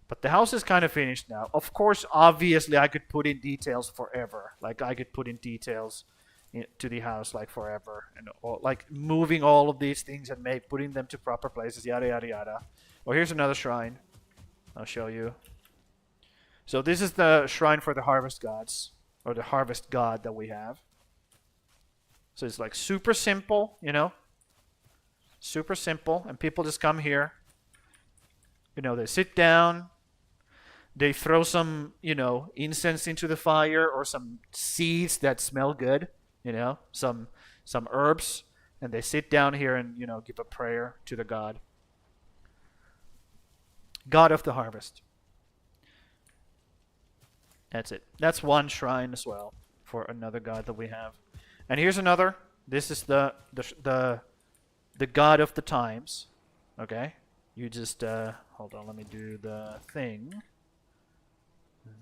But the house is kind of finished now. Of course, obviously I could put in details forever. Like I could put in details to the house like forever, and like moving all of these things and putting them to proper places, yada yada yada. Well, here's another shrine. I'll show you. So this is the shrine for the harvest gods, or the harvest god that we have. So it's like super simple, super simple, and people just come here. They sit down, they throw some, incense into the fire or some seeds that smell good. Some herbs, and they sit down here and, give a prayer to the god. God of the harvest. That's it. That's one shrine as well for another god that we have. And here's another. This is the god of the times. Okay? You just, hold on, let me do the thing.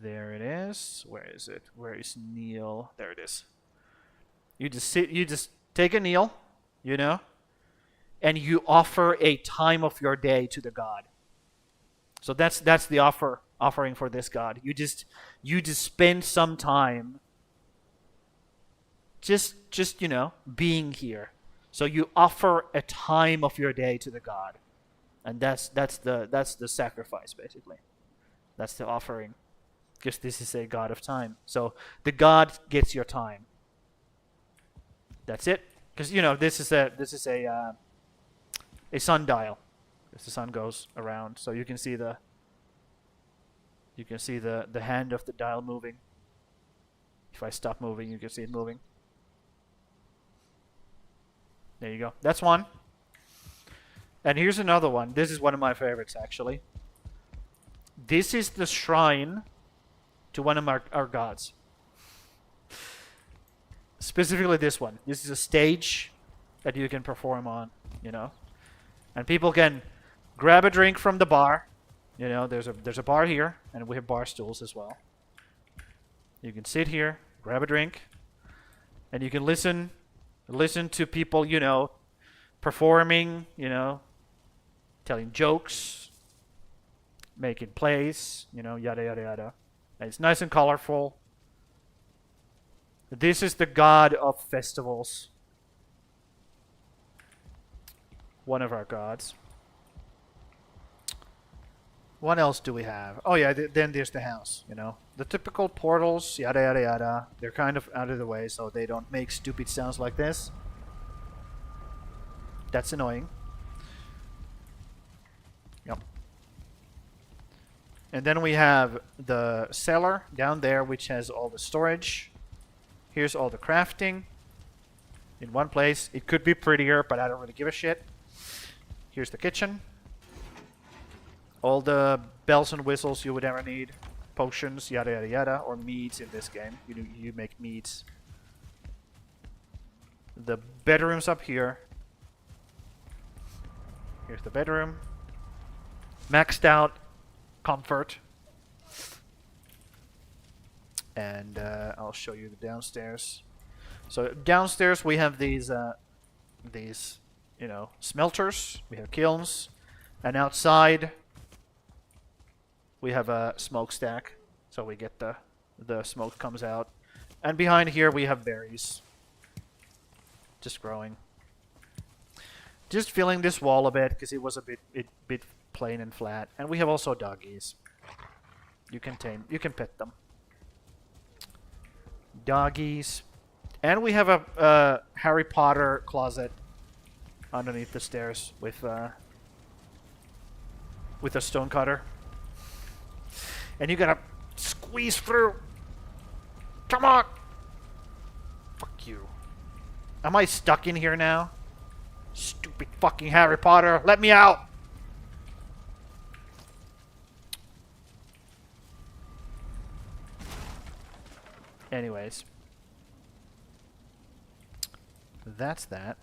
There it is. Where is it? Where is Neil? There it is. You just take a kneel, and you offer a time of your day to the god. So that's the offering for this god. You just spend some time just being here. So you offer a time of your day to the god. And that's the sacrifice basically. That's the offering. Because this is a god of time. So the god gets your time. That's it. Because this is a sundial. As the sun goes around, so you can see the hand of the dial moving. If I stop moving, you can see it moving. There you go. That's one. And here's another one. This is one of my favorites actually. This is the shrine to one of our gods. Specifically this one. This is a stage that you can perform on, And people can grab a drink from the bar, You know, there's a bar here, and we have bar stools as well. You can sit here, grab a drink, and you can listen to people, you know, performing, you know, telling jokes, making plays, you know, yada yada yada. And it's nice and colorful. This is the god of festivals. One of our gods. What else do we have? Oh yeah, then there's the house, you know. The typical portals, yada yada yada. They're kind of out of the way so they don't make stupid sounds like this. That's annoying. Yep. And then we have the cellar down there, which has all the storage. Here's all the crafting in one place. It could be prettier, but I don't really give a shit. Here's the kitchen. All the bells and whistles you would ever need. Potions, yada yada yada, or meads in this game. You make meads. The bedroom's up here. Here's the bedroom. Maxed out comfort. And I'll show you the downstairs. So downstairs we have these, you know, smelters. We have kilns, and outside we have a smokestack, so we get the smoke comes out. And behind here we have berries. Just growing. Just filling this wall a bit because it was a bit plain and flat. And we have also doggies. You can pet them. Doggies. And we have a Harry Potter closet underneath the stairs with a stone cutter. And you gotta squeeze through. Come on! Fuck you. Am I stuck in here now? Stupid fucking Harry Potter, let me out! Anyways. That's that.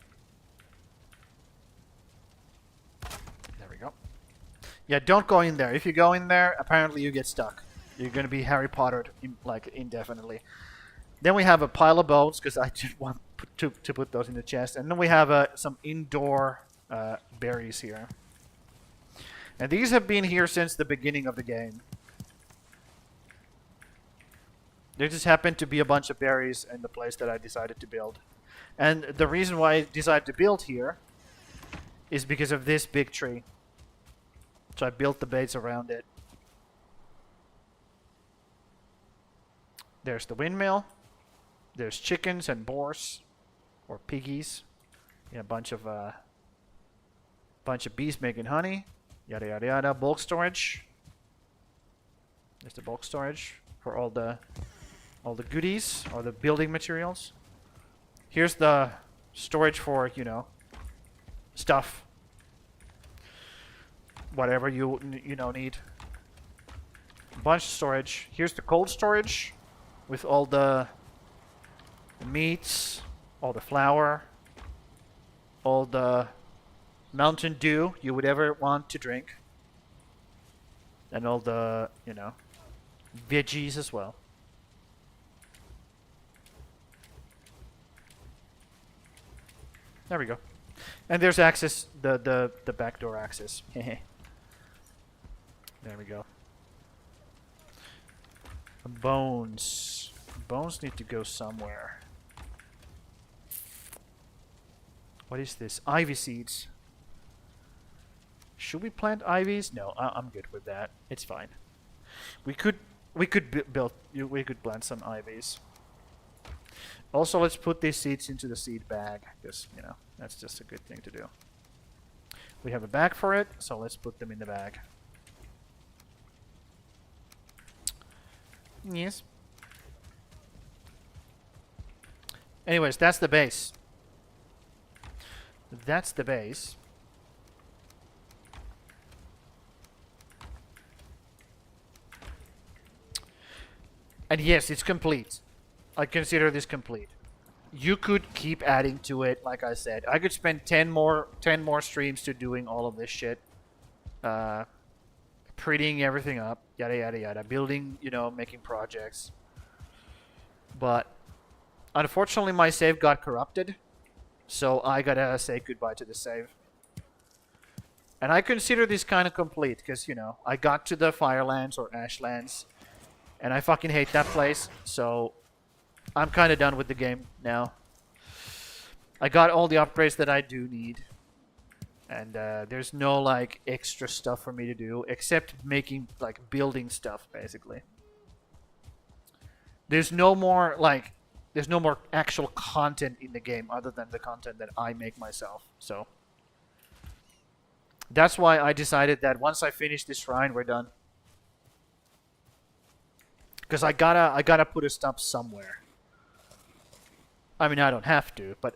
There we go. Yeah, don't go in there. If you go in there, apparently you get stuck. You're gonna be Harry Pottered like indefinitely. Then we have a pile of bones because I just want to put those in the chest, and then we have some indoor berries here. And these have been here since the beginning of the game. There just happened to be a bunch of berries in the place that I decided to build. And the reason why I decided to build here is because of this big tree. So I built the base around it. There's the windmill. There's chickens and boars. Or piggies. Yeah, a bunch of bees making honey. Yada yada yada. Bulk storage. There's the bulk storage for all the goodies or the building materials. Here's the storage for, you know, stuff. Whatever you know need. A bunch of storage. Here's the cold storage with all the meats, all the flour, all the Mountain Dew you would ever want to drink, and all the, you know, veggies as well. There we go. And there's access, the back door access. There we go. Bones. Bones need to go somewhere. What is this? Ivy seeds. Should we plant ivies? No, I'm good with that. It's fine. We could plant some ivies. Also, let's put these seeds into the seed bag, because, you know, that's just a good thing to do. We have a bag for it, so let's put them in the bag. Yes. Anyways, that's the base. That's the base. And yes, it's complete. I consider this complete. You could keep adding to it, like I said. I could spend 10 more streams to doing all of this shit. prettying everything up, yada yada yada, building, you know, making projects. But unfortunately, my save got corrupted, so I gotta say goodbye to the save. And I consider this kind of complete because, you know, I got to the Firelands or Ashlands, and I fucking hate that place. So I'm kind of done with the game now. I got all the upgrades that I do need. And there's no, like, extra stuff for me to do, except making, like, building stuff, basically. There's no more, like, there's no more actual content in the game other than the content that I make myself, so. That's why I decided that once I finish this shrine, we're done. Because I gotta put a stop somewhere. I mean, I don't have to, but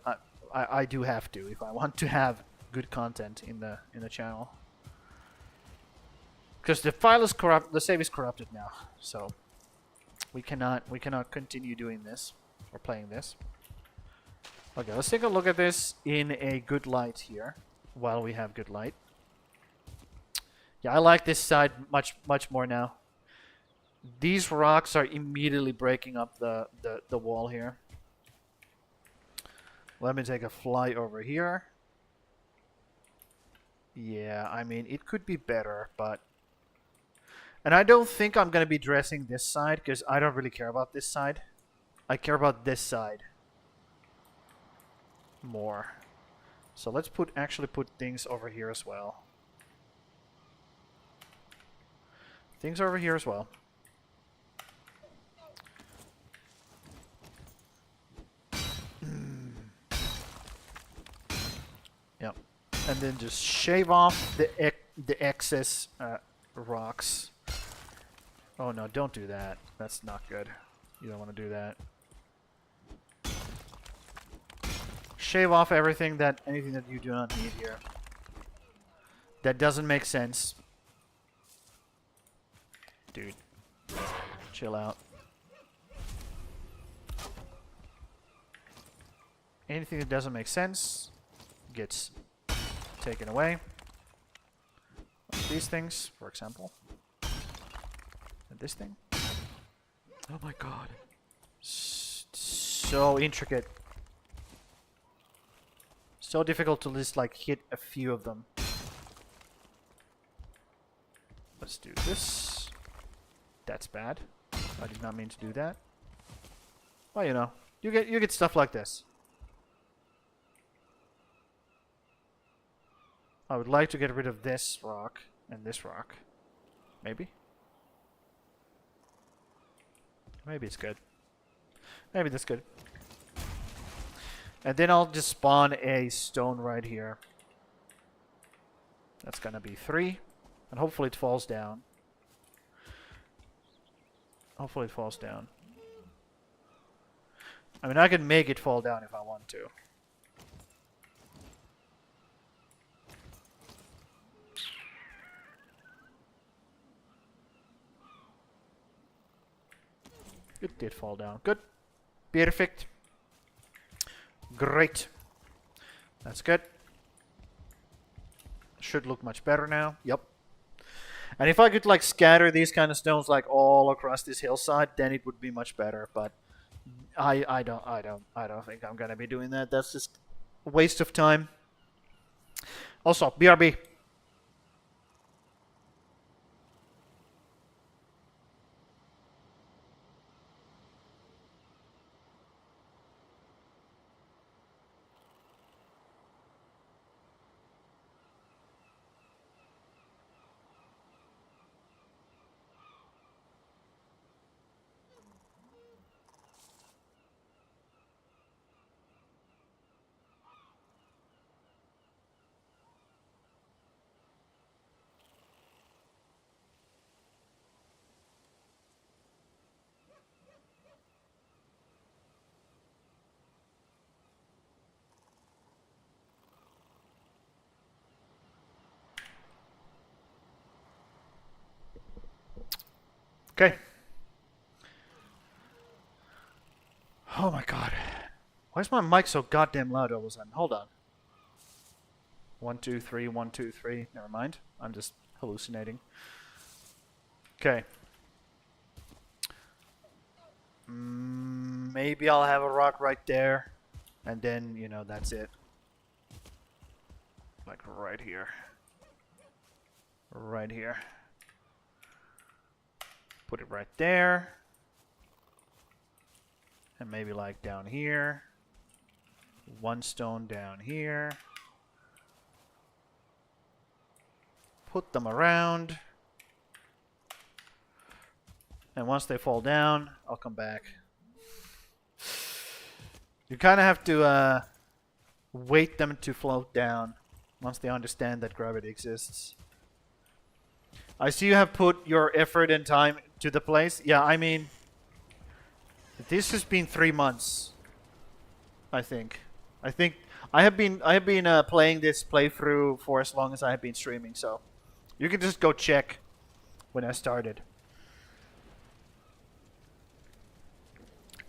I do have to if I want to have good content in the channel. Because the file is corrupt, the save is corrupted now, so we cannot continue doing this or playing this. Okay, let's take a look at this in a good light here, while we have good light. Yeah, I like this side much more now. These rocks are immediately breaking up the wall here. Let me take a fly over here. Yeah, I mean, it could be better, but... And I don't think I'm going to be dressing this side, because I don't really care about this side. I care about this side more. So let's actually put things over here as well. Things over here as well. Yep. And then just shave off the excess rocks. Oh no, don't do that. That's not good. You don't want to do that. Shave off anything that you do not need here. That doesn't make sense. Dude, chill out. Anything that doesn't make sense gets taken away. Like these things, for example. And this thing. Oh my god. So intricate. So difficult to just like hit a few of them. Let's do this. That's bad. I did not mean to do that. Well, you know, you get stuff like this. I would like to get rid of this rock and this rock. Maybe. Maybe it's good. Maybe that's good. And then I'll just spawn a stone right here. That's gonna be 3. And hopefully it falls down. Hopefully it falls down. I mean, I can make it fall down if I want to. It did fall down. Good. Perfect. Great. That's good. Should look much better now. Yep. And if I could like scatter these kind of stones like all across this hillside, then it would be much better. But I don't think I'm gonna be doing that. That's just a waste of time. Also, BRB. Okay. Oh my god. Why is my mic so goddamn loud all of a sudden? Hold on. 1, 2, 3, 1, 2, 3. Never mind. I'm just hallucinating. Okay. Maybe I'll have a rock right there. And then, you know, that's it. Like right here. Right here. Put it right there. And maybe like down here. One stone down here. Put them around. And once they fall down, I'll come back. You kind of have to wait them to float down once they understand that gravity exists. I see you have put your effort and time to the place. Yeah, I mean, this has been 3 months. I think I have been playing this playthrough for as long as I have been streaming. So you can just go check when I started.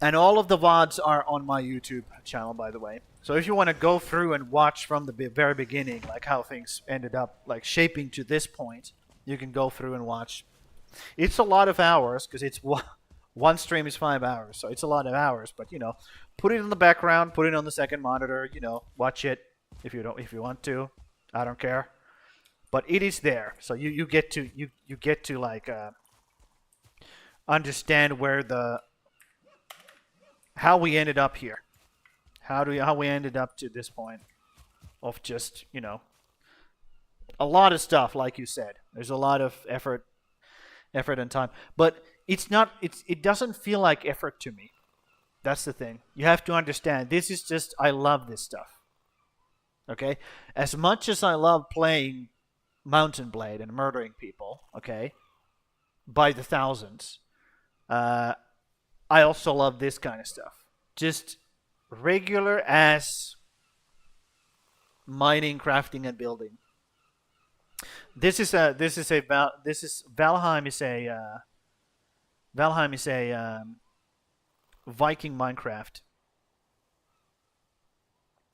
And all of the VODs are on my YouTube channel, by the way. So if you want to go through and watch from the very beginning, like how things ended up like shaping to this point, you can go through and watch. It's a lot of hours because it's one stream is 5 hours, so it's a lot of hours. But you know, put it in the background, put it on the second monitor. You know, watch it if you want to. I don't care, but it is there, so you get to like understand where how we ended up here, how we ended up to this point of just, you know, a lot of stuff. Like you said, there's a lot of effort and time, but it doesn't feel like effort to me. That's the thing. You have to understand, this is just, I love this stuff. Okay, as much as I love playing Mountain Blade and murdering people, okay, by the thousands, I also love this kind of stuff. Just regular ass mining, crafting, and building. Valheim is a Viking Minecraft.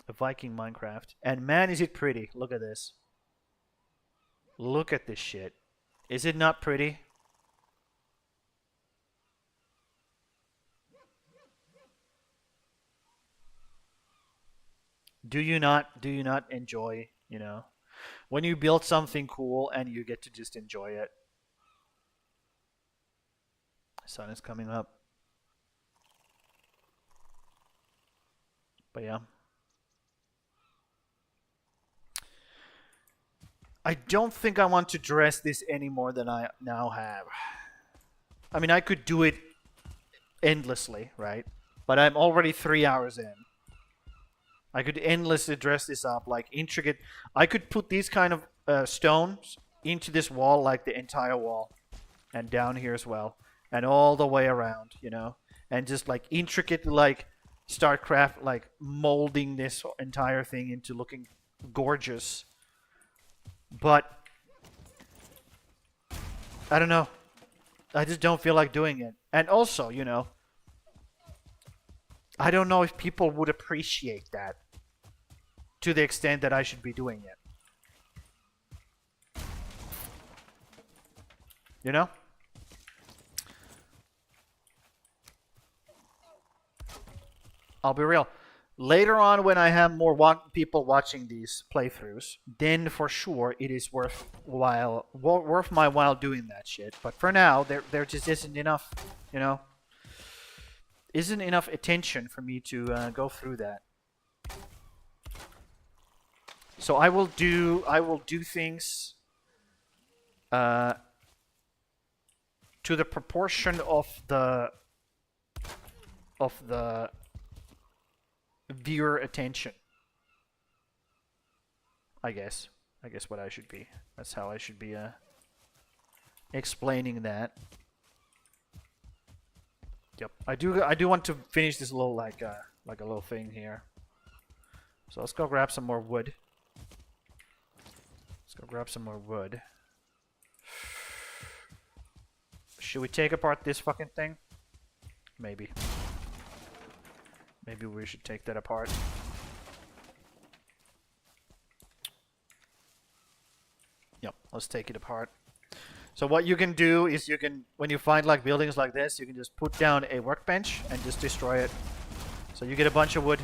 A Viking Minecraft. And man, is it pretty. Look at this. Look at this shit. Is it not pretty? Do you not enjoy, you know, when you build something cool and you get to just enjoy it? Sun is coming up. But yeah. I don't think I want to dress this any more than I now have. I mean, I could do it endlessly, right? But I'm already 3 hours in. I could endlessly dress this up, like intricate. I could put these kind of stones into this wall, like the entire wall. And down here as well. And all the way around, you know. And just like intricate, like StarCraft, like molding this entire thing into looking gorgeous. But I don't know. I just don't feel like doing it. And also, you know, I don't know if people would appreciate that to the extent that I should be doing it. You know? I'll be real. Later on, when I have more people watching these playthroughs, then for sure it is worth my while doing that shit. But for now, there just isn't enough, you know? Isn't enough attention for me to go through that. So I will do things to the proportion of the viewer attention. I guess what I should be. That's how I should be explaining that. Yep. I do want to finish this little like a little thing here. So let's go grab some more wood. Should we take apart this fucking thing? Maybe. Maybe we should take that apart. Yep, let's take it apart. So what you can do is you can, when you find like buildings like this, you can just put down a workbench and just destroy it. So you get a bunch of wood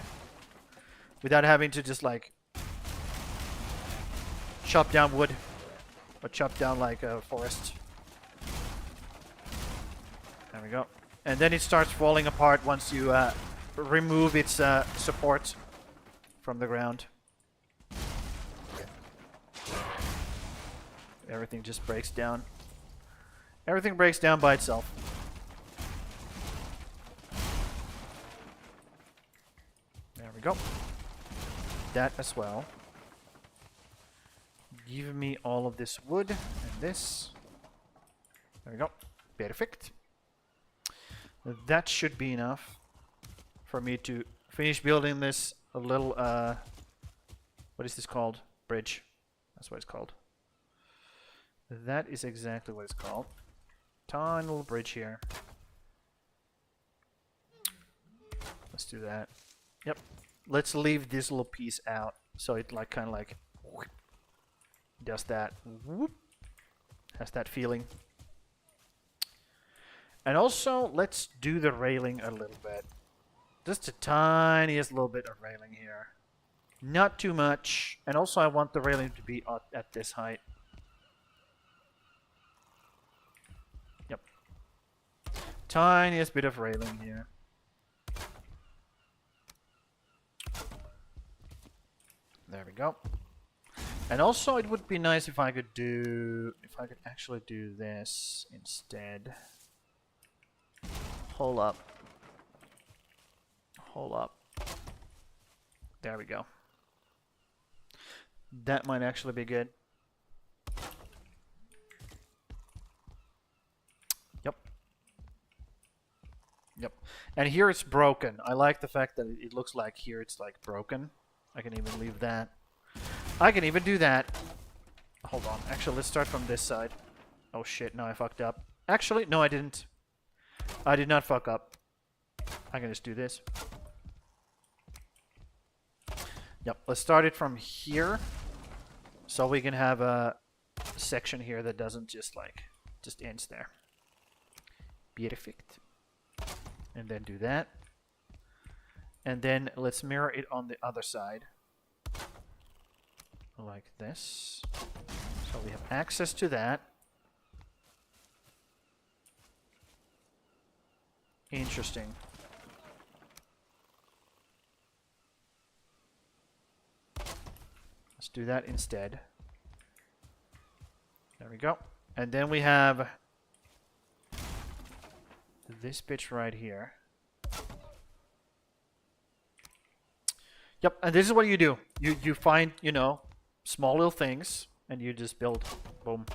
without having to just like chop down wood or chop down like a forest. There we go. And then it starts falling apart once you remove its support from the ground. Everything just breaks down. Everything breaks down by itself. There we go. That as well. Give me all of this wood and this. There we go. Perfect. That should be enough for me to finish building this a little, what is this called? Bridge. That's what it's called. That is exactly what it's called. Tiny little bridge here. Let's do that. Yep. Let's leave this little piece out so it like kind of like whoop, does that. Whoop, has that feeling. And also, let's do the railing a little bit. Just the tiniest little bit of railing here. Not too much. And also, I want the railing to be at this height. Yep. Tiniest bit of railing here. There we go. And also, it would be nice if I could actually do this instead. Hold up. Hold up. There we go. That might actually be good. Yep. Yep. And here it's broken. I like the fact that it looks like here it's like broken. I can even leave that. I can even do that. Hold on. Actually, let's start from this side. Oh shit, no, I fucked up. Actually, no, I didn't. I did not fuck up. I can just do this. Yep, let's start it from here. So we can have a section here that doesn't just ends there. Perfect. And then do that. And then let's mirror it on the other side. Like this. So we have access to that. Interesting. Let's do that instead. There we go. And then we have this bitch right here. Yep, and this is what you do. You find, you know, small little things and you just build. Boom.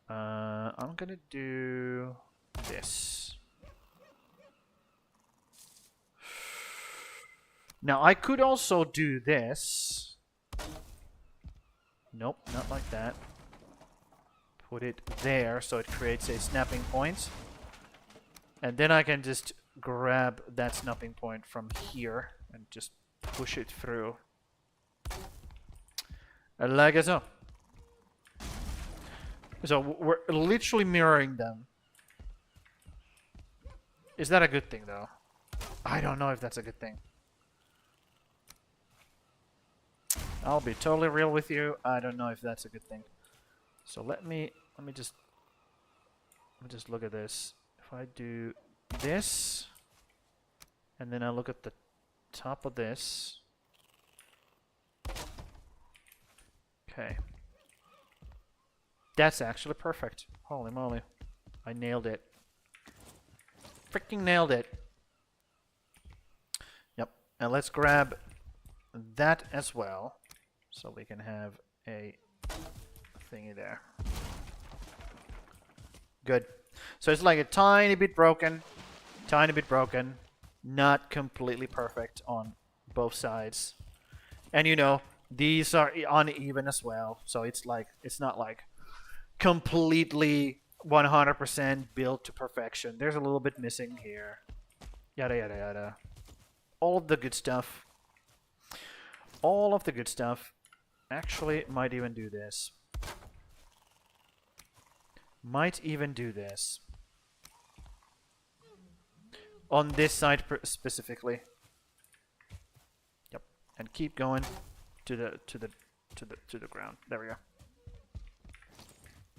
I'm gonna do this. Now I could also do this. Nope, not like that. Put it there so it creates a snapping point. And then I can just grab that snapping point from here and just push it through. Like so. So we're literally mirroring them. Is that a good thing though? I don't know if that's a good thing. I'll be totally real with you. I don't know if that's a good thing. So let me just look at this. If I do this and then I look at the top of this. Okay. That's actually perfect. Holy moly. I nailed it. Freaking nailed it. Yep. And let's grab that as well. So we can have a thingy there. Good. So it's like a tiny bit broken. Tiny bit broken. Not completely perfect on both sides. And you know, these are uneven as well. So it's like, it's not like completely 100% built to perfection. There's a little bit missing here. Yada yada yada. All of the good stuff. All of the good stuff. Actually, might even do this. Might even do this. On this side specifically. Yep. And keep going to the ground. There we go.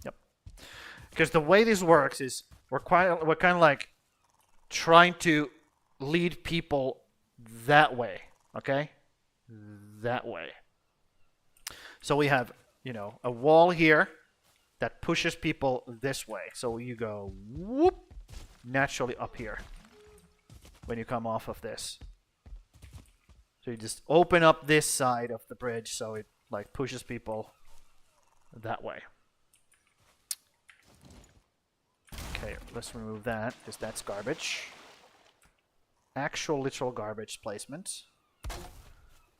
Yep. Because the way this works is we're kind of like trying to lead people that way, okay? That way. So we have, you know, a wall here that pushes people this way. So you go whoop naturally up here when you come off of this. So you just open up this side of the bridge so it like pushes people that way. Okay, let's remove that because that's garbage. Actual literal garbage placement.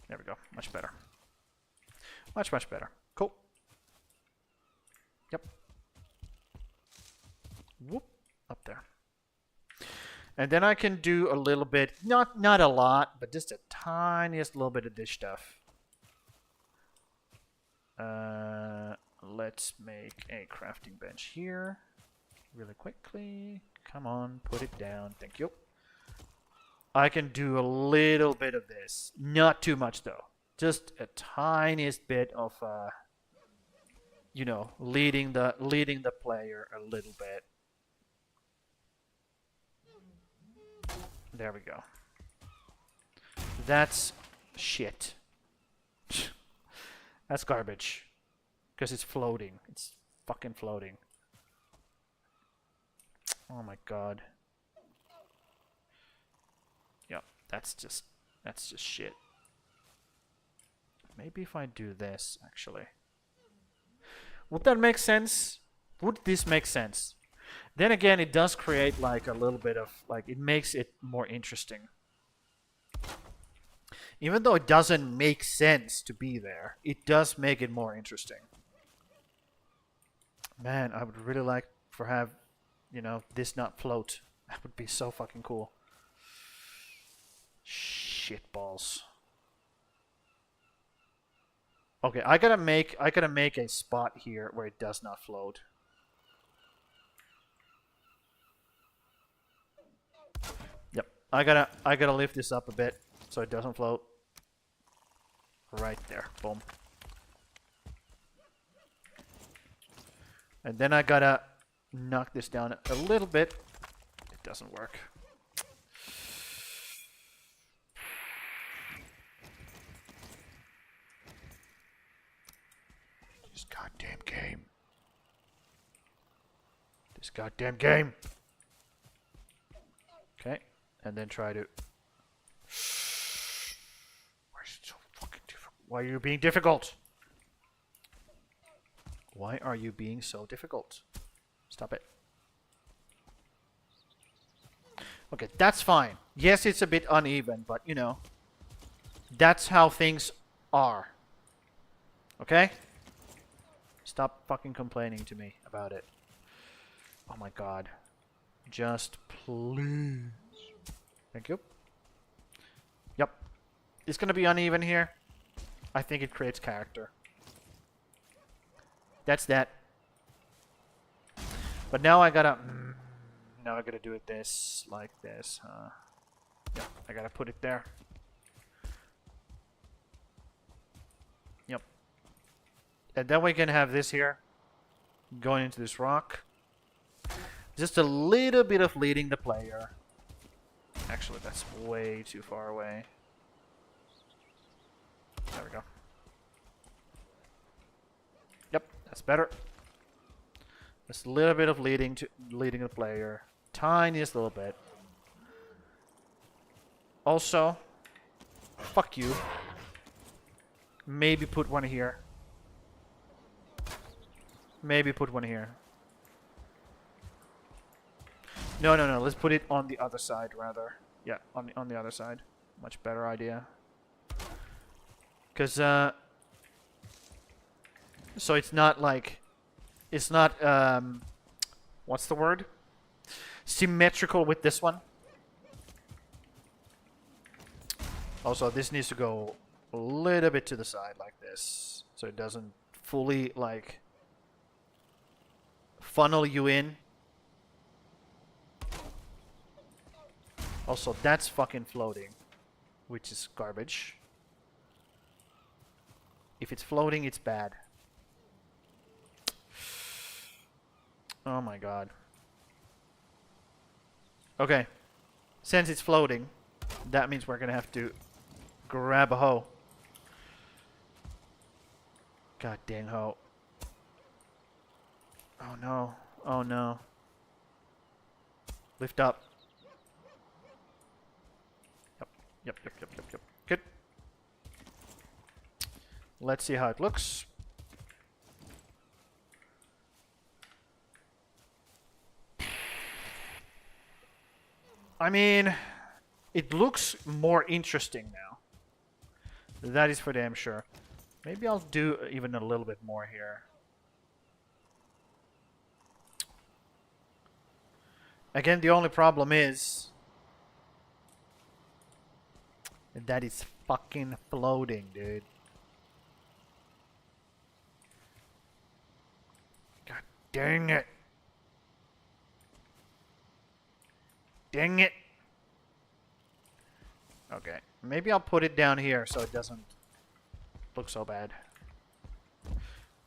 There we go. Much better. Much, much better. Cool. Yep. Whoop. Up there. And then I can do a little bit, not a lot, but just a tiniest little bit of this stuff. Let's make a crafting bench here. Really quickly. Come on, put it down. Thank you. I can do a little bit of this. Not too much though. Just a tiniest bit of you know, leading the player a little bit. There we go. That's shit. That's garbage. Because it's floating. It's fucking floating. Oh my god. Yep, that's just shit. Maybe if I do this, actually. Would that make sense? Would this make sense? Then again, it does create like a little bit of, like, it makes it more interesting. Even though it doesn't make sense to be there, it does make it more interesting. Man, I would really like for have, you know, this not float. That would be so fucking cool. Shit balls. Okay, I gotta make a spot here where it does not float. Yep, I gotta lift this up a bit so it doesn't float. Right there, boom. And then I gotta knock this down a little bit. It doesn't work. This goddamn game. This goddamn game. Okay, and then try to... Why is it so fucking difficult? Why are you being difficult? Why are you being so difficult? Stop it. Okay, that's fine. Yes, it's a bit uneven, but you know, that's how things are. Okay? Stop fucking complaining to me about it. Oh my god. Just please. Thank you. Yep. It's gonna be uneven here. I think it creates character. That's that. But now I gotta... now I gotta do it this, like this. Yep, I gotta put it there. Yep. And then we can have this here. Going into this rock. Just a little bit of leading the player. Actually, that's way too far away. There we go. Yep, that's better. Just a little bit of leading the player. Tiniest little bit. Also, fuck you. Maybe put one here. Maybe put one here. No, no, no. Let's put it on the other side, rather. Yeah, on the other side. Much better idea. Because, so it's not like... It's not, what's the word? Symmetrical with this one. Also, this needs to go a little bit to the side like this. So it doesn't fully, like... funnel you in. Also, that's fucking floating, which is garbage. If it's floating, it's bad. Oh my god. Okay. Since it's floating, that means we're gonna have to grab a hoe. God dang hoe. Oh no. Oh no. Lift up. Yep. Good. Let's see how it looks. I mean, it looks more interesting now. That is for damn sure. Maybe I'll do even a little bit more here. Again, the only problem is that it's fucking floating, dude. God dang it. Dang it. Okay, maybe I'll put it down here so it doesn't look so bad.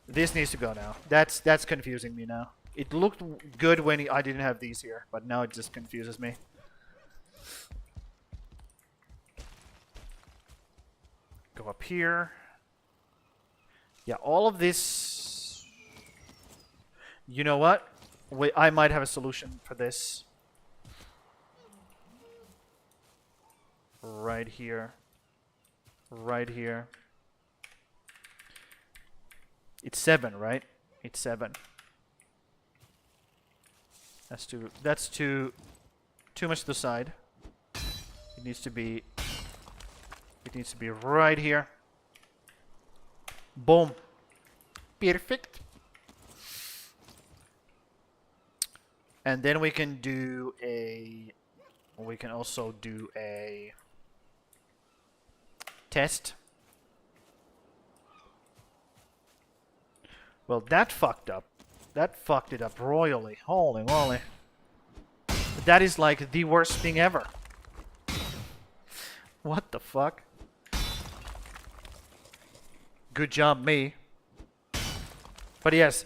This needs to go now. That's confusing me now. It looked good when I didn't have these here, but now it just confuses me. Go up here. Yeah, all of this... You know what? Wait, I might have a solution for this. Right here. Right here. It's 7, right? It's 7. That's too much to the side. It needs to be right here. Boom. Perfect. And then we can also do a test. Well, that fucked up. That fucked it up royally. Holy moly. That is like the worst thing ever. What the fuck? Good job, me. But yes,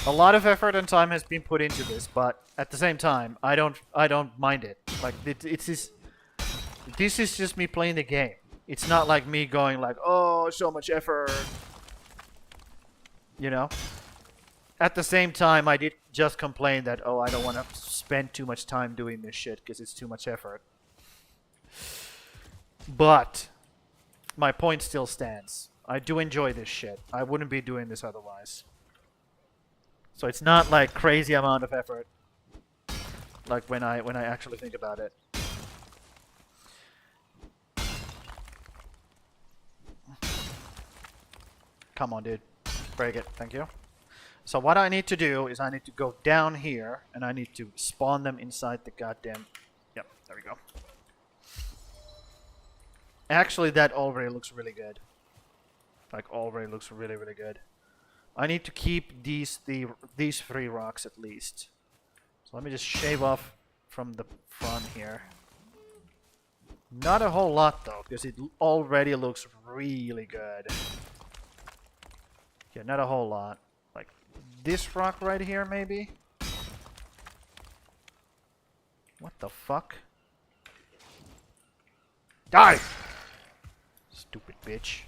a lot of effort and time has been put into this, but at the same time, I don't mind it. Like this is just me playing the game. It's not like me going like, oh, so much effort. You know? At the same time, I did just complain that, oh, I don't want to spend too much time doing this shit because it's too much effort. But my point still stands. I do enjoy this shit. I wouldn't be doing this otherwise. So it's not like crazy amount of effort. Like when I actually think about it. Come on, dude. Break it. Thank you. So what I need to do is I need to go down here and I need to spawn them inside the goddamn... Yep, there we go. Actually, that already looks really good. Like, already looks really, really good. I need to keep these 3 rocks at least. So let me just shave off from the front here. Not a whole lot though, because it already looks really good. Yeah, not a whole lot. Like this rock right here, maybe? What the fuck? Die! Stupid bitch.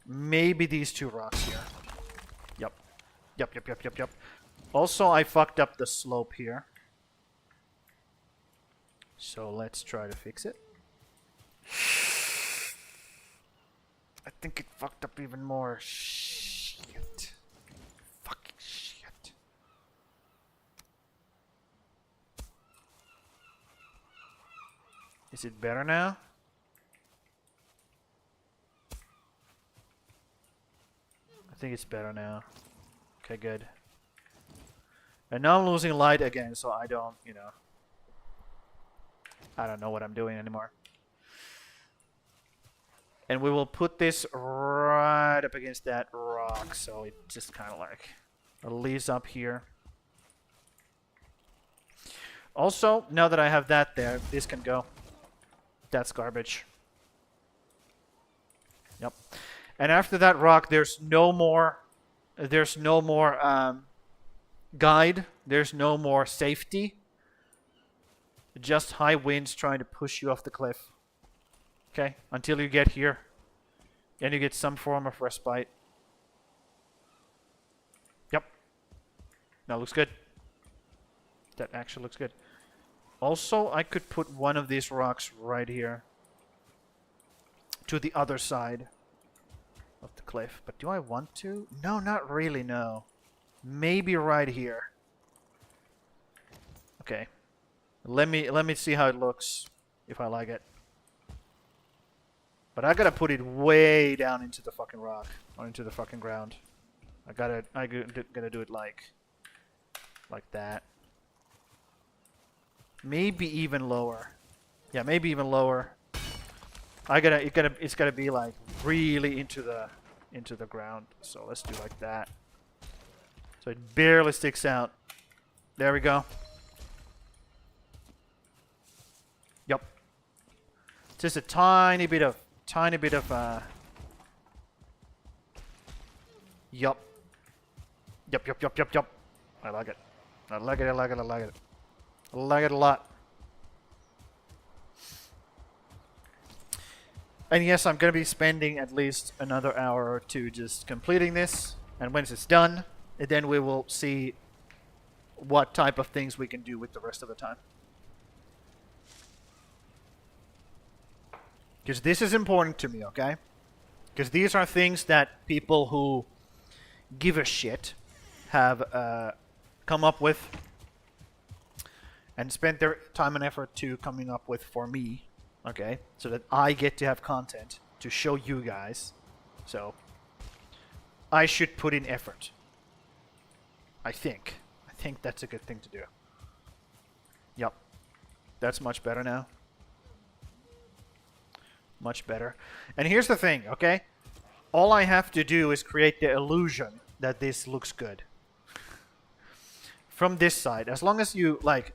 Maybe these 2 rocks here. Yep. Yep. Also, I fucked up the slope here. So let's try to fix it. I think it fucked up even more. Shit. Fucking shit. Is it better now? I think it's better now. Okay, good. And now I'm losing light again, so I don't, you know. I don't know what I'm doing anymore. And we will put this right up against that rock, so it just kind of like leaves up here. Also, now that I have that there, this can go. That's garbage. Yep. And after that rock, there's no more guide. There's no more safety. Just high winds trying to push you off the cliff. Okay, until you get here. And you get some form of respite. Yep. That looks good. That actually looks good. Also, I could put one of these rocks right here. To the other side of the cliff. But do I want to? No, not really, no. Maybe right here. Okay. Let me see how it looks. If I like it. But I gotta put it way down into the fucking rock. Or into the fucking ground. I'm gonna do it like that. Maybe even lower. Yeah, maybe even lower. It's gotta be like really into the ground. So let's do like that. So it barely sticks out. There we go. Yep. Just a tiny bit of yup. Yup. I like it. I like it. I like it a lot. And yes, I'm going to be spending at least another hour or two just completing this. And once it's done, then we will see what type of things we can do with the rest of the time. Because this is important to me, okay? Because these are things that people who give a shit have come up with and spent their time and effort to coming up with for me, okay? So that I get to have content to show you guys. So I should put in effort. I think that's a good thing to do. Yep. That's much better now. Much better. And here's the thing, okay? All I have to do is create the illusion that this looks good. From this side. As long as you, like,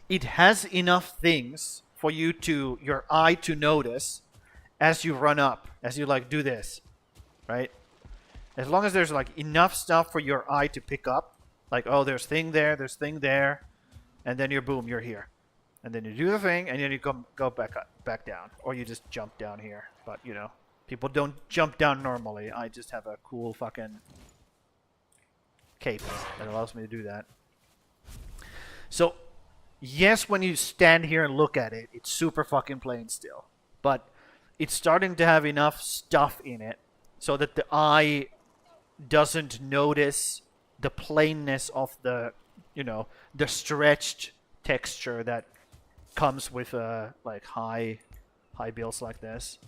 it has enough things for you to, your eye to notice as you run up. As you, like, do this. Right? As long as there's, like, enough stuff for your eye to pick up. Like, oh, there's thing there, there's thing there. And then you're, boom, you're here. And then you do the thing, and then you go back down. Or you just jump down here. But, you know, people don't jump down normally. I just have a cool fucking cape that allows me to do that. So, yes, when you stand here and look at it, it's super fucking plain still. But it's starting to have enough stuff in it so that the eye doesn't notice the plainness of the, you know, the stretched texture that comes with like high builds like this.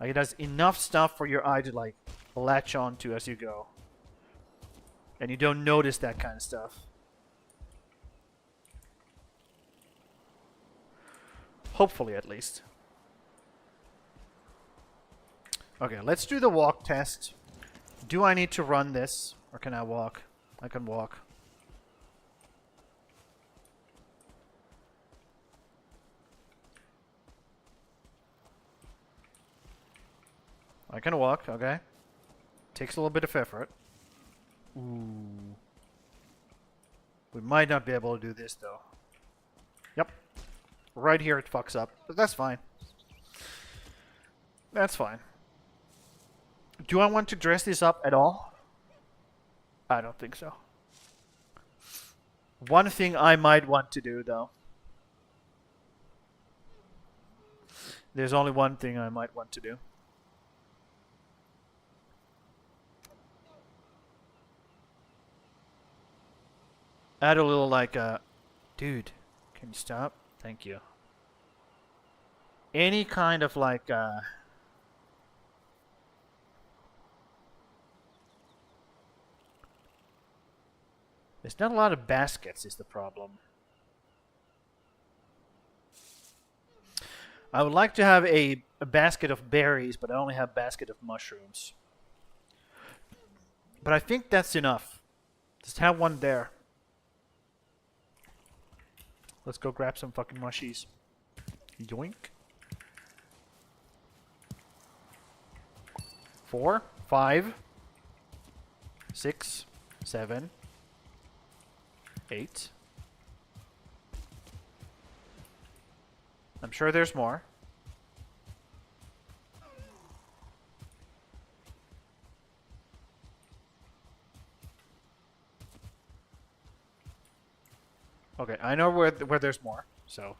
Like it has enough stuff for your eye to like latch onto as you go, and you don't notice that kind of stuff. Hopefully, at least. Okay, let's do the walk test. Do I need to run this, or can I walk? I can walk. I can walk, okay. Takes a little bit of effort. Ooh. We might not be able to do this, though. Yep. Right here it fucks up, but that's fine. That's fine. Do I want to dress this up at all? I don't think so. One thing I might want to do, though. There's only one thing I might want to do. Add a little like dude, can you stop? Thank you. Any kind of like there's not a lot of baskets is the problem. I would like to have a basket of berries, but I only have a basket of mushrooms. But I think that's enough. Just have one there. Let's go grab some fucking mushies. Yoink. 4, 5, 6, 7, 8. I'm sure there's more. Okay, I know where there's more, so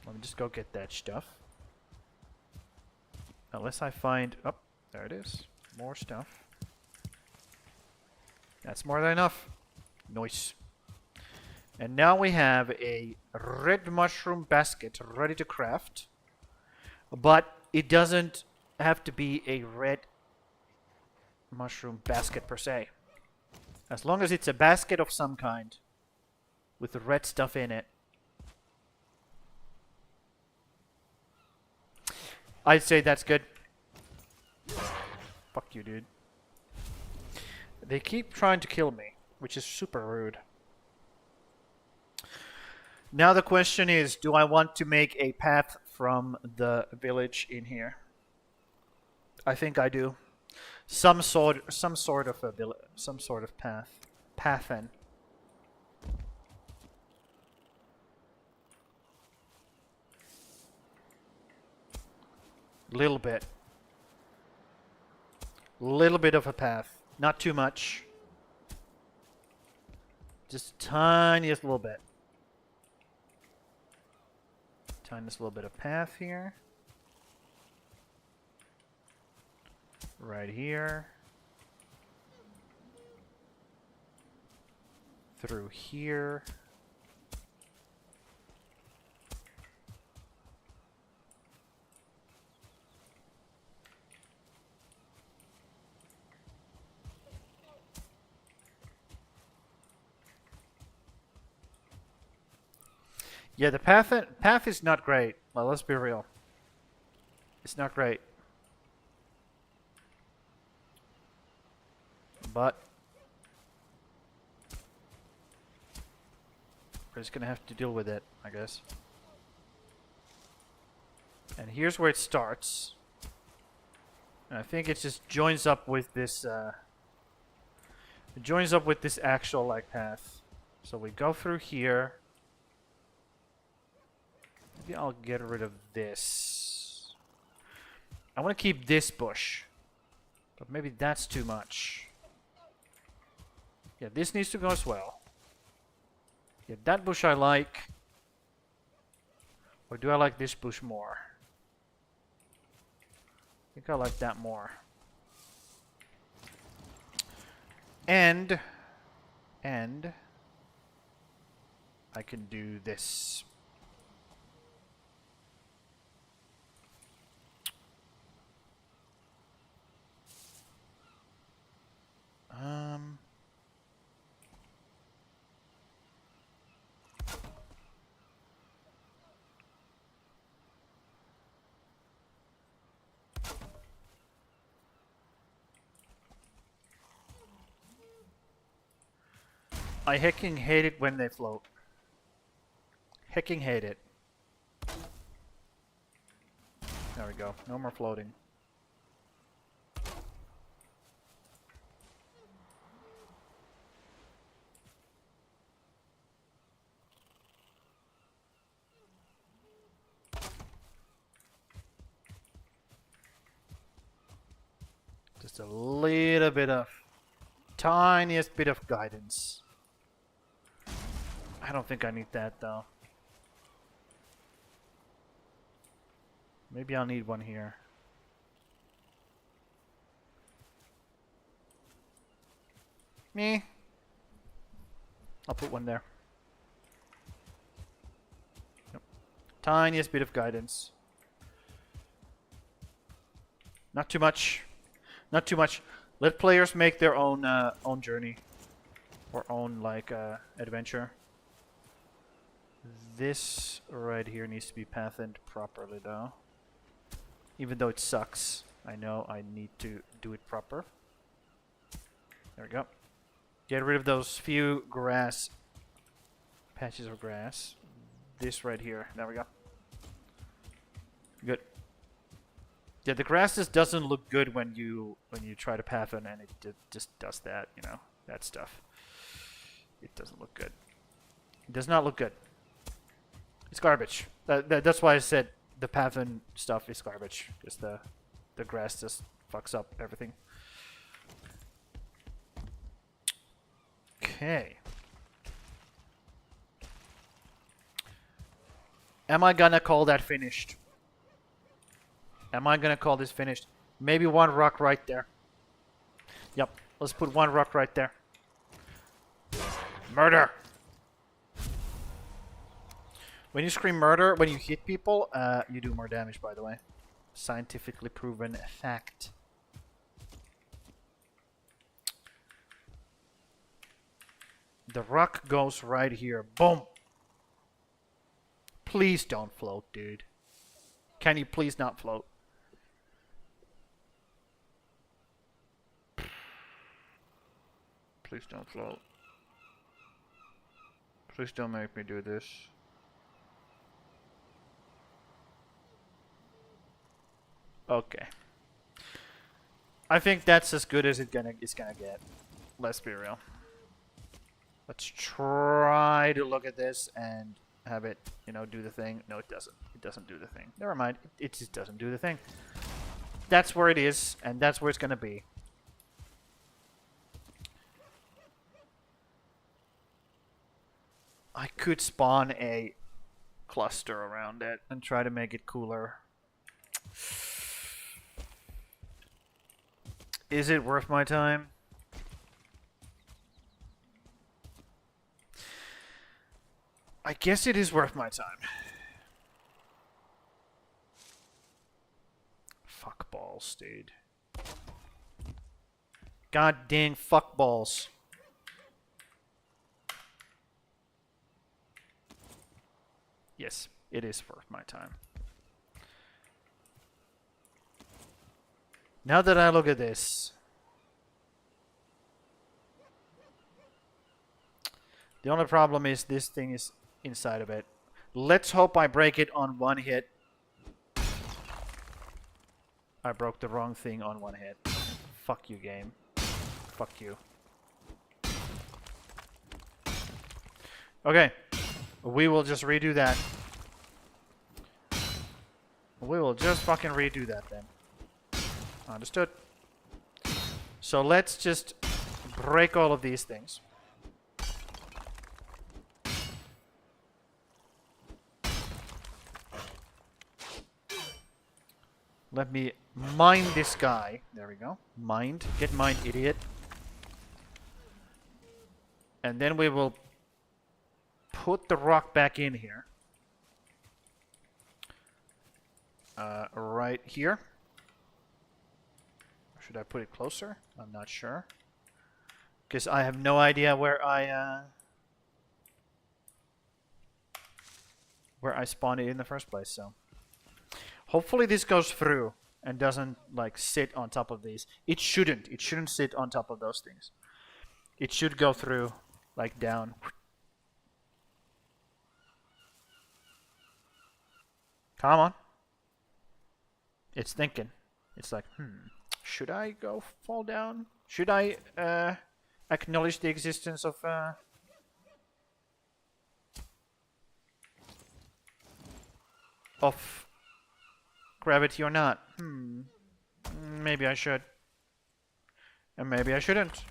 let me just go get that stuff. Unless I find... Oh, there it is. More stuff. That's more than enough. Nice. And now we have a red mushroom basket ready to craft. But it doesn't have to be a red mushroom basket per se. As long as it's a basket of some kind with the red stuff in it. I'd say that's good. Fuck you, dude. They keep trying to kill me, which is super rude. Now the question is, do I want to make a path from the village in here? I think I do. Some sort of path. Pathen. Little bit of a path. Not too much. Just tiniest little bit. Tiniest little bit of path here. Right here. Through here. Yeah, the path is not great. Well, let's be real. It's not great. But we're just gonna have to deal with it, I guess. And here's where it starts. And I think it just joins up with this it joins up with this actual like path. So we go through here. Maybe I'll get rid of this. I want to keep this bush. But maybe that's too much. Yeah, this needs to go as well. Yeah, that bush I like. Or do I like this bush more? I think I like that more. And I can do this. I hecking hate it when they float. Hecking hate it. There we go. No more floating. Just a little bit of, tiniest bit of guidance. I don't think I need that though. Maybe I'll need one here. Me. I'll put one there. Yep. Tiniest bit of guidance. Not too much. Not too much. Let players make their own own journey or own like adventure. This right here needs to be pathed properly though. Even though it sucks. I know I need to do it proper. There we go. Get rid of those few grass patches of grass. This right here. There we go. Good. Yeah, the grass just doesn't look good when you try to pattern, and it just does that, you know, that stuff. It doesn't look good. It does not look good. It's garbage. That's why I said the pattern stuff is garbage. Because the grass just fucks up everything. Okay. Am I gonna call that finished? Am I gonna call this finished? Maybe one rock right there. Yep, let's put one rock right there. Murder! When you scream murder, when you hit people, you do more damage, by the way. Scientifically proven fact. The rock goes right here. Boom! Please don't float, dude. Can you please not float? Please don't float. Please don't make me do this. Okay. I think that's as good as it's gonna get. Let's be real. Let's try to look at this and have it, you know, do the thing. No, it doesn't. It doesn't do the thing. Never mind. It just doesn't do the thing. That's where it is, and that's where it's gonna be. I could spawn a cluster around it and try to make it cooler. Is it worth my time? I guess it is worth my time. Fuck balls, dude. God dang fuck balls. Yes, it is worth my time. Now that I look at this, the only problem is this thing is inside of it. Let's hope I break it on one hit. I broke the wrong thing on one hit. Fuck you, game. Fuck you. Okay. We will just redo that. We will just fucking redo that then. Understood. So let's just break all of these things. Let me mine this guy. There we go. Mined. Get mined, idiot. And then we will put the rock back in here. Right here. Should I put it closer? I'm not sure. Because I have no idea where I spawned it in the first place, so. Hopefully this goes through and doesn't like sit on top of these. It shouldn't. It shouldn't sit on top of those things. It should go through like down. Come on. It's thinking. It's like, should I go fall down? Should I acknowledge the existence of gravity or not? Maybe I should. And maybe I shouldn't.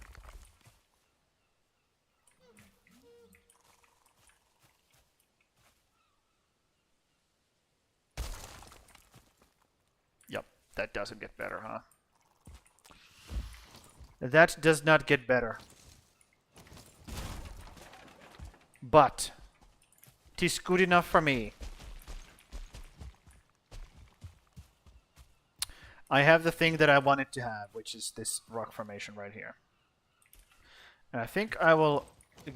Yep, that doesn't get better, huh? That does not get better. But 'tis good enough for me. I have the thing that I wanted to have, which is this rock formation right here. And I think I will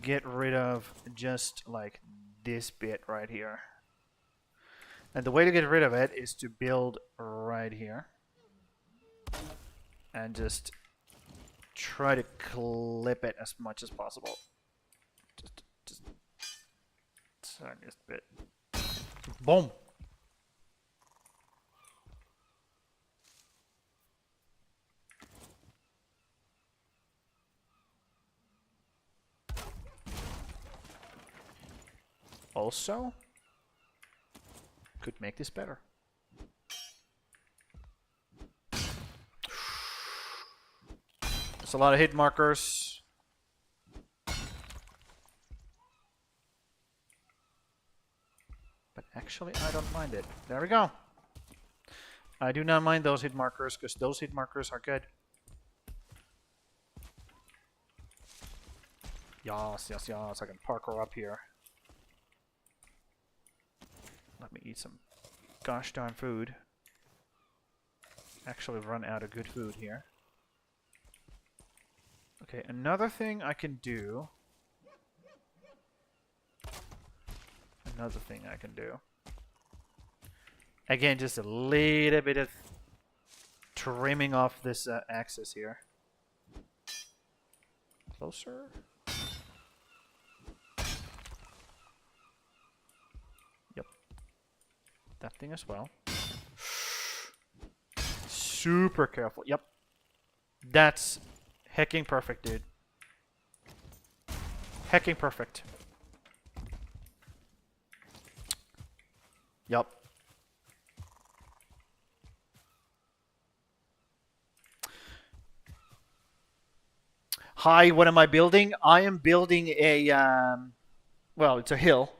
get rid of just like this bit right here. And the way to get rid of it is to build right here. And just try to clip it as much as possible. Just tiniest bit. Boom. Also, could make this better. There's a lot of hit markers. But actually, I don't mind it. There we go. I do not mind those hit markers, because those hit markers are good. Yas, yas, yas. I can parkour up here. Let me eat some gosh darn food. Actually run out of good food here. Okay, another thing I can do. Another thing I can do. Again, just a little bit of trimming off this axis here. Closer. Yep. That thing as well. Super careful. Yep. That's hecking perfect, dude. Hecking perfect. Yep. Hi, what am I building? I am building a, well, it's a hill,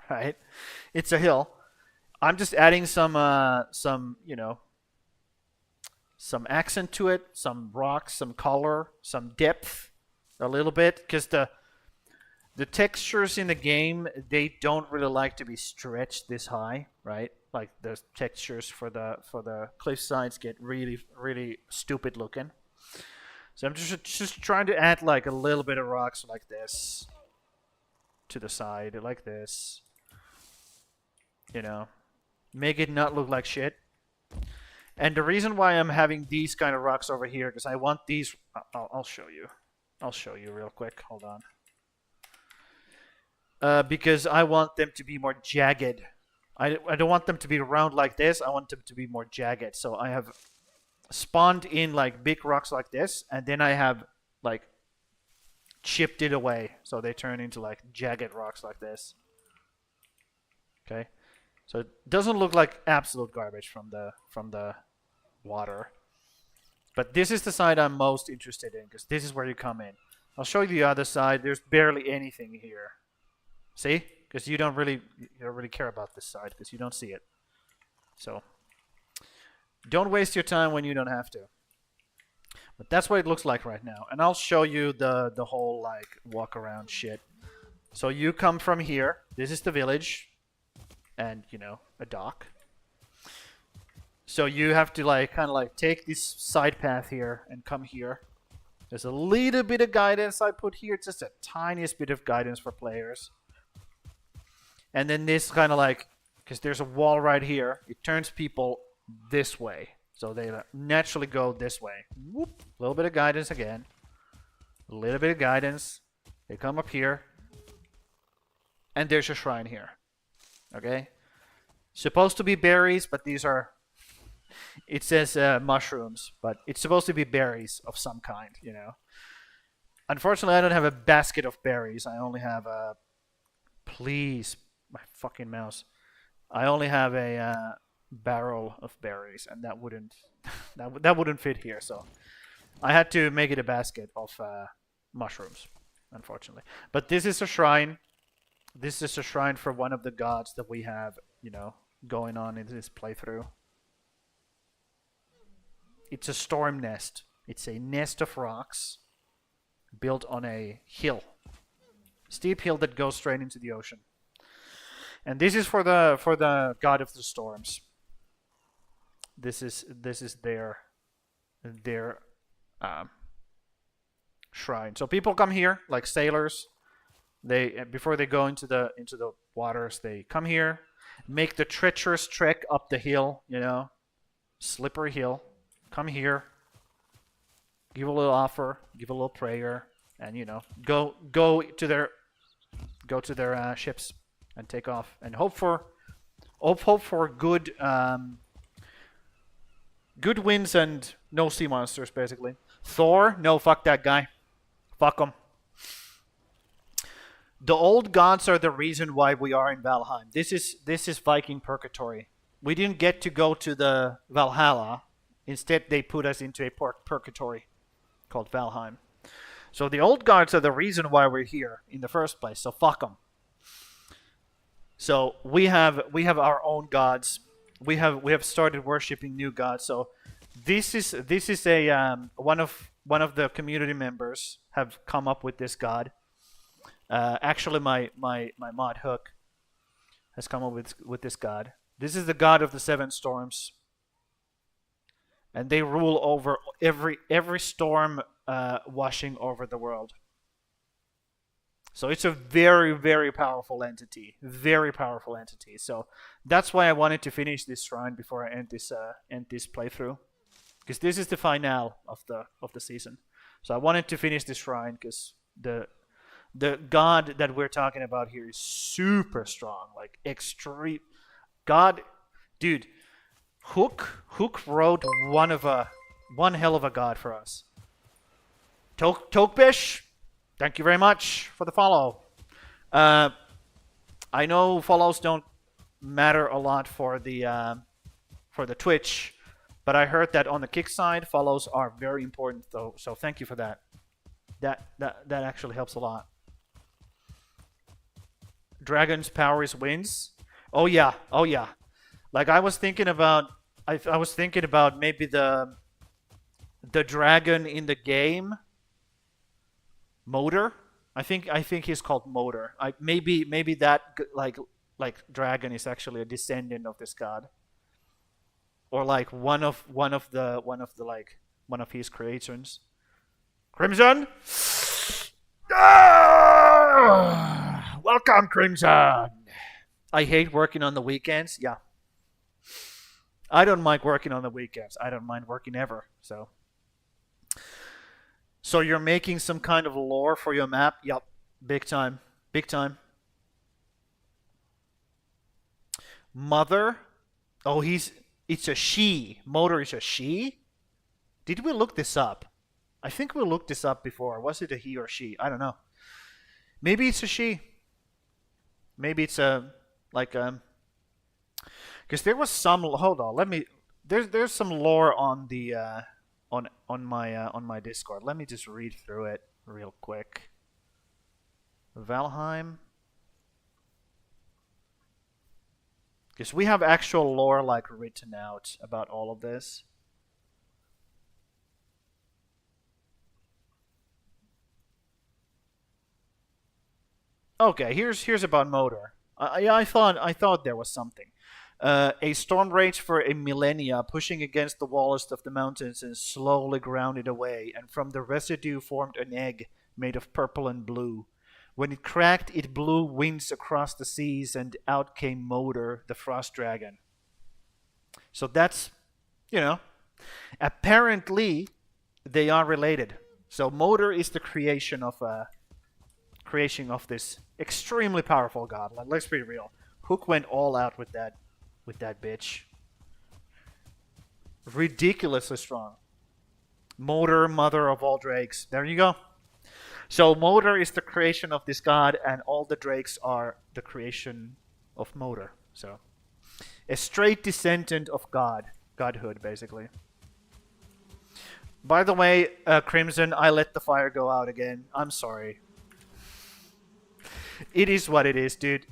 right? It's a hill. I'm just adding some, you know, some accent to it, some rocks, some color, some depth, a little bit, because the textures in the game, they don't really like to be stretched this high, right? Like the textures for the cliff sides get really, really stupid looking. So I'm just trying to add like a little bit of rocks like this to the side, like this. You know, make it not look like shit. And the reason why I'm having these kind of rocks over here, because I want these. I'll show you. I'll show you real quick. Hold on. Because I want them to be more jagged. I don't want them to be round like this. I want them to be more jagged. So I have spawned in like big rocks like this, and then I have like chipped it away, so they turn into like jagged rocks like this. Okay, so it doesn't look like absolute garbage from the water. But this is the side I'm most interested in, because this is where you come in. I'll show you the other side. There's barely anything here. See? Because you don't really care about this side, because you don't see it. So don't waste your time when you don't have to. But that's what it looks like right now. And I'll show you the whole like walk around shit. So you come from here. This is the village. And, you know, a dock. So you have to like kind of like take this side path here and come here. There's a little bit of guidance I put here. It's just a tiniest bit of guidance for players. And then this kind of like, because there's a wall right here, it turns people this way. So they naturally go this way. Whoop. A little bit of guidance again. A little bit of guidance. They come up here. And there's a shrine here. Okay? Supposed to be berries, but these are... It says mushrooms, but it's supposed to be berries of some kind, you know. Unfortunately, I don't have a basket of berries. I only have a... Please, my fucking mouse. I only have a barrel of berries, and that wouldn't that wouldn't fit here. So I had to make it a basket of mushrooms, unfortunately. But this is a shrine. This is a shrine for one of the gods that we have, you know, going on in this playthrough. It's a storm nest. It's a nest of rocks built on a hill. Steep hill that goes straight into the ocean. And this is for the god of the storms. This is their shrine. So people come here like sailors. They before they go into the waters, they come here. make the treacherous trek up the hill, you know, slippery hill. Come here, give a little offer, give a little prayer, and you know, go to their ships and take off, and hope for good good winds and no sea monsters, basically. Thor, no, fuck that guy, fuck him. The old gods are the reason why we are in Valheim. This is Viking purgatory. We didn't get to go to the Valhalla. Instead, they put us into a purgatory called Valheim. So the old gods are the reason why we're here in the first place. So fuck them. So we have our own gods. We have started worshiping new gods. So this is a one of the community members have come up with this god. Actually, my mod Hook has come up with this god. This is the god of the seven storms, and they rule over every storm washing over the world. So it's a very, very powerful entity. Very powerful entity. So that's why I wanted to finish this shrine before I end this playthrough, because this is the finale of the season. So I wanted to finish this shrine because the god that we're talking about here is super strong, like extreme. God, dude, Hook wrote one hell of a god for us. Tokbish, thank you very much for the follow. I know follows don't matter a lot for the Twitch, but I heard that on the Kick side, follows are very important though. So thank you for that. That actually helps a lot. Dragon's power is wins. Oh yeah. Like I was thinking about maybe the dragon in the game, Motor. I think he's called Motor. Maybe that like dragon is actually a descendant of this god, or like one of his creations. Crimson. Welcome, Crimson. I hate working on the weekends. Yeah. I don't mind working on the weekends. I don't mind working ever. So you're making some kind of lore for your map? Yep. Big time. Big time. Mother. Oh, it's a she. Motor is a she? Did we look this up? I think we looked this up before. Was it a he or she? I don't know. Maybe it's a she. Maybe it's a because there was some. Hold on, let me. There's some lore on the on my Discord. Let me just read through it real quick. Valheim, because we have actual lore like written out about all of this. Okay, here's about Motor. I thought there was something. A storm raged for a millennia, pushing against the walls of the mountains and slowly ground it away, and from the residue formed an egg made of purple and blue. When it cracked, it blew winds across the seas, and out came Motor, the frost dragon. So that's, apparently they are related. So Motor is the creation of this extremely powerful god. Like, let's be real. Hook went all out with that bitch. Ridiculously strong. Motor, mother of all drakes. There you go. So Motor is the creation of this god, and all the drakes are the creation of Motor. So a straight descendant of godhood, basically. By the way, Crimson, I let the fire go out again. I'm sorry. It is what it is, dude.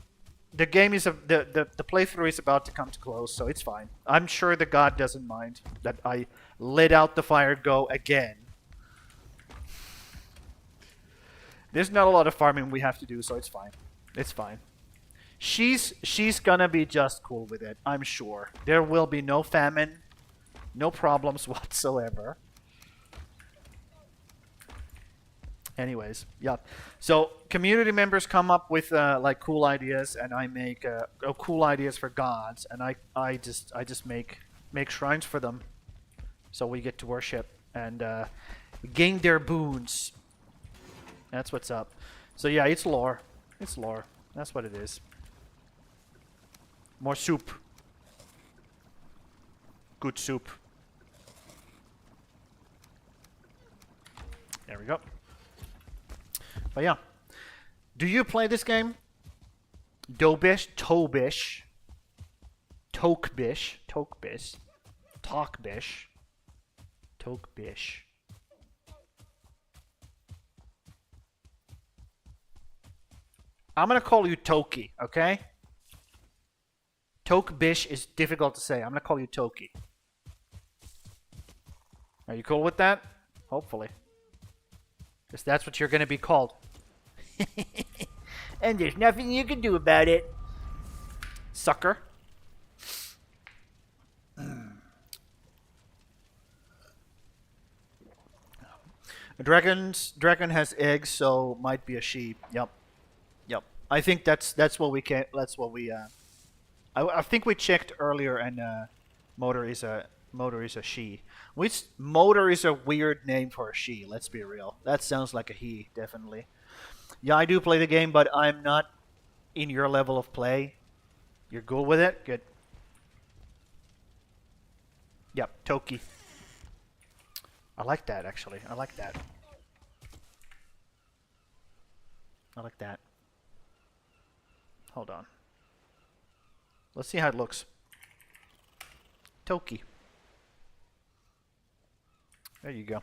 The game is the playthrough is about to come to close, so it's fine. I'm sure the god doesn't mind that I let out the fire go again. There's not a lot of farming we have to do, so it's fine. It's fine. She's gonna be just cool with it, I'm sure. There will be no famine, no problems whatsoever. Anyways, yeah. So community members come up with like cool ideas, and I make cool ideas for gods, and I just make shrines for them, so we get to worship and gain their boons. That's what's up. So yeah, it's lore. It's lore. That's what it is. More soup. Good soup. There we go. But yeah. Do you play this game? Dobish, Tobish, Tokbish, Tokbish, Talkbish, Tokbish. I'm gonna call you Toki, okay? Tokbish is difficult to say. I'm gonna call you Toki. Are you cool with that? Hopefully. Because that's what you're gonna be called. And there's nothing you can do about it. Sucker. Dragon has eggs, so might be a she. Yep. Yep. I think that's what we can. That's what we. I think we checked earlier, and motor is a she. Which motor is a weird name for a she. Let's be real. That sounds like a he, definitely. Yeah, I do play the game, but I'm not in your level of play. You're good with it? Good. Yep, Toki. I like that, actually. I like that. I like that. Hold on. Let's see how it looks. Toki. There you go.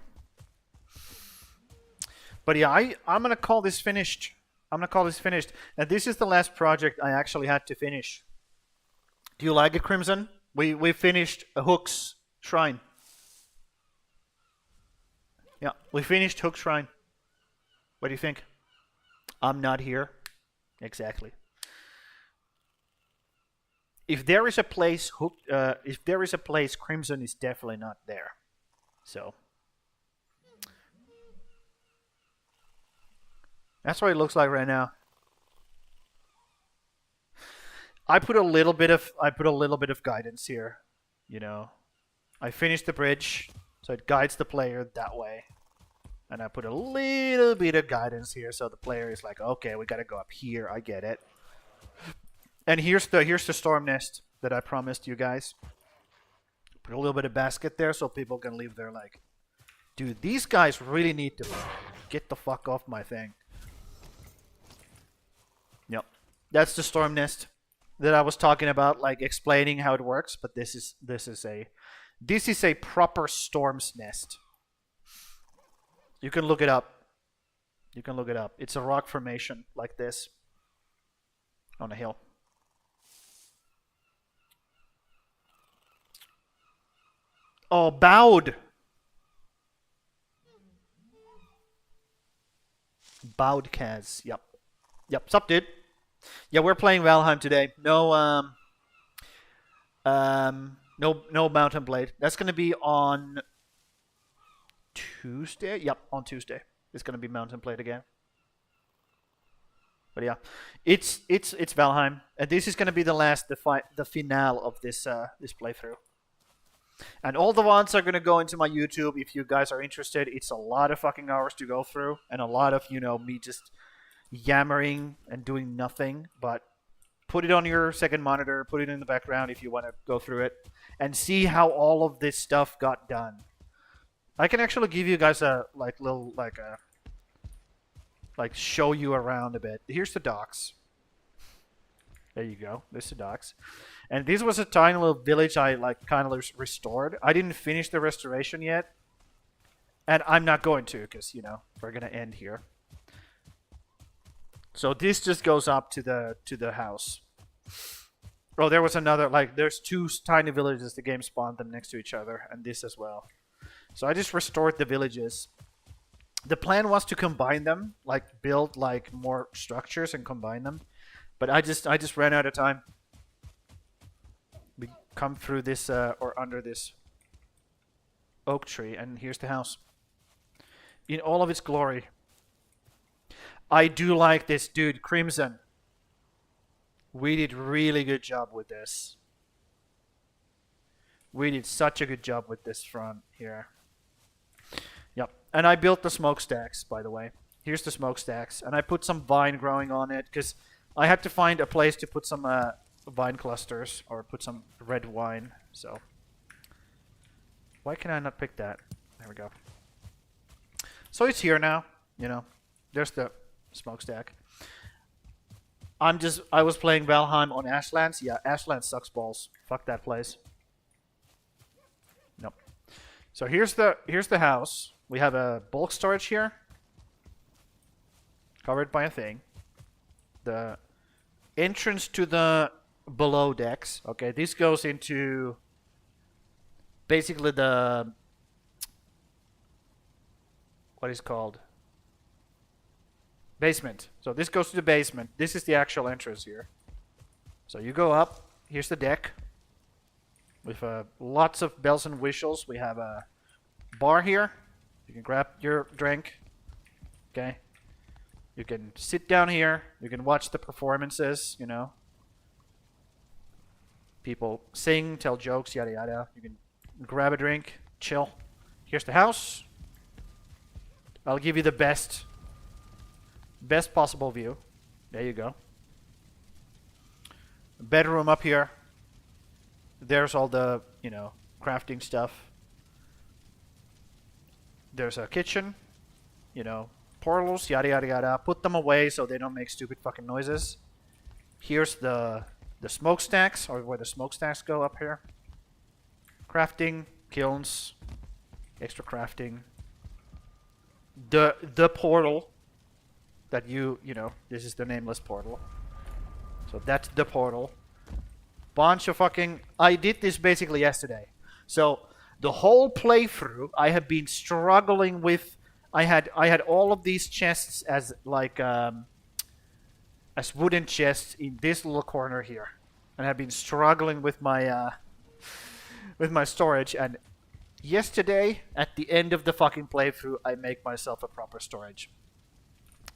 But yeah, I'm gonna call this finished. I'm gonna call this finished. And this is the last project I actually had to finish. Do you like it, Crimson? We finished Hook's Shrine. Yeah, we finished Hook's Shrine. What do you think? I'm not here. Exactly. If there is a place, if there is a place, Crimson is definitely not there. So. That's what it looks like right now. I put a little bit of guidance here, you know. I finished the bridge, so it guides the player that way. And I put a little bit of guidance here, so the player is like, okay, we gotta go up here. I get it. And here's the storm nest that I promised you guys. Put a little bit of basket there, so people can leave there like, dude, these guys really need to get the fuck off my thing. Yep, that's the storm nest that I was talking about, like explaining how it works. But this is a proper storm's nest. You can look it up. You can look it up. It's a rock formation like this on a hill. Oh, bowed. Bowed Kaz. Yep. Yep. Sup, dude? Yeah, we're playing Valheim today. No Mountain Blade. That's gonna be on Tuesday. Yep, on Tuesday. It's gonna be Mountain Blade again. But yeah, it's Valheim, and this is gonna be the finale of this this playthrough. And all the ones are gonna go into my YouTube if you guys are interested. It's a lot of fucking hours to go through, and a lot of me just yammering and doing nothing. But put it on your second monitor, put it in the background if you want to go through it, and see how all of this stuff got done. I can actually give you guys a show you around a bit. Here's the docks. There you go. There's the docks. And this was a tiny little village I kind of restored. I didn't finish the restoration yet. And I'm not going to, because, we're going to end here. So this just goes up to the house. Oh, there was another, there's two tiny villages. The game spawned them next to each other, and this as well. So I just restored the villages. The plan was to combine them, build more structures and combine them. But I just ran out of time. We come through this or under this oak tree, and here's the house in all of its glory. I do like this dude, Crimson. We did really good job with this. We did such a good job with this front here. Yep. And I built the smokestacks, by the way. Here's the smokestacks. And I put some vine growing on it because I had to find a place to put some vine clusters or put some red wine. So why can I not pick that? There we go. So it's here now. You know, there's the smokestack. I was playing Valheim on Ashlands. Yeah, Ashlands sucks balls. Fuck that place. Nope. So here's the house. We have a bulk storage here, covered by a thing. The entrance to the below decks. Okay, this goes into basically the what is called basement. So this goes to the basement. This is the actual entrance here. So you go up. Here's the deck with lots of bells and whistles. We have a bar here. You can grab your drink. Okay. You can sit down here. You can watch the performances, you know. People sing, tell jokes, yada yada. You can grab a drink, chill. Here's the house. I'll give you the best possible view. There you go. Bedroom up here. There's all the, you know, crafting stuff. There's a kitchen, you know, portals, yada yada yada. Put them away so they don't make stupid fucking noises. Here's the smokestacks, or where the smokestacks go up here. Crafting, kilns, extra crafting. The portal that you know, this is the nameless portal. So that's the portal. Bunch of fucking... I did this basically yesterday. So the whole playthrough, I have been struggling with... I had all of these chests as like as wooden chests in this little corner here, and I've been struggling with my storage. And yesterday, at the end of the fucking playthrough, I make myself a proper storage.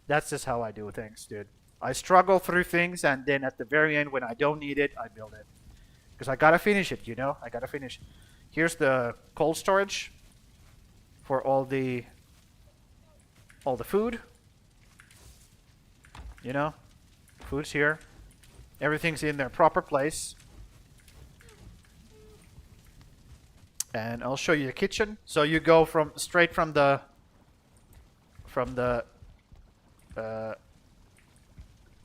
That's just how I do things, dude. I struggle through things, and then at the very end, when I don't need it, I build it. Because I gotta finish it, you know? I gotta finish. Here's the cold storage for all the food. You know? Food's here. Everything's in their proper place. And I'll show you the kitchen. So you go straight from the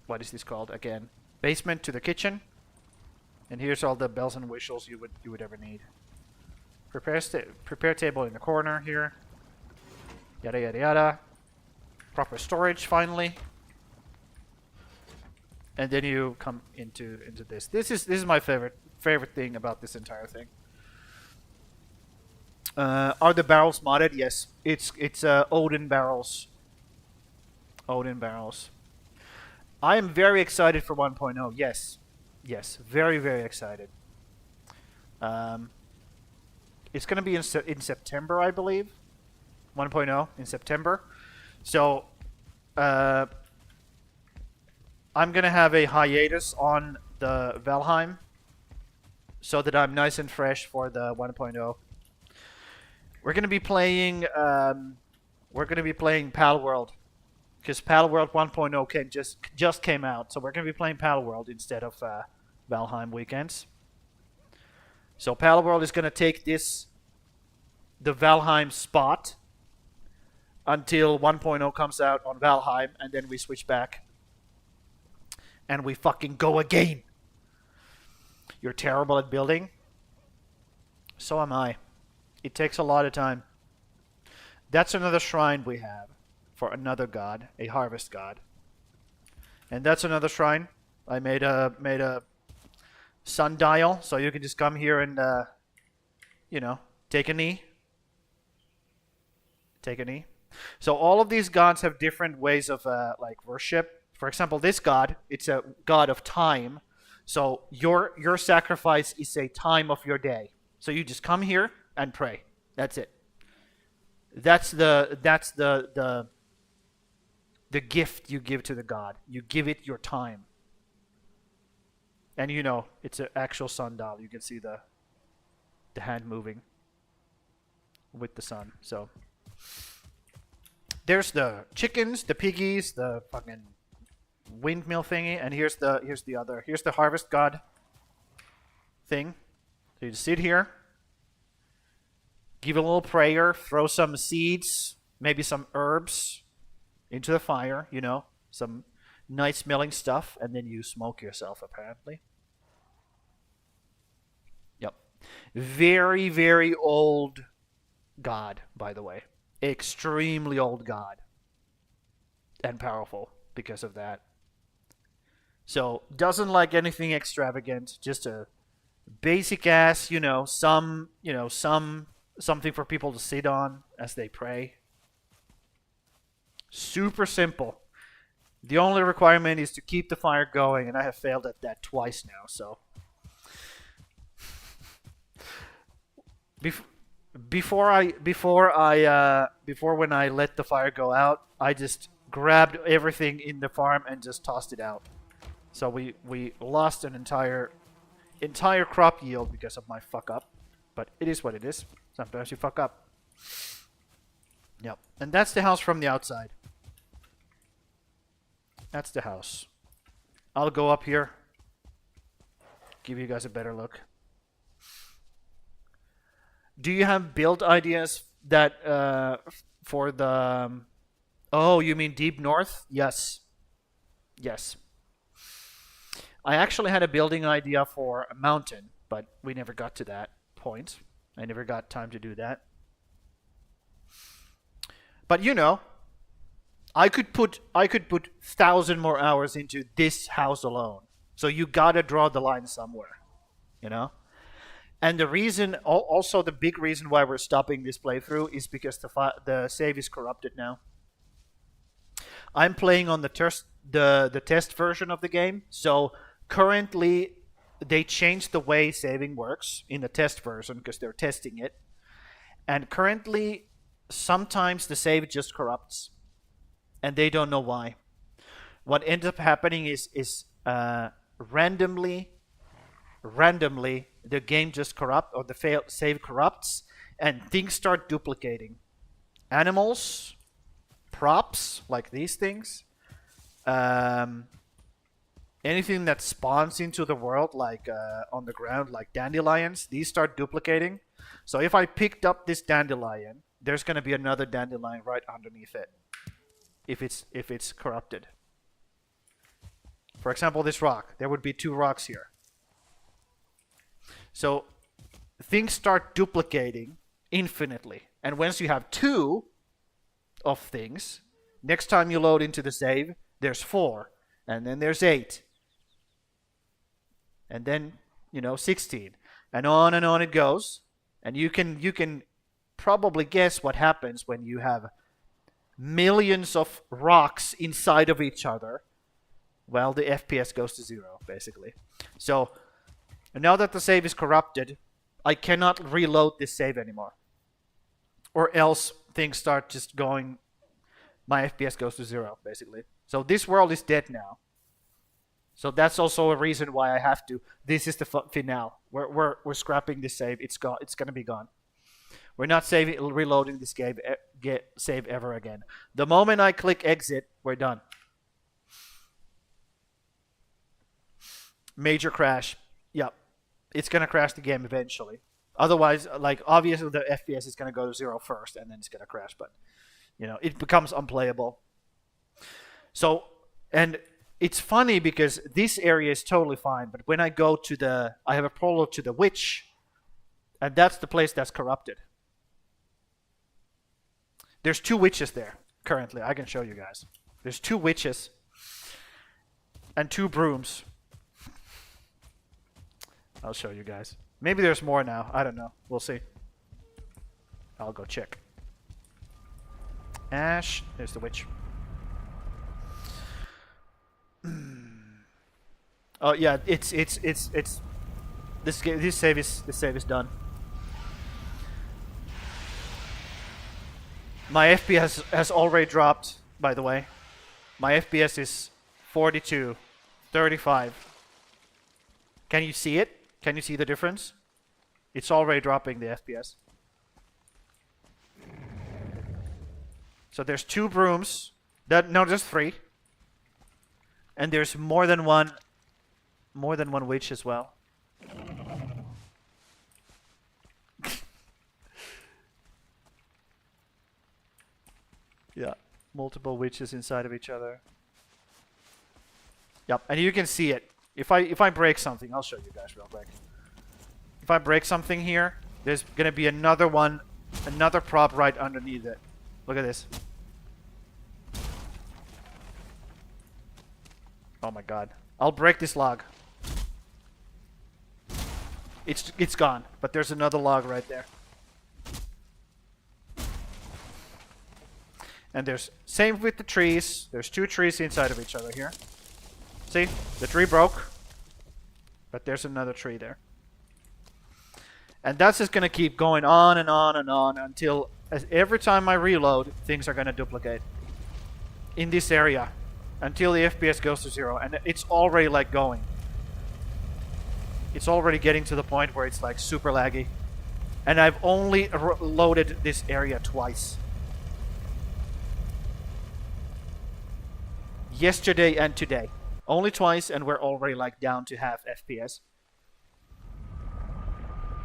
what is this called again? Basement to the kitchen. And here's all the bells and whistles you would ever need. Prepare table in the corner here. Yada yada yada. Proper storage finally. And then you come into this. This is my favorite thing about this entire thing. Are the barrels modded? Yes. It's Odin barrels. Odin barrels. I am very excited for 1.0. Yes. Yes. Very, very excited. It's going to be in September, I believe. 1.0 in September. So, I'm going to have a hiatus on the Valheim so that I'm nice and fresh for the 1.0. We're going to be playing Pal World, because Pal World 1.0 just came out. So we're going to be playing Pal World instead of Valheim Weekends. So Pal World is going to take the Valheim spot until 1.0 comes out on Valheim, and then we switch back and we fucking go again. You're terrible at building. So am I. It takes a lot of time. That's another shrine we have for another god, a harvest god. And that's another shrine. I made a sundial, so you can just come here and you know, take a knee. Take a knee. So all of these gods have different ways of like worship. For example, this god, it's a god of time. So your sacrifice is a time of your day. So you just come here and pray. That's it. That's the the gift you give to the god. You give it your time. And you know, it's an actual sundial. You can see the hand moving with the sun. So there's the chickens, the piggies, the fucking windmill thingy, and here's the harvest god thing. So you just sit here, give a little prayer, throw some seeds, maybe some herbs into the fire, you know, some nice smelling stuff, and then you smoke yourself, apparently. Yep. Very, very old god, by the way. Extremely old god. And powerful because of that. So, doesn't like anything extravagant, just a basic ass, something for people to sit on as they pray. Super simple. The only requirement is to keep the fire going, and I have failed at that twice now, so. Before when I let the fire go out, I just grabbed everything in the farm and just tossed it out. So we lost an entire crop yield because of my fuck up. But it is what it is. Sometimes you fuck up. Yep. And that's the house from the outside. That's the house. I'll go up here. Give you guys a better look. Do you have build ideas that for the... oh, you mean deep north? Yes. Yes. I actually had a building idea for a mountain, but we never got to that point. I never got time to do that. But you know, I could put 1,000 more hours into this house alone. So you gotta draw the line somewhere, you know? And the reason, also the big reason why we're stopping this playthrough is because the save is corrupted now. I'm playing on the test version of the game, so currently they changed the way saving works in the test version because they're testing it. And currently, sometimes the save just corrupts, and they don't know why. What ends up happening is randomly the game just corrupts, or the save corrupts, and things start duplicating. Animals, props like these things, anything that spawns into the world, like on the ground, like dandelions, these start duplicating. So if I picked up this dandelion, there's going to be another dandelion right underneath it if it's corrupted. For example, this rock, there would be 2 rocks here. So things start duplicating infinitely. And once you have 2 of things, next time you load into the save, there's 4. And then there's 8. And then, 16. And on it goes. And you can probably guess what happens when you have millions of rocks inside of each other. Well, the FPS goes to 0, basically. So, now that the save is corrupted, I cannot reload this save anymore. Or else things start just going... my FPS goes to 0, basically. So this world is dead now. So that's also a reason why I have to... this is the finale. We're scrapping this save. It's gone. It's going to be gone. We're not reloading this save ever again. The moment I click exit, we're done. Major crash. Yep. It's going to crash the game eventually. Otherwise, obviously the FPS is going to go to 0 first, and then it's going to crash. But, it becomes unplayable. So, and it's funny because this area is totally fine. But when I go to I have a prologue to the witch, and that's the place that's corrupted. There's 2 witches there currently. I can show you guys. There's 2 witches and 2 brooms. I'll show you guys. Maybe there's more now. I don't know. We'll see. I'll go check. Ash. There's the witch. Oh yeah, it's this save is done. My FPS has already dropped, by the way. My FPS is 42, 35. Can you see it? Can you see the difference? It's already dropping the FPS. So there's 2 brooms. No, there's 3. And there's more than one witch as well. Yeah, multiple witches inside of each other. Yep, and you can see it. If I break something, I'll show you guys real quick. If I break something here, there's gonna be another prop right underneath it. Look at this. Oh my god. I'll break this log. It's gone, but there's another log right there. And there's same with the trees. There's 2 trees inside of each other here. See? The tree broke. But there's another tree there. And that's just gonna keep going on and on and on until every time I reload, things are gonna duplicate. In this area. Until the FPS goes to 0. And it's already like going. It's already getting to the point where it's like super laggy. And I've only loaded this area twice. Yesterday and today. Only twice, and we're already like down to half FPS.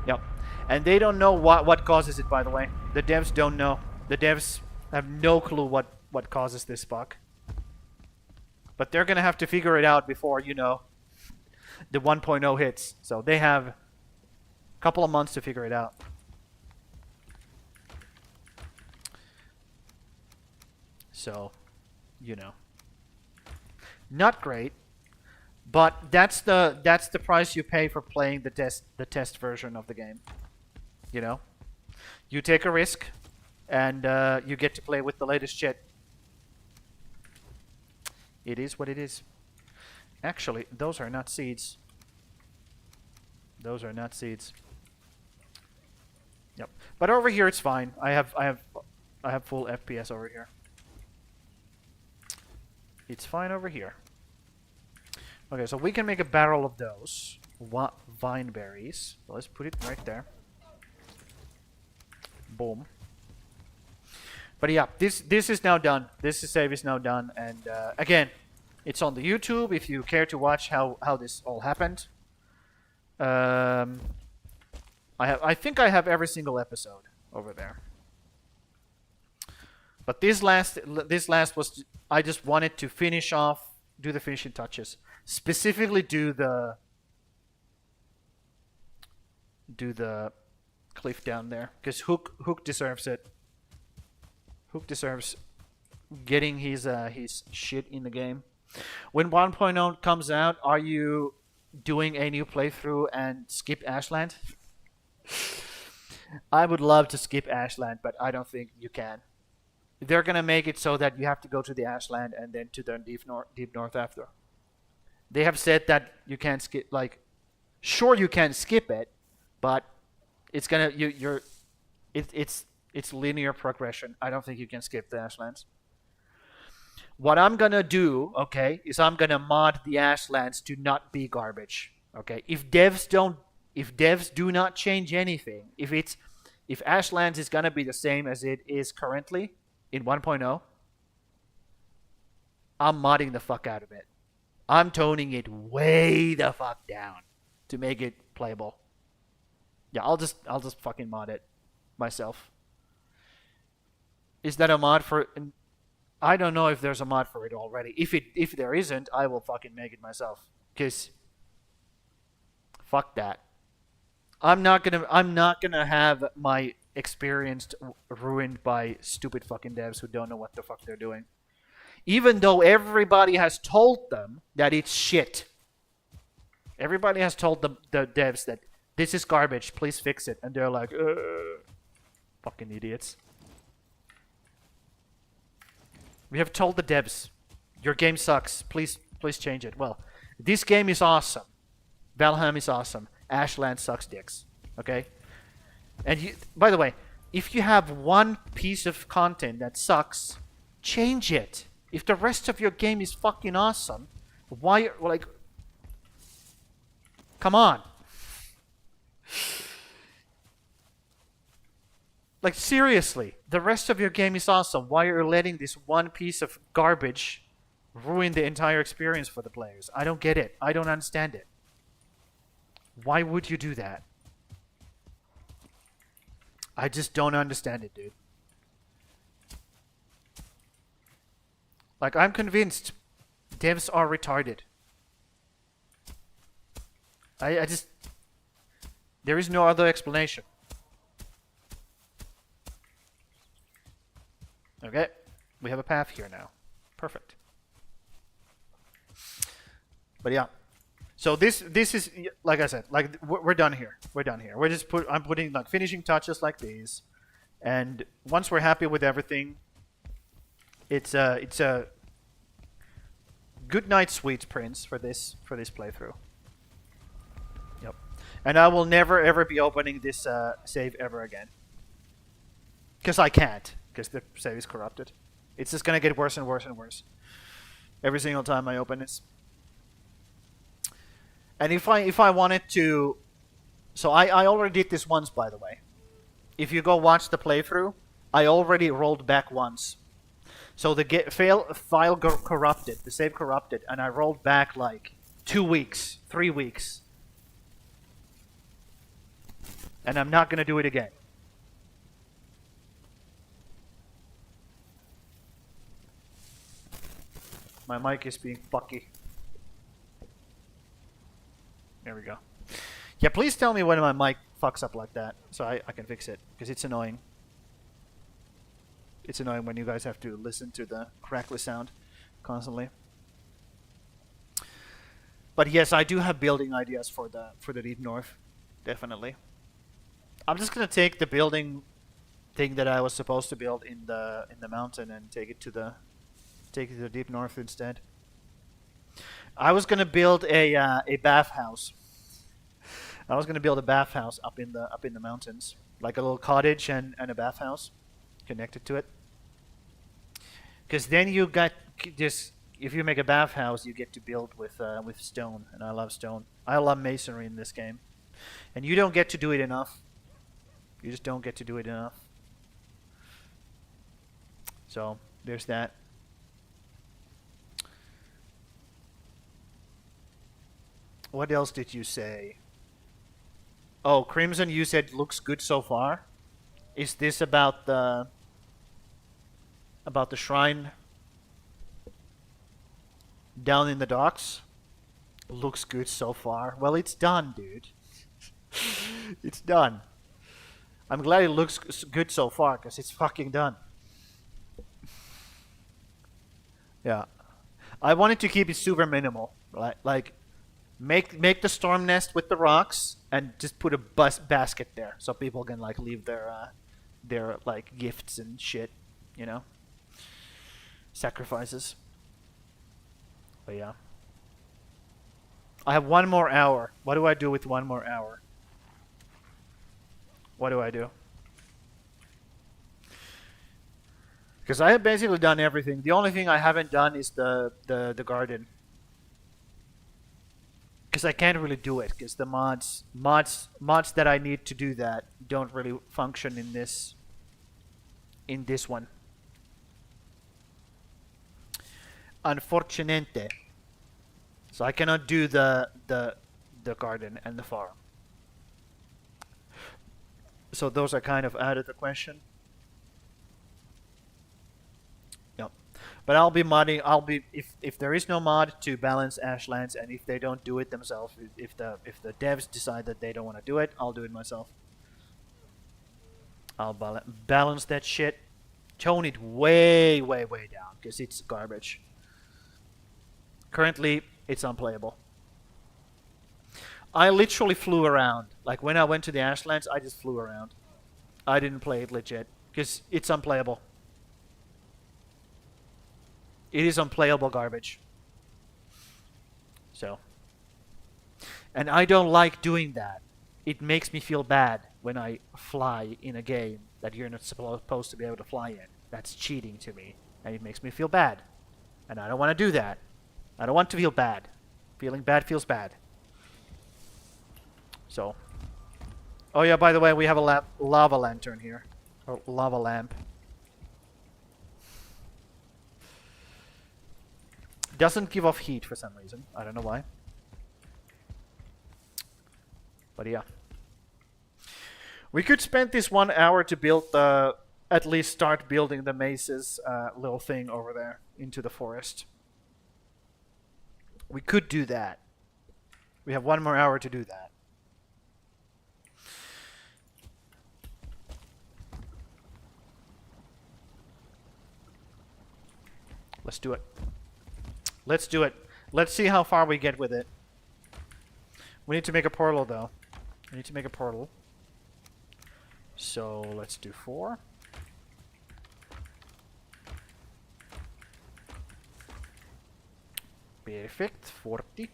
Yep. And they don't know what causes it, by the way. The devs don't know. The devs have no clue what causes this bug. But they're gonna have to figure it out before, you know, the 1.0 hits. So they have a couple of months to figure it out. So, you know. Not great, but that's the price you pay for playing the test version of the game. You know, you take a risk, and you get to play with the latest shit. It is what it is. Actually, those are not seeds. Those are not seeds. Yep. But over here it's fine. I have full FPS over here. It's fine over here. Okay, so we can make a barrel of those vine berries. So let's put it right there. Boom. But yeah, this is now done. This save is now done, and again, it's on the YouTube if you care to watch how this all happened. I think I have every single episode over there. But this last was, I just wanted to finish off, do the finishing touches, specifically do the cliff down there, because Hook deserves it. Hook deserves getting his shit in the game. When 1.0 comes out, are you doing a new playthrough and skip Ashland? I would love to skip Ashland, but I don't think you can. They're gonna make it so that you have to go to the Ashland and then to the deep north after. They have said that you can't skip. Like, sure you can skip it, but it's gonna it's linear progression. I don't think you can skip the Ashlands. What I'm gonna do, okay, is I'm gonna mod the Ashlands to not be garbage. Okay, if devs do not change anything, if Ashlands is gonna be the same as it is currently in 1.0, I'm modding the fuck out of it. I'm toning it way the fuck down to make it playable. Yeah, I'll just fucking mod it myself. Is that a mod for? I don't know if there's a mod for it already. If there isn't, I will fucking make it myself. 'Cause fuck that. I'm not gonna have my experience ruined by stupid fucking devs who don't know what the fuck they're doing. Even though everybody has told them that it's shit. Everybody has told the devs that this is garbage, please fix it. And they're like, fucking idiots. We have told the devs, your game sucks, please change it. Well, this game is awesome. Valheim is awesome. Ashland sucks dicks. Okay? And by the way, if you have one piece of content that sucks, change it. If the rest of your game is fucking awesome, why, like, come on. Like, seriously, the rest of your game is awesome. Why are you letting this one piece of garbage ruin the entire experience for the players? I don't get it. I don't understand it. Why would you do that? I just don't understand it, dude. Like, I'm convinced devs are retarded. I just... There is no other explanation. Okay, we have a path here now. Perfect. But yeah. So this is, like I said, like we're done here. We're done here. We're just I'm putting like finishing touches like these, and once we're happy with everything, it's a good night sweet, Prince, for this playthrough. Yep. And I will never ever be opening this save ever again, because I can't, because the save is corrupted. It's just gonna get worse and worse and worse every single time I open this. And if I wanted to, so I already did this once, by the way. If you go watch the playthrough, I already rolled back once. So the file corrupted, the save corrupted, and I rolled back like 2 weeks, 3 weeks. And I'm not gonna do it again. My mic is being fucky. There we go. Yeah, please tell me when my mic fucks up like that, so I can fix it, because it's annoying. It's annoying when you guys have to listen to the crackly sound constantly. But yes, I do have building ideas for the Deep North, definitely. I'm just gonna take the building thing that I was supposed to build in the mountain and take it to the Deep North instead. I was gonna build a bathhouse. I was gonna build a bathhouse up in the mountains, like a little cottage and a bathhouse connected to it. Because then you got this. If you make a bathhouse, you get to build with stone, and I love stone. I love masonry in this game, and you don't get to do it enough. You just don't get to do it enough. So there's that. What else did you say? Oh, Crimson, you said looks good so far. Is this about the shrine down in the docks? Looks good so far. Well, it's done, dude. It's done. I'm glad it looks good so far, because it's fucking done. Yeah. I wanted to keep it super minimal. Like make the storm nest with the rocks and just put a basket there so people can like leave their like gifts and shit, you know, sacrifices. But yeah, I have 1 more hour. What do I do with 1 more hour? What do I do? Because I have basically done everything. The only thing I haven't done is the garden. Because I can't really do it, because the mods that I need to do that don't really function in this one. Unfortunate. So I cannot do the garden and the farm. So those are kind of out of the question. But I'll be modding. If there is no mod to balance Ashlands, and if they don't do it themselves, if the devs decide that they don't want to do it, I'll do it myself. I'll balance that shit, tone it way down, because it's garbage. Currently, it's unplayable. I literally flew around. Like when I went to the Ashlands, I just flew around. I didn't play it legit, because it's unplayable. It is unplayable garbage. So. And I don't like doing that. It makes me feel bad when I fly in a game that you're not supposed to be able to fly in. That's cheating to me. And it makes me feel bad. And I don't want to do that. I don't want to feel bad. Feeling bad feels bad. So. Oh yeah, by the way, we have a lava lantern here. Or lava lamp. Doesn't give off heat for some reason. I don't know why. But yeah. We could spend this 1 hour to build the... At least start building the maze's little thing over there into the forest. We could do that. We have 1 more hour to do that. Let's do it. Let's do it. Let's see how far we get with it. We need to make a portal, though. We need to make a portal. So let's do 4. Perfect. 40.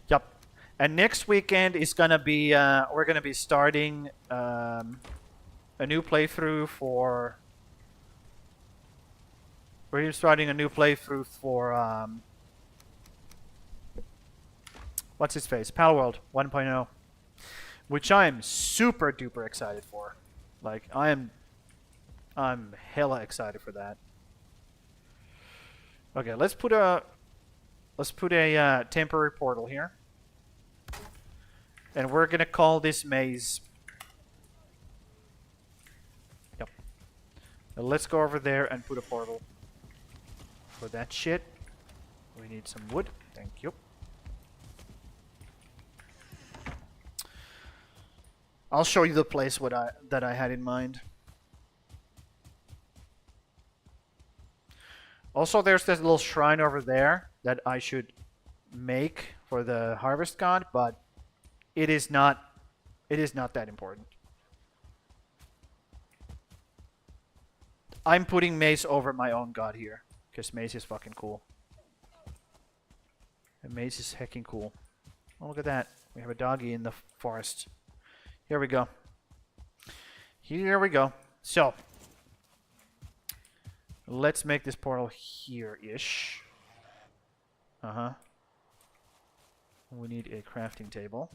Yep. And next weekend is gonna be we're gonna be starting a new playthrough for. We're starting a new playthrough for what's his face? Palworld 1.0, which I am super duper excited for. Like I'm hella excited for that. Okay, let's put a temporary portal here. And we're gonna call this maze. Yep. Now let's go over there and put a portal. For that shit, we need some wood. Thank you. I'll show you the place that I had in mind. Also, there's this little shrine over there that I should make for the harvest god, but it is not that important. I'm putting Mace over my own god here, because Mace is fucking cool. And Mace is hecking cool. Oh, look at that. We have a doggy in the forest. Here we go. Here we go. So, let's make this portal here-ish. Uh-huh. We need a crafting table.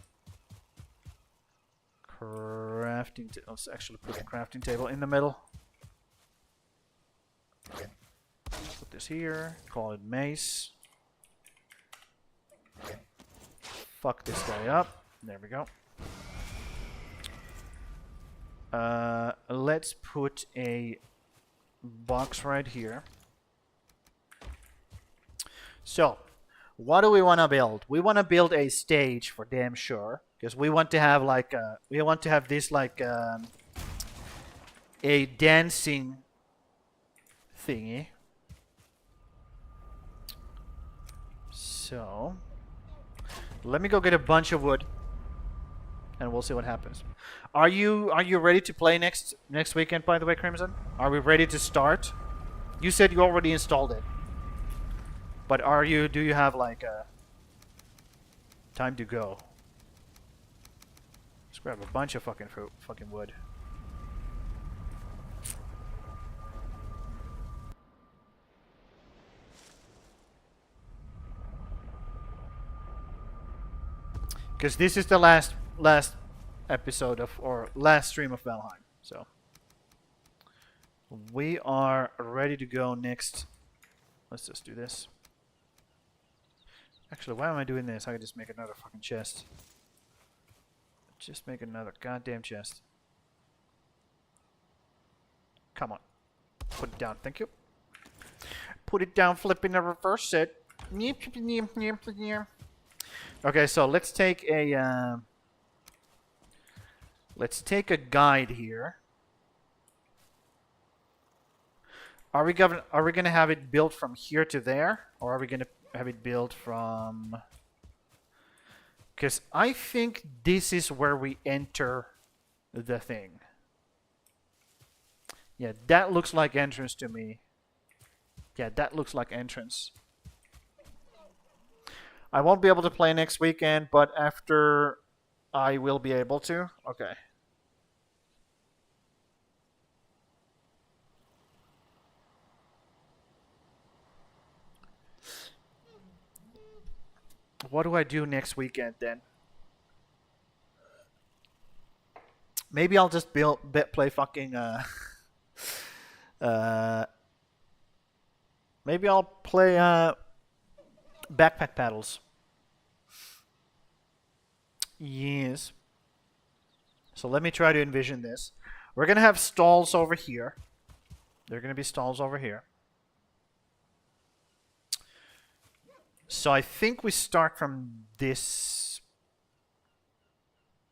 Let's actually put a crafting table in the middle. Put this here. Call it mace. Fuck this guy up. There we go. Let's put a box right here. So, what do we want to build? We want to build a stage for damn sure, because we want to have like this like a dancing thingy. So, let me go get a bunch of wood, and we'll see what happens. Are you ready to play next weekend? By the way, Crimson, are we ready to start? You said you already installed it, but do you have like a time to go? Let's grab a bunch of fucking wood. Because this is the last episode of, or last stream of Valheim. So we are ready to go next. Let's just do this. Actually, why am I doing this? I could just make another fucking chest. Just make another goddamn chest. Come on. Put it down. Thank you. Put it down, flipping the reverse it. Okay, so let's take a guide here. Are we gonna have it built from here to there, or are we gonna have it built from? Because I think this is where we enter the thing. Yeah, that looks like entrance to me. Yeah, that looks like entrance. I won't be able to play next weekend, but after I will be able to. Okay. What do I do next weekend then? Maybe I'll just play fucking maybe I'll play backpack paddles. Yes. So let me try to envision this. We're gonna have stalls over here. There are gonna be stalls over here. So I think we start from this.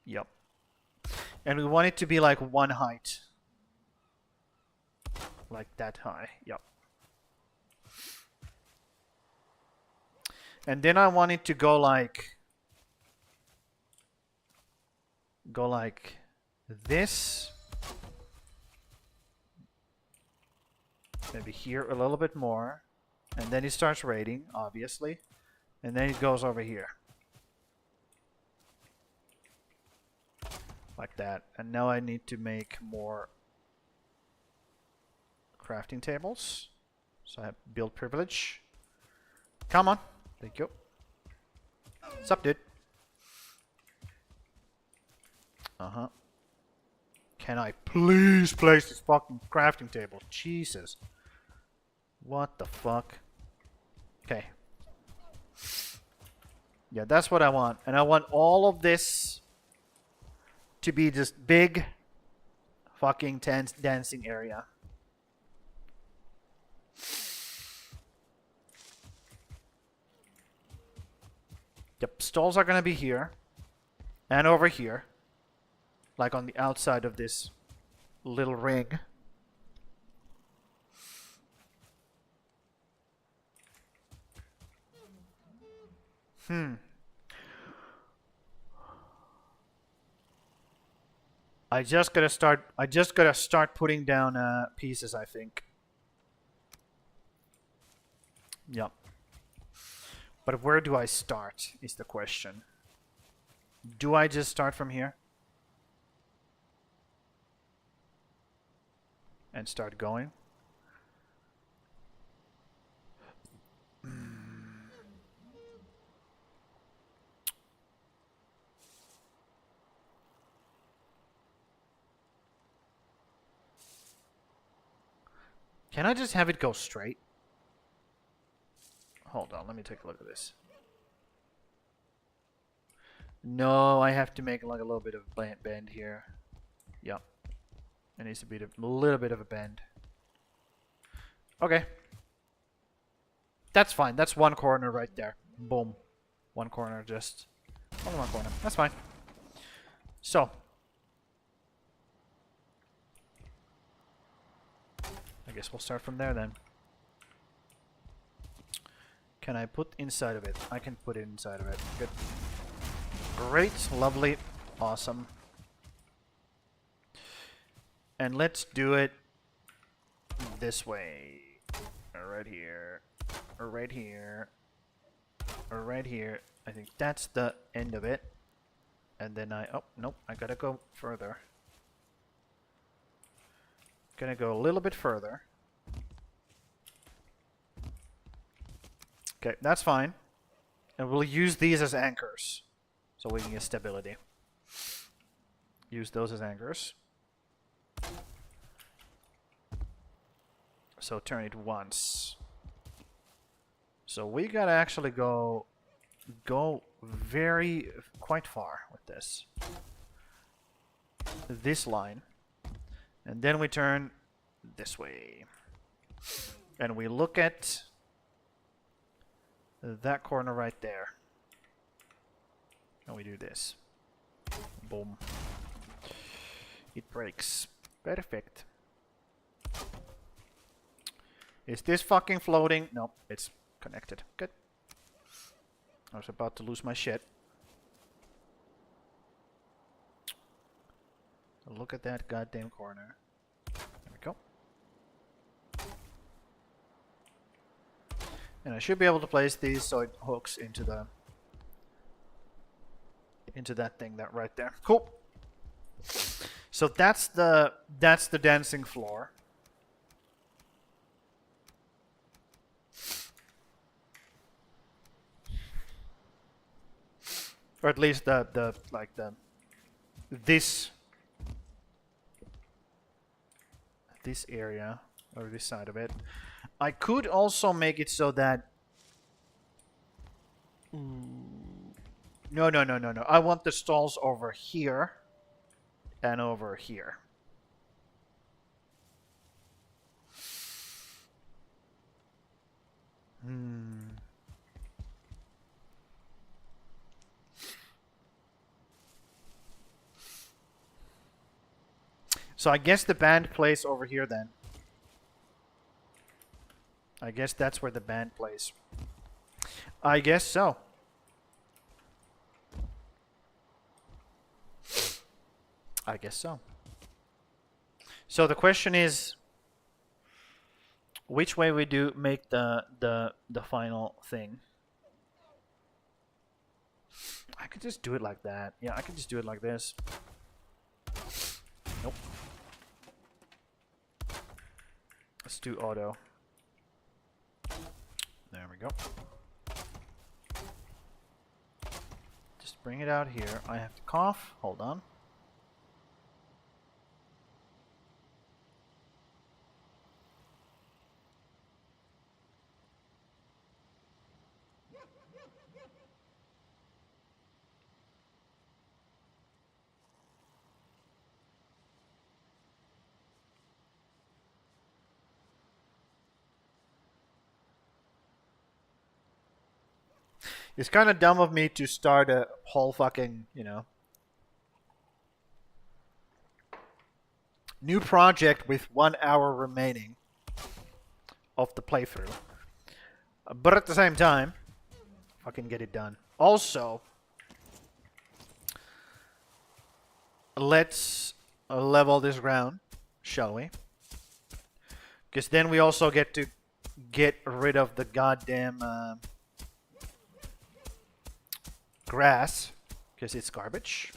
Yep. And we want it to be like one height. Like that high. Yep. And then I want it to go like this. Maybe here a little bit more. And then it starts raiding, obviously. And then it goes over here. Like that. And now I need to make more crafting tables. So I have build privilege. Come on. Thank you. What's up, dude? Uh-huh. Can I please place this fucking crafting table? Jesus. What the fuck? Okay. Yeah, that's what I want. And I want all of this to be just big fucking dancing area. Yep, stalls are gonna be here. And over here. Like on the outside of this little ring. I just gotta start putting down pieces, I think. Yep. But where do I start is the question. Do I just start from here? And start going? Can I just have it go straight? Hold on, let me take a look at this. No, I have to make like a little bit of bend here. Yep. It needs to be a little bit of a bend. Okay. That's fine. That's one corner right there. Boom. One corner, just... only one corner. That's fine. So. I guess we'll start from there then. Can I put inside of it? I can put it inside of it. Good. Great. Lovely. Awesome. And let's do it this way. Right here. Or right here. Or right here. I think that's the end of it. And then oh, nope. I gotta go further. Gonna go a little bit further. Okay, that's fine. And we'll use these as anchors. So we can get stability. Use those as anchors. So turn it once. So we gotta actually go quite far with this. This line. And then we turn this way. And we look at that corner right there. And we do this. Boom. It breaks. Perfect. Is this fucking floating? Nope, it's connected. Good. I was about to lose my shit. Look at that goddamn corner. There we go. And I should be able to place these so it hooks into the that thing that right there. Cool. So that's the dancing floor. Or at least the like the this area or this side of it. I could also make it so that no. I want the stalls over here and over here. So I guess the band plays over here then. I guess that's where the band plays. I guess so. I guess so. So the question is, which way we do make the final thing? I could just do it like that. Yeah, I could just do it like this. Nope. Let's do auto. There we go. Just bring it out here. I have to cough. Hold on. It's kind of dumb of me to start a whole fucking, you know, new project with 1 hour remaining of the playthrough. But at the same time, fucking get it done. Also, let's level this ground, shall we? Because then we also get to get rid of the goddamn grass, because it's garbage.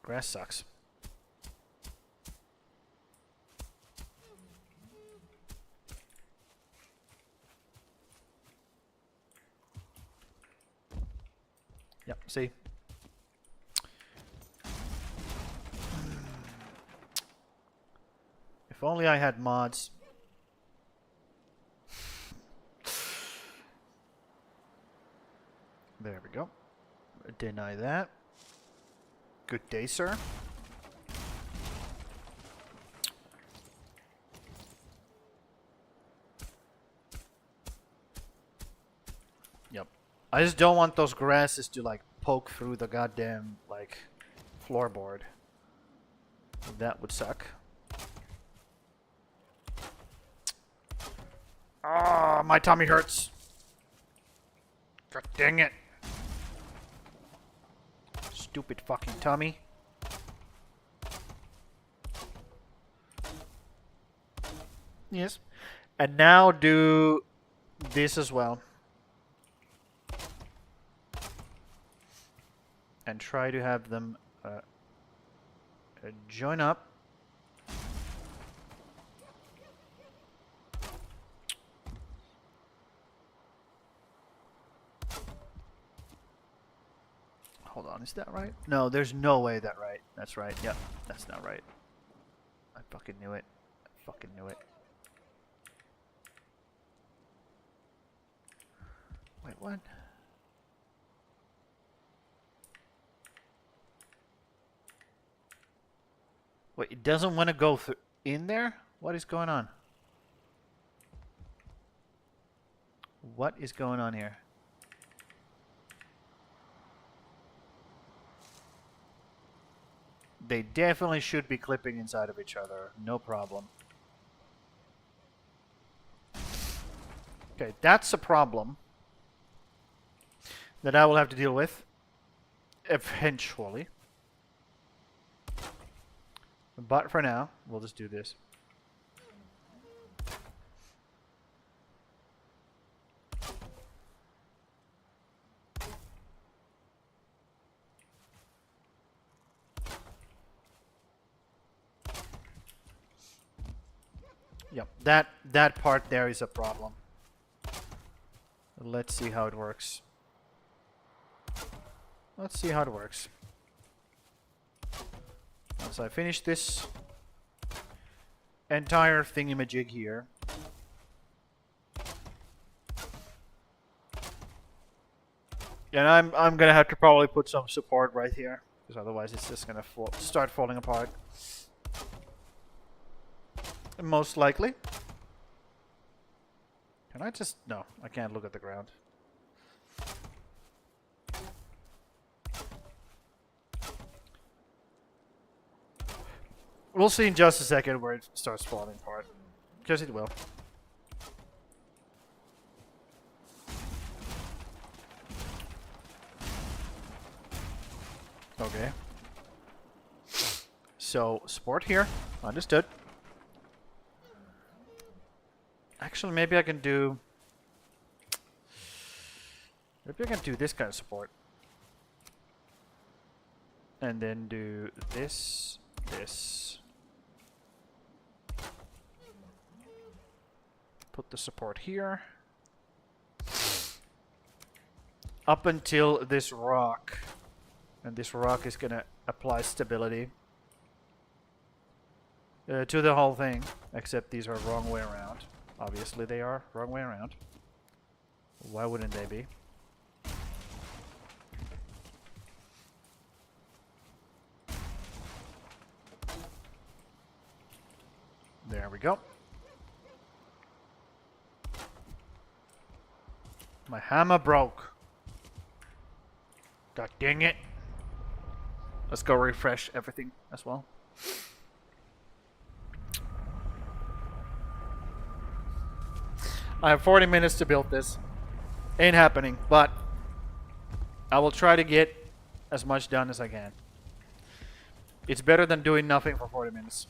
Grass sucks. Yep, see? If only I had mods. There we go. Deny that. Good day, sir. Yep. I just don't want those grasses to like poke through the goddamn like floorboard. That would suck. Ah, my tummy hurts. God dang it. Stupid fucking tummy. Yes. And now do this as well. And try to have them join up. Hold on, is that right? No, there's no way that's right. That's right. Yep, that's not right. I fucking knew it. I fucking knew it. Wait, what? Wait, it doesn't want to go through in there? What is going on? What is going on here? They definitely should be clipping inside of each other. No problem. Okay, that's a problem that I will have to deal with eventually. But for now, we'll just do this. Yep, that part there is a problem. Let's see how it works. Let's see how it works. Once I finish this entire thingamajig here. And I'm gonna have to probably put some support right here, because otherwise it's just gonna start falling apart. And most likely. Can I just... No, I can't look at the ground. We'll see in just a second where it starts falling apart. Because it will. Okay. So, support here. Understood. Actually, maybe I can do... Maybe I can do this kind of support. And then do this, this. Put the support here. Up until this rock. And this rock is gonna apply stability to the whole thing. Except these are wrong way around. Obviously they are wrong way around. Why wouldn't they be? There we go. My hammer broke. God dang it. Let's go refresh everything as well. I have 40 minutes to build this. Ain't happening, but I will try to get as much done as I can. It's better than doing nothing for 40 minutes.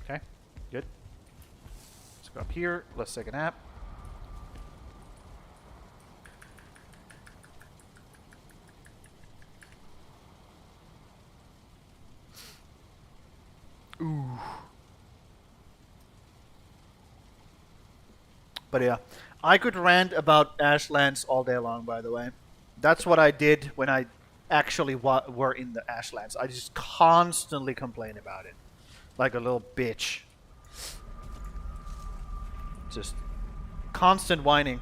Okay, good. Let's go up here. Let's take a nap. Ooh. But yeah, I could rant about Ashlands all day long, by the way. That's what I did when I actually were in the Ashlands. I just constantly complain about it. Like a little bitch. Just constant whining.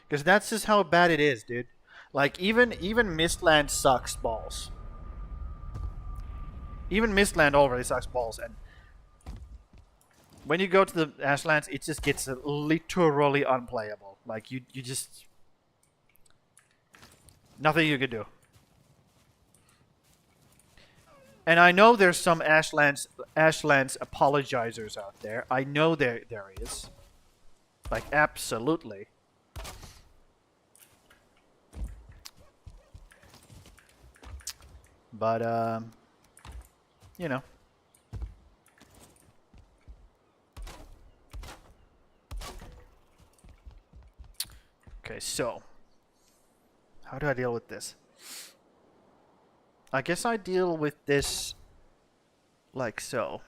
Because that's just how bad it is, dude. Like, even Mistland sucks balls. Even Mistland already sucks balls, and when you go to the Ashlands, it just gets literally unplayable. Like, you just... Nothing you can do. And I know there's some Ashlands apologizers out there. I know there is. Like, absolutely. But, you know. Okay, so. How do I deal with this? I guess I deal with this like so.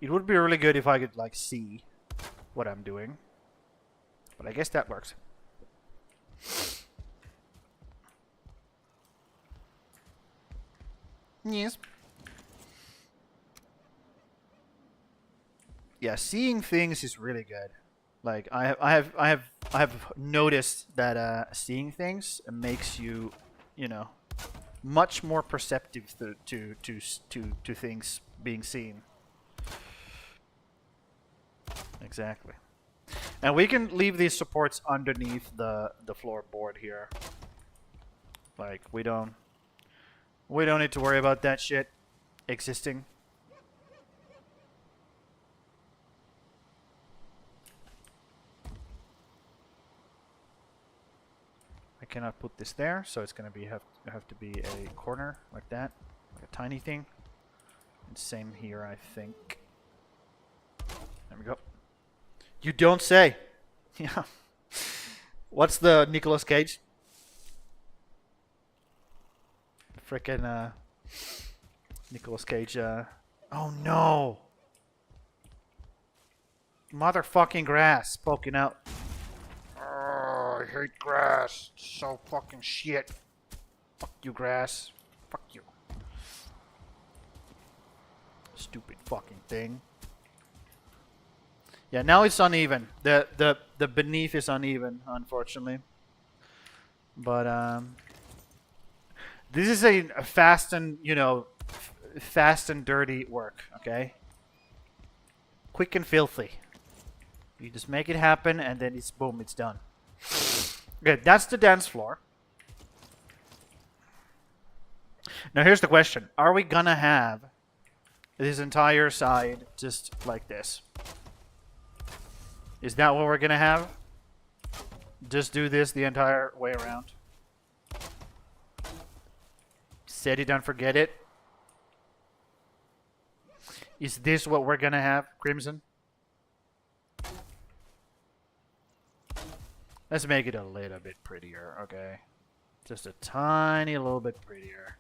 It would be really good if I could like see what I'm doing. But I guess that works. Yes. Yeah, seeing things is really good. Like I have noticed that seeing things makes you, you know, much more perceptive to things being seen. Exactly. And we can leave these supports underneath the floorboard here. Like we don't need to worry about that shit existing. I cannot put this there, so it's gonna be have to be a corner like that, like a tiny thing. And same here, I think. There we go. You don't say. Yeah. What's the Nicolas Cage? Frickin' Nicolas Cage. Oh no! Motherfucking grass poking out. Oh, I hate grass. It's so fucking shit. Fuck you, grass. Fuck you. Stupid fucking thing. Yeah, now it's uneven. The beneath is uneven, unfortunately. But this is a fast and fast and dirty work. Okay. Quick and filthy. You just make it happen, and then it's boom, it's done. Okay, that's the dance floor. Now here's the question: are we gonna have this entire side just like this? Is that what we're gonna have? Just do this the entire way around? Set it and forget it? Is this what we're gonna have, Crimson? Let's make it a little bit prettier, okay? Just a tiny little bit prettier.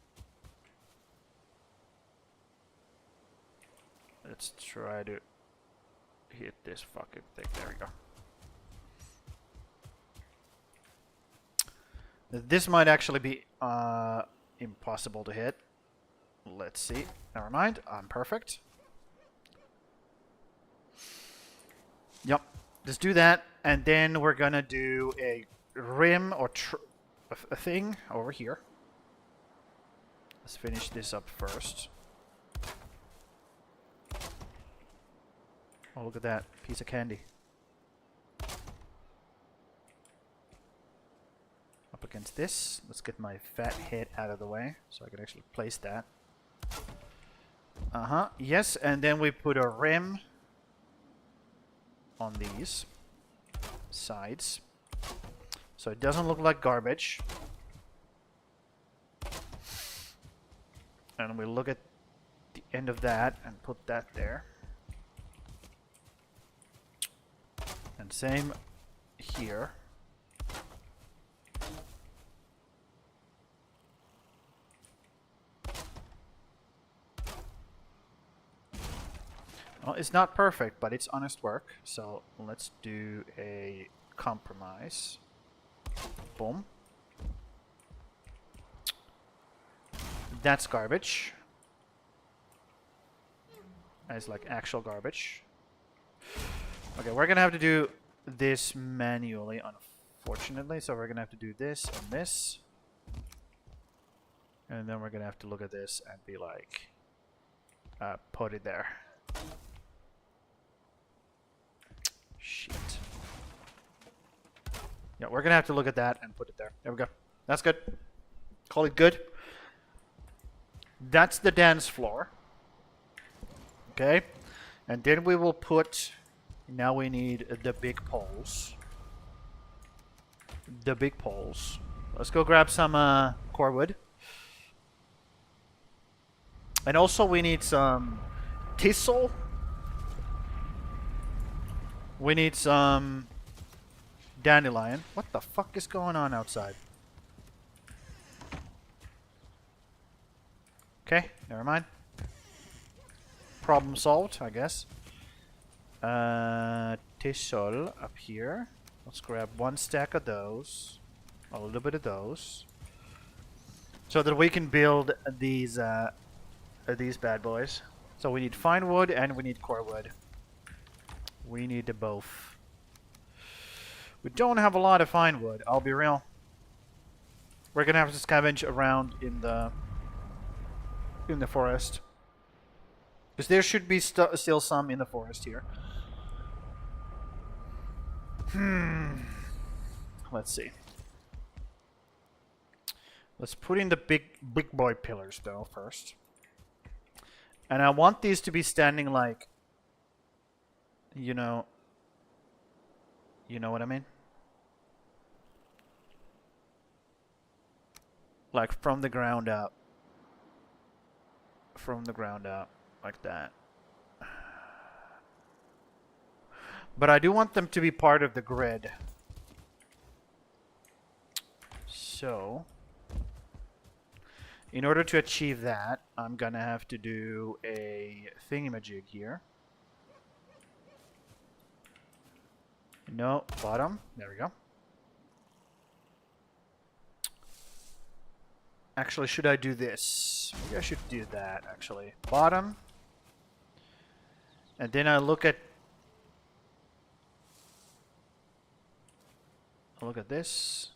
Let's try to hit this fucking thing. There we go. This might actually be impossible to hit. Let's see. Never mind. I'm perfect. Yep. Just do that, and then we're gonna do a rim or a thing over here. Let's finish this up first. Oh, look at that piece of candy. Up against this. Let's get my fat head out of the way so I can actually place that. Yes, and then we put a rim on these sides so it doesn't look like garbage. And we look at the end of that and put that there. And same here. Well, it's not perfect, but it's honest work. So let's do a compromise. Boom. That's garbage. It's like actual garbage. Okay, we're gonna have to do this manually, unfortunately. So we're gonna have to do this and this. And then we're gonna have to look at this and be like, put it there. Shit. Yeah, we're gonna have to look at that and put it there. There we go. That's good. Call it good. That's the dance floor. Okay. And then we will put... Now we need the big poles. The big poles. Let's go grab some core wood. And also we need some thistle. We need some dandelion. What the fuck is going on outside? Okay, never mind. Problem solved, I guess. Thistle up here. Let's grab one stack of those. A little bit of those. So that we can build these bad boys. So we need fine wood and we need core wood. We need the both. We don't have a lot of fine wood, I'll be real. We're gonna have to scavenge around in the forest. Because there should be still some in the forest here. Let's see. Let's put in the big boy pillars though first. And I want these to be standing like, you know what I mean? Like from the ground up. From the ground up, like that. But I do want them to be part of the grid. So, in order to achieve that, I'm gonna have to do a thingamajig here. No, bottom. There we go. Actually, should I do this? Maybe I should do that, actually. Bottom. And then I look at this.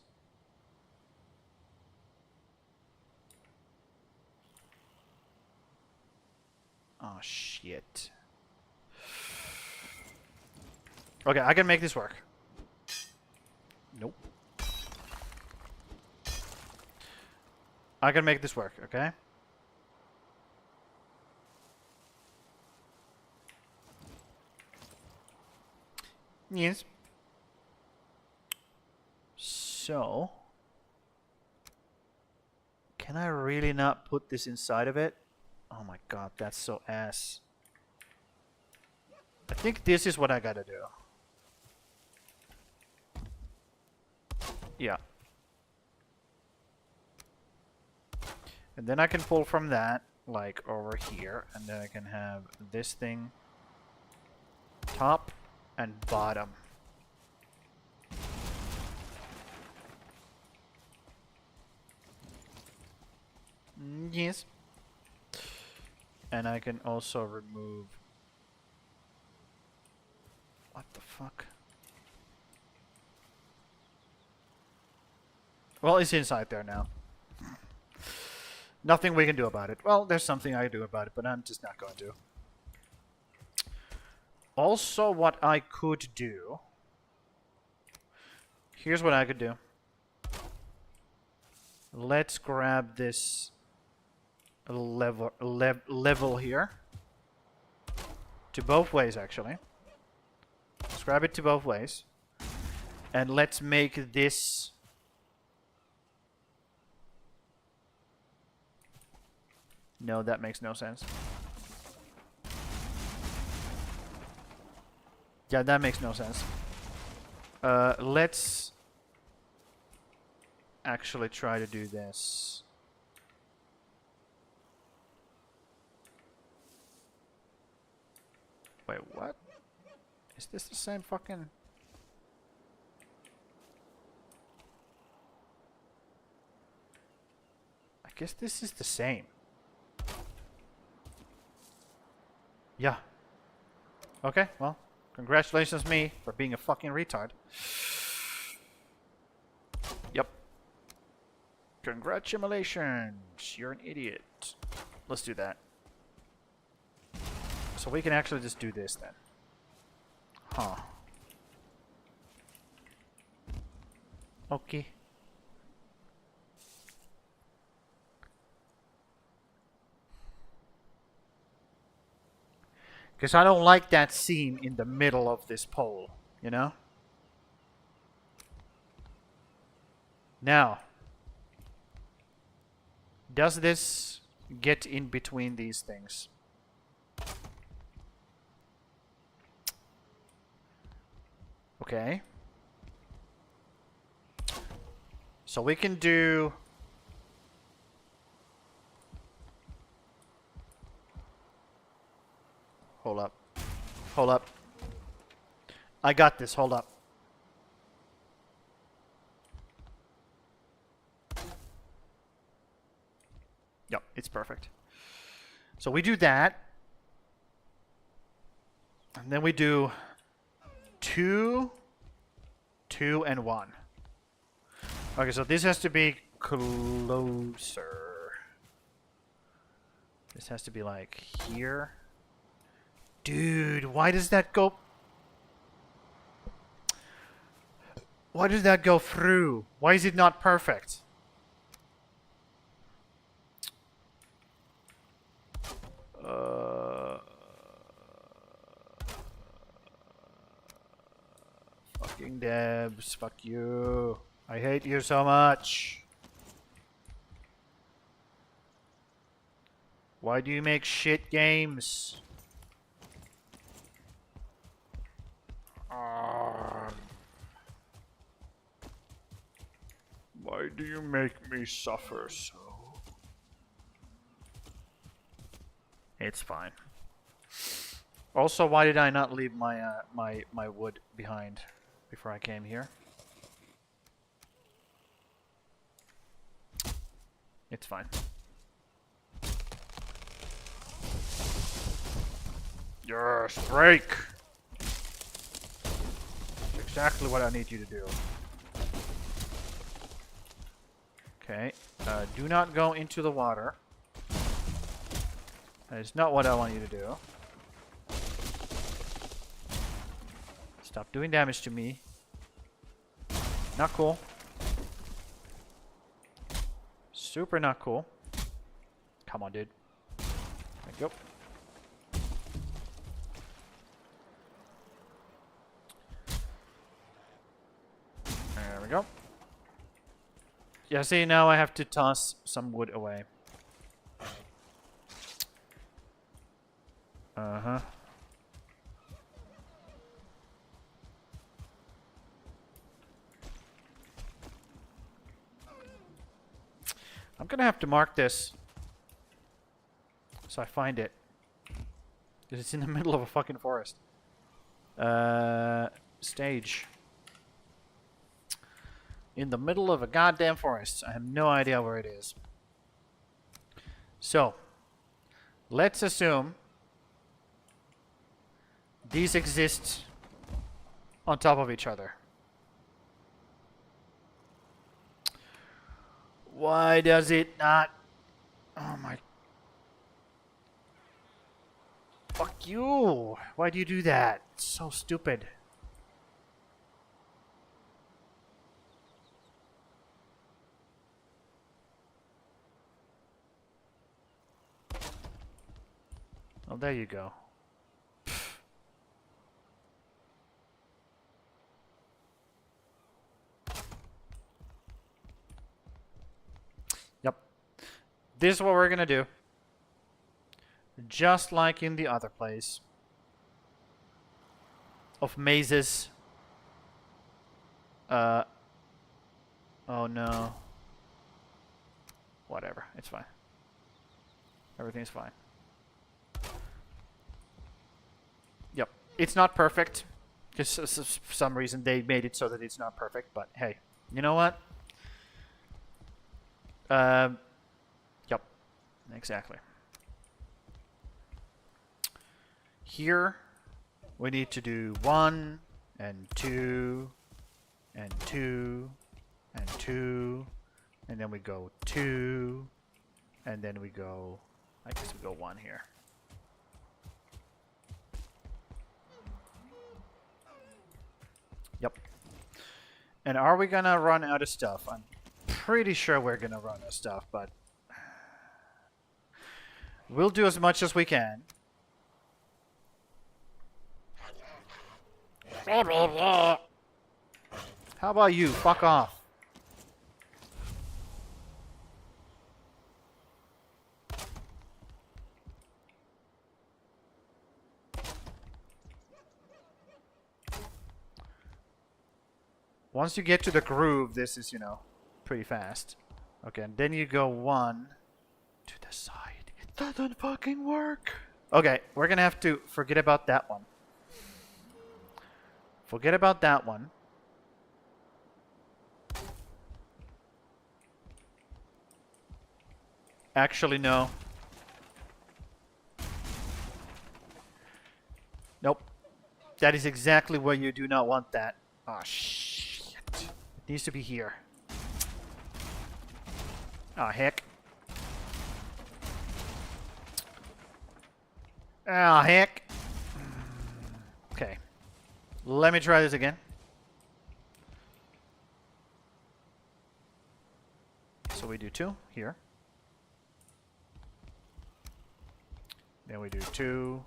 Oh, shit. Okay, I can make this work. Nope. I can make this work, okay? Yes. So, can I really not put this inside of it? Oh my god, that's so ass. I think this is what I gotta do. Yeah. And then I can pull from that, like, over here. And then I can have this thing top and bottom. Yes. And I can also remove... What the fuck? Well, it's inside there now. Nothing we can do about it. Well, there's something I can do about it, but I'm just not going to. Also, what I could do... Here's what I could do. Let's grab this level here. To both ways, actually. Let's grab it to both ways. And let's make this... No, that makes no sense. Yeah, that makes no sense. Let's actually try to do this. Wait, what? Is this the same fucking... I guess this is the same. Yeah. Okay, well, congratulations me for being a fucking retard. Yep. Congratulations, you're an idiot. Let's do that. So we can actually just do this then. Huh. Okay. Because I don't like that seam in the middle of this pole, you know? Now, does this get in between these things? Okay. So we can do... Hold up. Hold up. I got this. Hold up. Yep, it's perfect. So we do that. And then we do 2, 2, and 1. Okay, so this has to be closer. This has to be like here. Dude, why does that go... Why does that go through? Why is it not perfect? Fucking devs, fuck you. I hate you so much. Why do you make shit games? Why Why do you make me suffer so? It's fine. Also, why did I not leave my my wood behind before I came here? It's fine. Yes, break! That's exactly what I need you to do. Okay, do not go into the water. That is not what I want you to do. Stop doing damage to me. Not cool. Super not cool. Come on, dude. There we go. There we go. Yeah, see, now I have to toss some wood away. Uh-huh. I'm gonna have to mark this so I find it. Because it's in the middle of a fucking forest. Stage. In the middle of a goddamn forest. I have no idea where it is. So, let's assume these exist on top of each other. Why does it not? Oh my. Fuck you. Why do you do that? It's so stupid. Oh, there you go. Yep. This is what we're gonna do. Just like in the other place. Of mazes. Oh no. Whatever. It's fine. Everything's fine. Yep. It's not perfect. Because for some reason they made it so that it's not perfect. But hey, you know what? Yep. Exactly. Here, we need to do 1, and 2, and 2, and 2, and then we go 2, and then we go, I guess we go 1 here. Yep. And are we gonna run out of stuff? I'm pretty sure we're gonna run out of stuff, but we'll do as much as we can. How about you? Fuck off. Once you get to the groove, this is, you know, pretty fast. Okay, and then you go 1 to the side. It doesn't fucking work. Okay, we're gonna have to forget about that one. Forget about that one. Actually, no. Nope. That is exactly where you do not want that. Oh, shit. It needs to be here. Oh, heck. Oh, heck. Okay. Let me try this again. So we do 2 here. Then we do 2,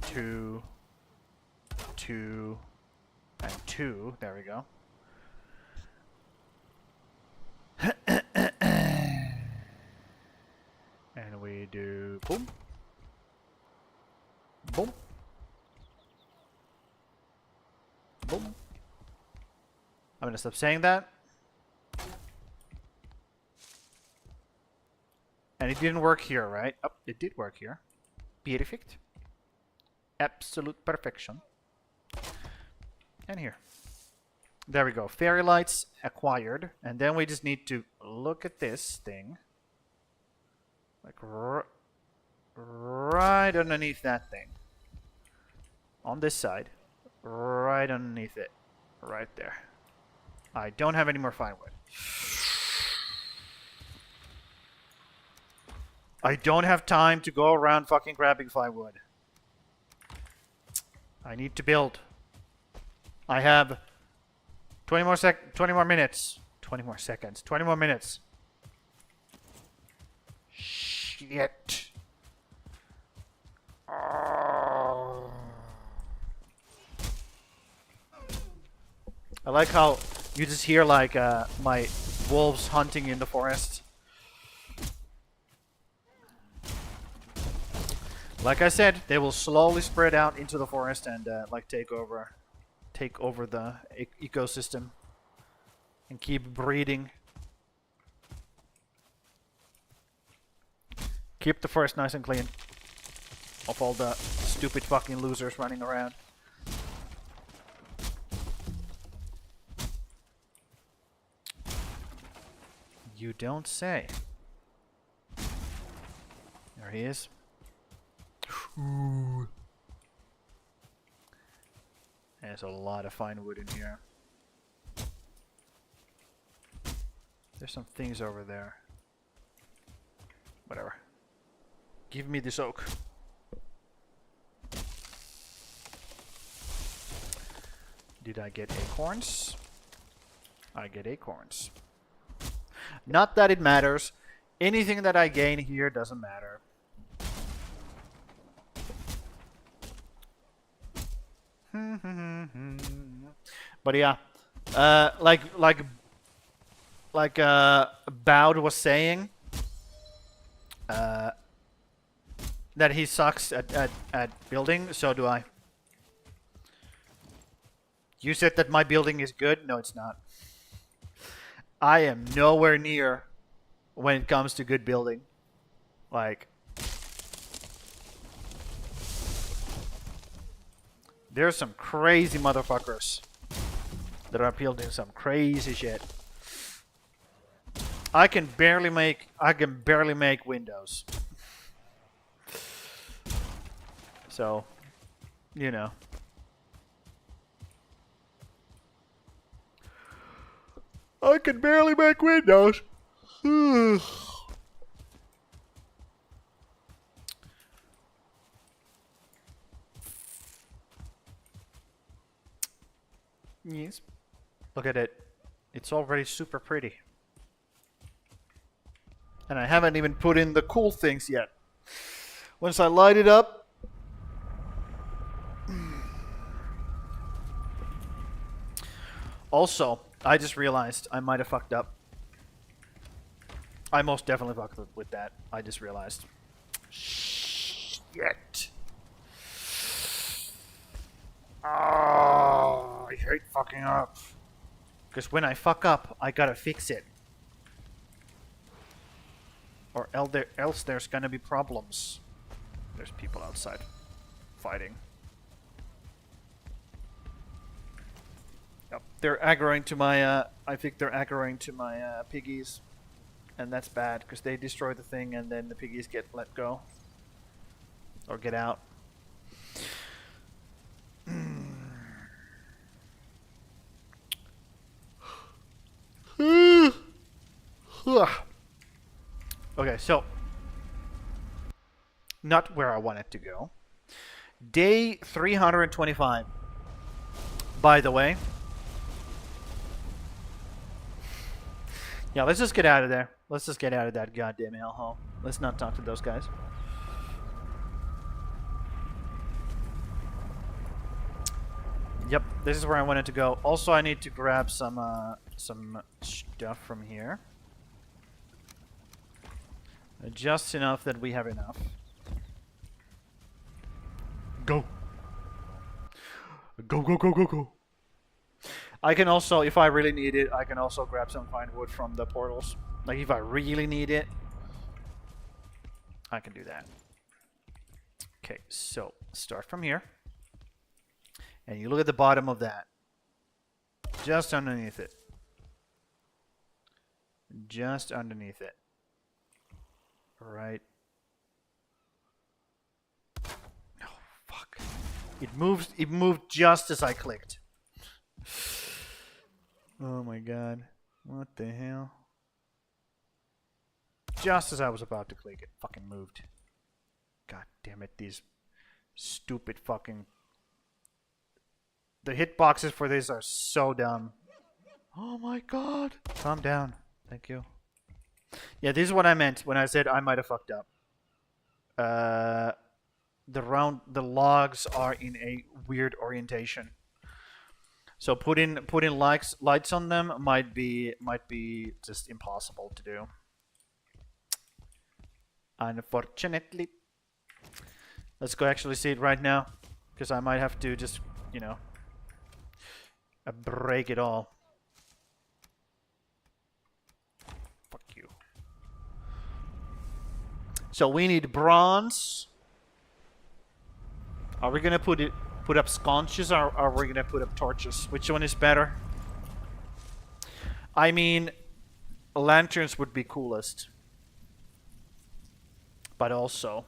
2, 2, and 2. There we go. And we do boom. Boom. Boom. I'm gonna stop saying that. And it didn't work here, right? Oh, it did work here. Perfect. Absolute perfection. And here. There we go. Fairy lights acquired. And then we just need to look at this thing. Like right underneath that thing. On this side. Right underneath it. Right there. I don't have any more firewood. I don't have time to go around fucking grabbing firewood. I need to build. I have 20 more minutes. 20 more seconds. 20 more minutes. Shit. Oh. I like how you just hear like my wolves hunting in the forest. Like I said, they will slowly spread out into the forest and like take over the ecosystem and keep breeding. Keep the forest nice and clean of all the stupid fucking losers running around. You don't say. There he is. Ooh. There's a lot of fine wood in here. There's some things over there. Whatever. Give me this oak. Did I get acorns? I get acorns. Not that it matters. Anything that I gain here doesn't matter. But yeah, like Bowd was saying, that he sucks at building. So do I. You said that my building is good. No, it's not. I am nowhere near when it comes to good building. Like, there's some crazy motherfuckers that are building some crazy shit. I can barely make windows. So, you know. I can barely make windows. Yes. Look at it. It's already super pretty. And I haven't even put in the cool things yet. Once I light it up. Also, I just realized I might have fucked up. I most definitely fucked up with that. I just realized. Shit. Oh, I hate fucking up. Because when I fuck up, I gotta fix it. Or else there's gonna be problems. There's people outside fighting. Yep, they're aggroing to my, I think they're aggroing to my piggies. And that's bad, because they destroy the thing and then the piggies get let go. Or get out. Okay, so. Not where I want it to go. Day 325. By the way. Yeah, let's just get out of there. Let's just get out of that goddamn hellhole. Let's not talk to those guys. Yep, this is where I wanted to go. Also, I need to grab some stuff from here. Just enough that we have enough. Go. Go, go, go, go, go. I can also, if I really need it, I can also grab some fine wood from the portals. Like, if I really need it. I can do that. Okay, so start from here. And you look at the bottom of that. Just underneath it. Just underneath it. Right. Oh, fuck. It moved just as I clicked. Oh my god. What the hell? Just as I was about to click, it fucking moved. God damn it, these stupid fucking... The hitboxes for this are so dumb. Oh my god. Calm down. Thank you. Yeah, this is what I meant when I said I might have fucked up. The logs are in a weird orientation. So putting lights on them might be just impossible to do. Unfortunately. Let's go actually see it right now, because I might have to just, you know, break it all. Fuck you. So we need bronze. Are we gonna put up sconces, or are we gonna put up torches? Which one is better? I mean, lanterns would be coolest, but also,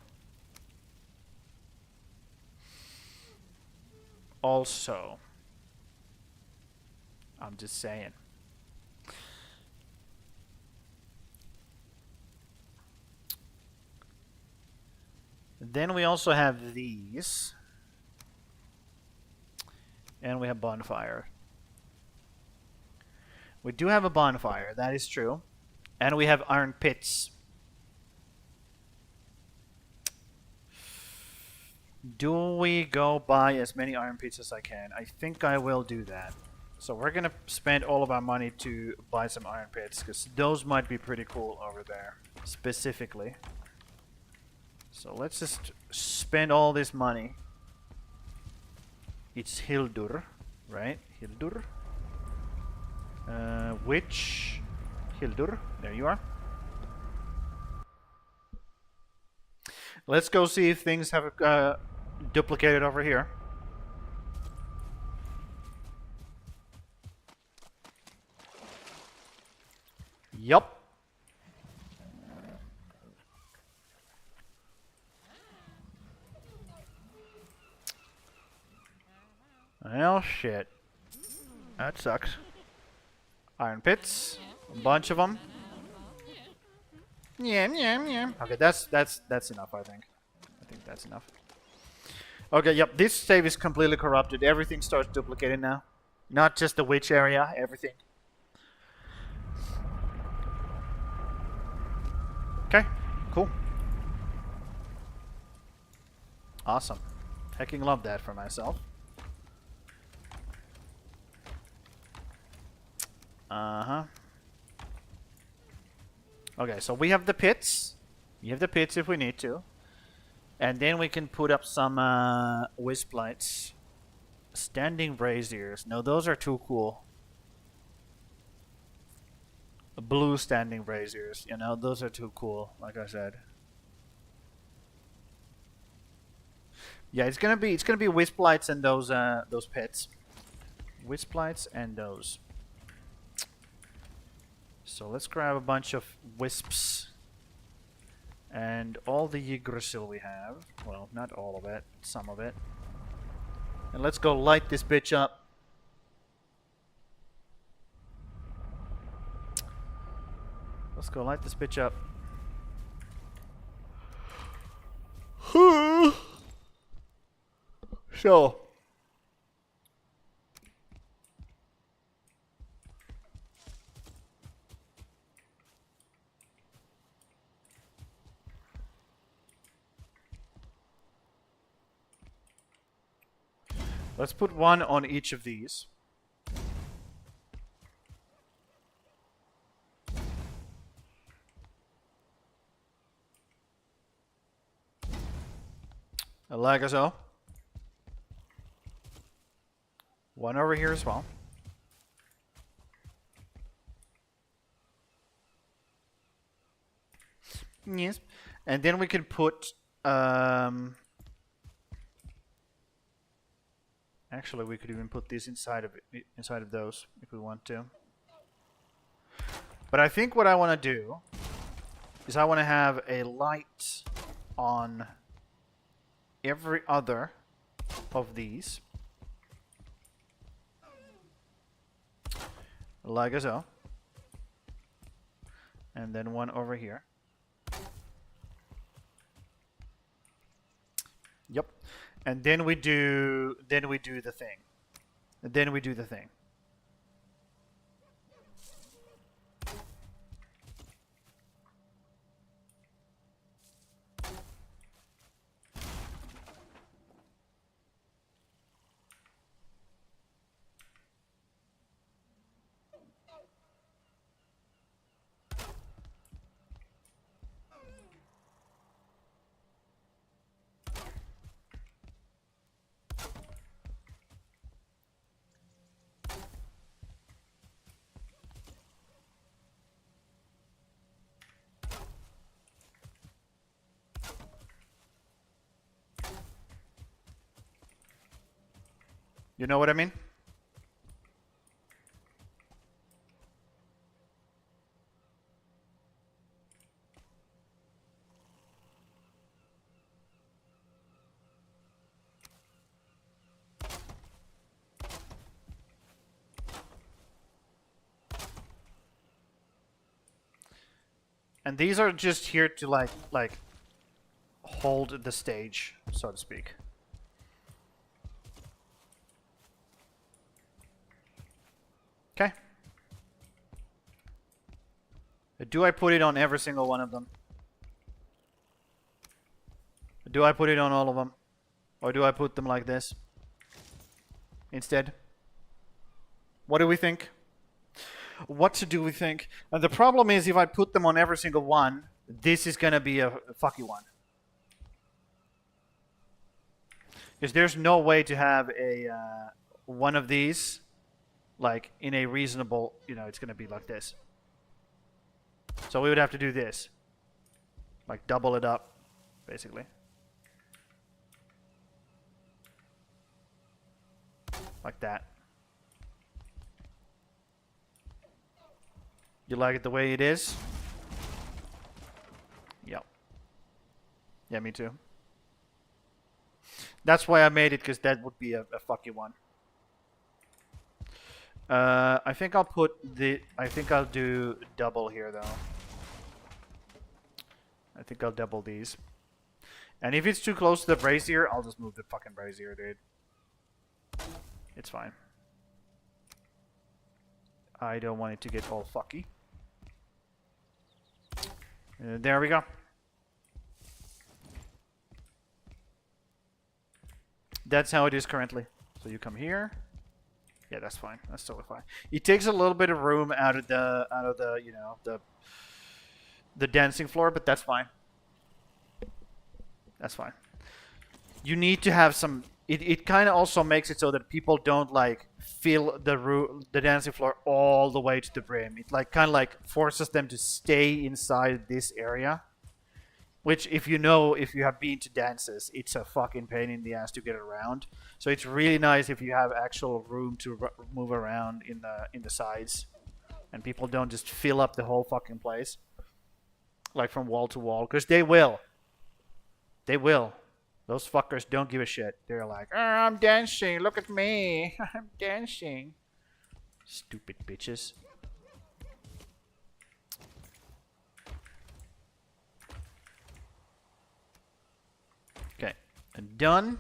I'm just saying. Then we also have these. And we have bonfire. We do have a bonfire, that is true. And we have iron pits. Do we go buy as many iron pits as I can? I think I will do that. So we're gonna spend all of our money to buy some iron pits, because those might be pretty cool over there, specifically. So let's just spend all this money. It's Hildur, right? Hildur. Which Hildur? There you are. Let's go see if things have duplicated over here. Yup. Well, shit. That sucks. Iron pits, a bunch of them. Yeah. Okay, that's enough. I think that's enough. Okay, yep. This save is completely corrupted. Everything starts duplicating now. Not just the witch area. Everything. Okay. Cool. Awesome. Hecking love that for myself. Uh-huh. Okay, so we have the pits. We have the pits if we need to. And then we can put up some wisp lights. Standing braziers. No, those are too cool. Blue standing braziers. You know, those are too cool, like I said. Yeah, it's gonna be wisp lights and those pits. Wisp lights and those. So let's grab a bunch of wisps and all the Yggdrasil we have. Well, not all of it, some of it. And let's go light this bitch up. Let's go light this bitch up. So. Let's put one on each of these. Like so. One over here as well. Yes. And then we can put... actually, we could even put these inside of it, inside of those if we want to. But I think what I want to do is I want to have a light on every other of these. Like so. And then one over here. Yep. And then we do the thing. And then we do the thing. You know what I mean? And these are just here to like hold the stage, so to speak. Okay. Do I put it on every single one of them? Do I put it on all of them? Or do I put them like this instead? What do we think? What do we think? And the problem is if I put them on every single one, this is gonna be a fucky one. Because there's no way to have a one of these like in a reasonable, you know, it's gonna be like this. So we would have to do this. Like double it up, basically. Like that. You like it the way it is? Yep. Yeah, me too. That's why I made it, because that would be a fucky one. I think I'll put the... I think I'll do double here, though. I think I'll double these. And if it's too close to the brazier, I'll just move the fucking brazier, dude. It's fine. I don't want it to get all fucky. There we go. That's how it is currently. So you come here. Yeah, that's fine. That's totally fine. It takes a little bit of room out of the you know, the dancing floor, but that's fine. That's fine. You need to have some. It kind of also makes it so that people don't like fill the dancing floor all the way to the brim. It like kind of like forces them to stay inside this area, which if you have been to dances, it's a fucking pain in the ass to get around. So it's really nice if you have actual room to move around in the sides, and people don't just fill up the whole fucking place, like from wall to wall, because they will. They will. Those fuckers don't give a shit. They're like, oh, I'm dancing. Look at me. I'm dancing. Stupid bitches. Okay. Done.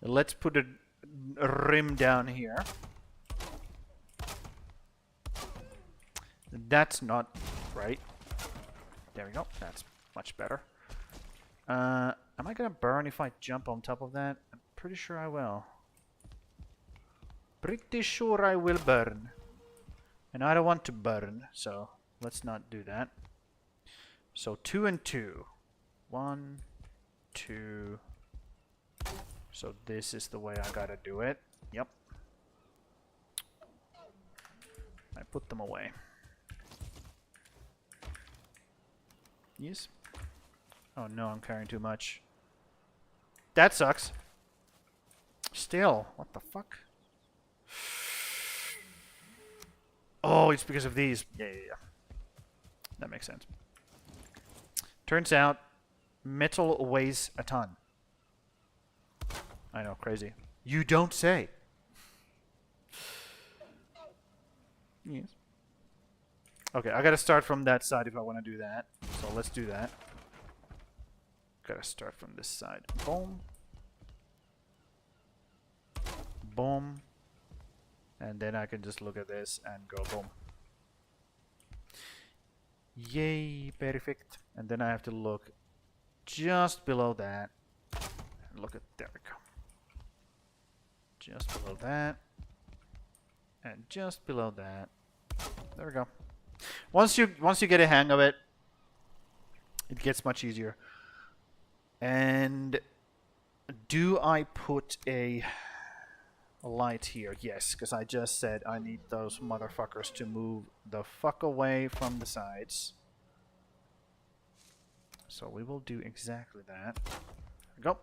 Let's put a rim down here. That's not right. There we go. That's much better. Am I gonna burn if I jump on top of that? I'm pretty sure I will. Pretty sure I will burn. And I don't want to burn, so let's not do that. So 2 and 2. 1, 2. So this is the way I gotta do it. Yep. I put them away. Yes. Oh no, I'm carrying too much. That sucks. Still, what the fuck? Oh, it's because of these. Yeah. That makes sense. Turns out, metal weighs a ton. I know, crazy. You don't say. Yes. Okay, I gotta start from that side if I want to do that. So let's do that. Gotta start from this side. Boom. Boom. And then I can just look at this and go boom. Yay, perfect. And then I have to look just below that. And look at, there we go. Just below that. And just below that. There we go. Once you get a hang of it, it gets much easier. And do I put a light here? Yes, because I just said I need those motherfuckers to move the fuck away from the sides. So we will do exactly that. There we go.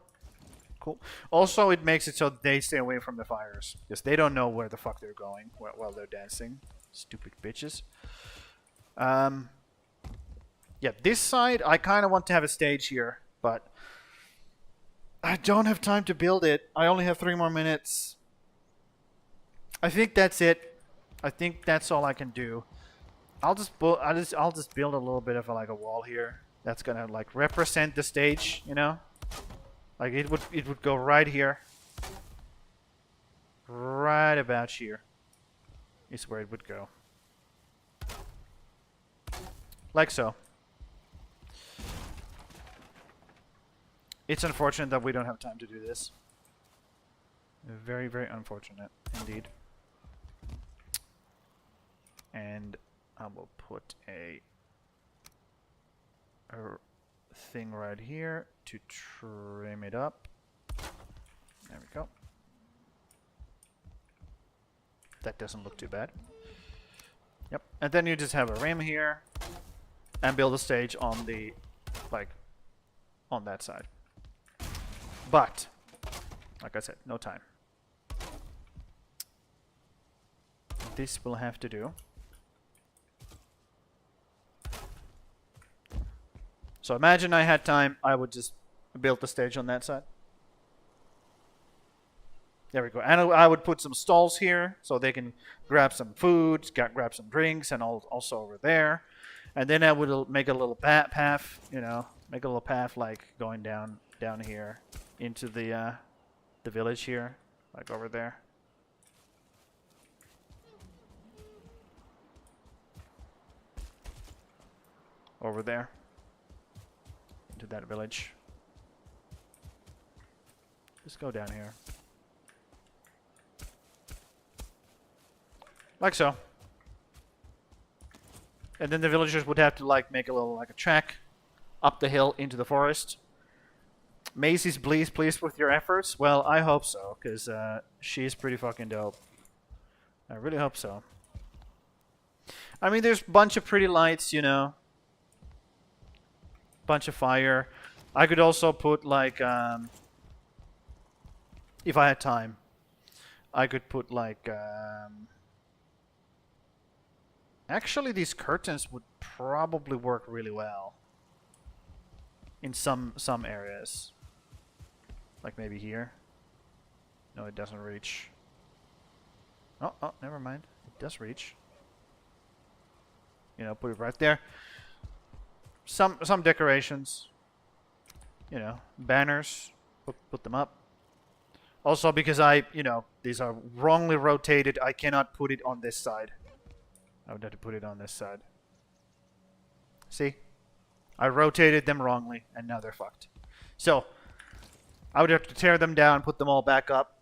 Cool. Also, it makes it so they stay away from the fires, because they don't know where the fuck they're going while they're dancing. Stupid bitches. Yeah, this side, I kind of want to have a stage here, but I don't have time to build it. I only have 3 more minutes. I think that's it. I think that's all I can do. I'll just build a little bit of a wall here. That's gonna like represent the stage, you know? Like it would go right here. Right about here is where it would go. Like so. It's unfortunate that we don't have time to do this. Very, very unfortunate indeed. And I will put a thing right here to trim it up. There we go. That doesn't look too bad. Yep. And then you just have a rim here and build a stage on the, on that side. But, like I said, no time. This will have to do. So imagine I had time, I would just build the stage on that side. There we go. And I would put some stalls here so they can grab some food, grab some drinks, and also over there. And then I would make a little path, you know, make a little path like going down here into the village here, like over there. Over there. Into that village. Just go down here. Like so. And then the villagers would have to make a little a track up the hill into the forest. Maisie's pleased with your efforts? Well, I hope so, because she's pretty fucking dope. I really hope so. I mean, there's a bunch of pretty lights, you know. Bunch of fire. I could also put if I had time, I could put actually these curtains would probably work really well in some areas. Like maybe here. No, it doesn't reach. Oh, never mind. It does reach. You know, put it right there. Some decorations. You know, banners. Put them up. Also, because these are wrongly rotated, I cannot put it on this side. I would have to put it on this side. See? I rotated them wrongly, and now they're fucked. So, I would have to tear them down, put them all back up.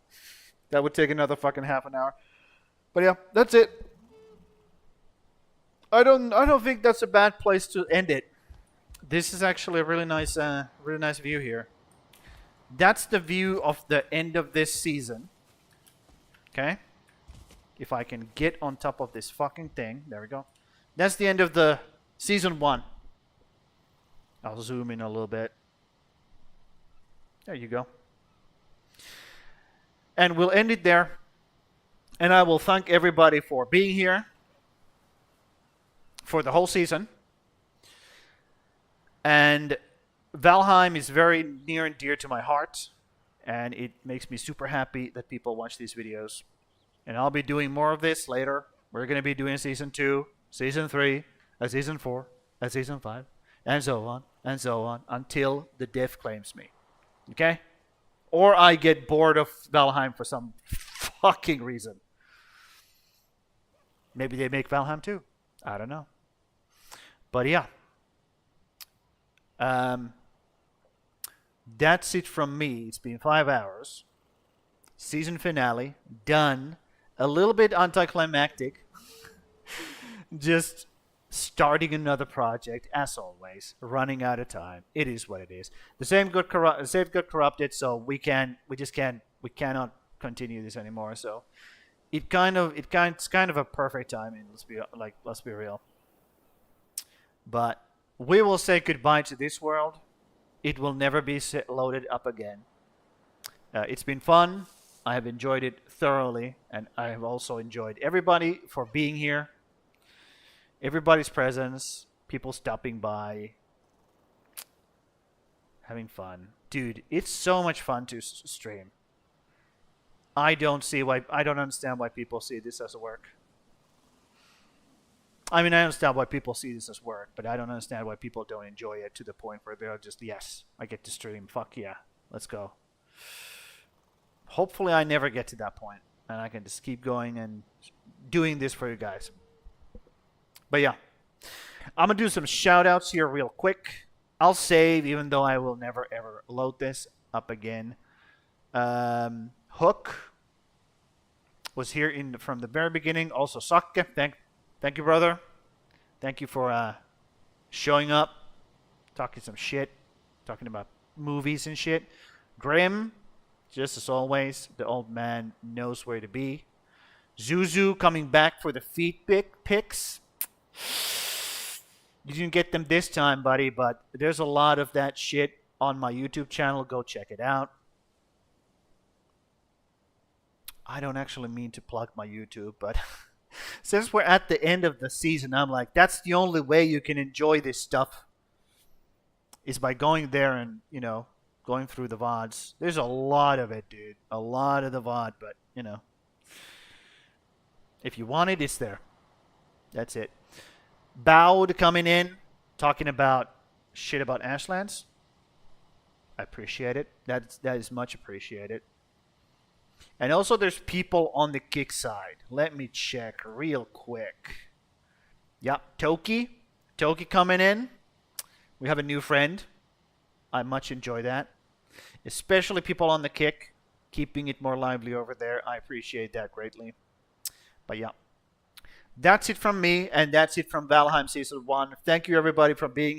That would take another fucking half an hour. But yeah, that's it. I don't think that's a bad place to end it. This is actually a really nice view here. That's the view of the end of this season. Okay? If I can get on top of this fucking thing. There we go. That's the end of the season 1. I'll zoom in a little bit. There you go. And we'll end it there. And I will thank everybody for being here for the whole season. And Valheim is very near and dear to my heart. And it makes me super happy that people watch these videos. And I'll be doing more of this later. We're going to be doing season 2, season 3, a season 4, a season 5, and so on, until the death claims me. Okay? Or I get bored of Valheim for some fucking reason. Maybe they make Valheim 2. I don't know. But yeah. That's it from me. It's been 5 hours. Season finale. Done. A little bit anticlimactic. Just starting another project, as always. Running out of time. It is what it is. The same got corrupted, so we cannot continue this anymore. So it's kind of a perfect timing. Let's be real. But we will say goodbye to this world. It will never be loaded up again. It's been fun. I have enjoyed it thoroughly, and I have also enjoyed everybody for being here. Everybody's presence, people stopping by, having fun. Dude, it's so much fun to stream. I don't understand why people see this as work. I mean, I understand why people see this as work, but I don't understand why people don't enjoy it to the point where they're just, yes, I get to stream. Fuck yeah, let's go. Hopefully I never get to that point, and I can just keep going and doing this for you guys. But yeah, I'm going to do some shout outs here real quick. I'll save, even though I will never ever load this up again. Hook was here from the very beginning. Also, Sakke, thank you, brother. Thank you for showing up, talking some shit, talking about movies and shit. Grim, just as always, the old man knows where to be. Zuzu coming back for the feet pics. You didn't get them this time, buddy, but there's a lot of that shit on my YouTube channel. Go check it out. I don't actually mean to plug my YouTube, but since we're at the end of the season, I'm like, that's the only way you can enjoy this stuff is by going there and, going through the VODs. There's a lot of it, dude. A lot of the VOD, but, if you want it, it's there. That's it. Bowed coming in, talking about shit about Ashlands. I appreciate it. That is much appreciated. And also there's people on the kick side. Let me check real quick. Yep, Toki. Toki coming in. We have a new friend. I much enjoy that. Especially people on the kick. Keeping it more lively over there. I appreciate that greatly. But yeah. That's it from me, and that's it from Valheim Season 1. Thank you, everybody, for being here.